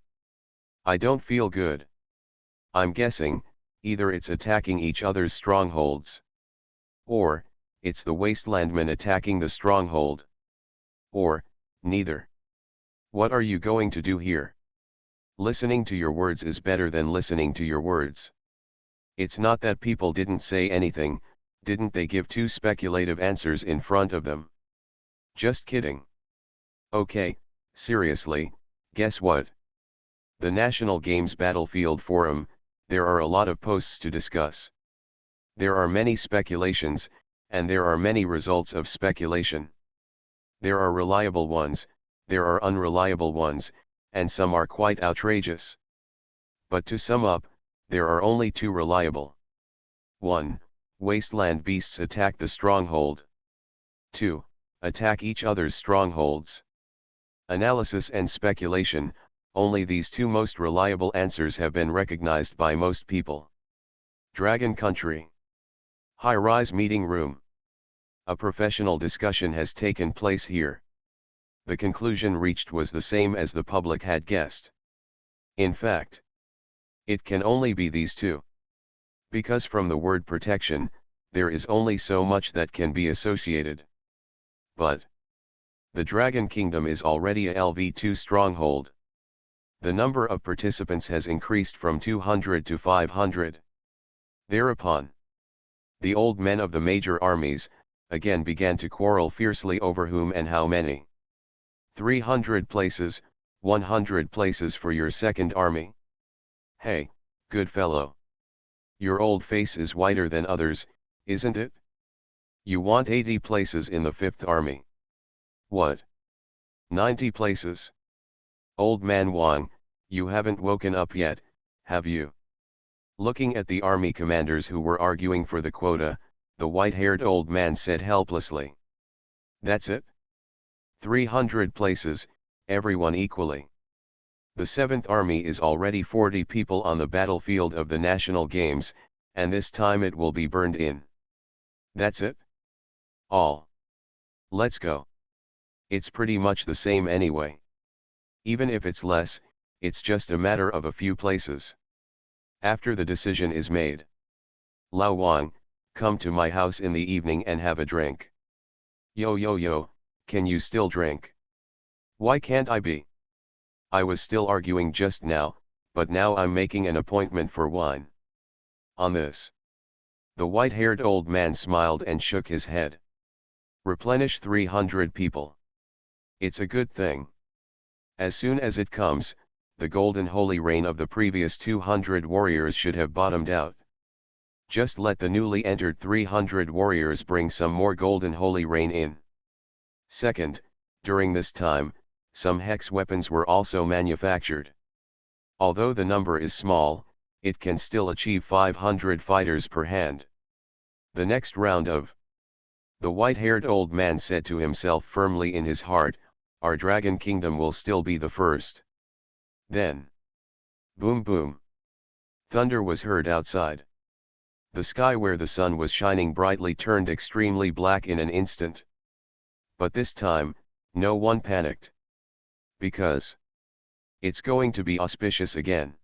I don't feel good. I'm guessing, either it's attacking each other's strongholds. Or, it's the wastelandmen attacking the stronghold. Or, neither. What are you going to do here? Listening to your words is better than listening to your words. It's not that people didn't say anything, didn't they give two speculative answers in front of them? Just kidding. Okay, seriously, guess what? The National Games Battlefield Forum, there are a lot of posts to discuss. There are many speculations, and there are many results of speculation. There are reliable ones, there are unreliable ones, and some are quite outrageous. But to sum up, there are only two reliable. 1. Wasteland beasts attack the stronghold. 2. Attack each other's strongholds. Analysis and speculation, only these two most reliable answers have been recognized by most people. Dragon Country. High-rise meeting room. A professional discussion has taken place here. The conclusion reached was the same as the public had guessed. In fact, it can only be these two. Because from the word protection, there is only so much that can be associated. But the Dragon Kingdom is already a LV2 stronghold. The number of participants has increased from 200 to 500. Thereupon, the old men of the major armies, again began to quarrel fiercely over whom and how many. 300 places, 100 places for your second army. Hey, good fellow. Your old face is whiter than others, isn't it? You want 80 places in the 5th army. What? 90 places? Old man Wang, you haven't woken up yet, have you? Looking at the army commanders who were arguing for the quota, the white-haired old man said helplessly. That's it? 300 places, everyone equally. The 7th Army is already 40 people on the battlefield of the National Games, and this time it will be burned in. That's it? All. Let's go. It's pretty much the same anyway. Even if it's less, it's just a matter of a few places. After the decision is made. Lao Wang, come to my house in the evening and have a drink. Yo, can you still drink? Why can't I be? I was still arguing just now, but now I'm making an appointment for wine. On this, the white-haired old man smiled and shook his head. Replenish 300 people. It's a good thing. As soon as it comes, the golden holy rain of the previous 200 warriors should have bottomed out. Just let the newly entered 300 warriors bring some more golden holy rain in. Second, during this time, some hex weapons were also manufactured. Although the number is small, it can still achieve 500 fighters per hand. The next round of... The white-haired old man said to himself firmly in his heart, our Dragon Kingdom will still be the first. Then, boom boom. Thunder was heard outside. The sky where the sun was shining brightly turned extremely black in an instant. But this time, no one panicked. Because it's going to be auspicious again.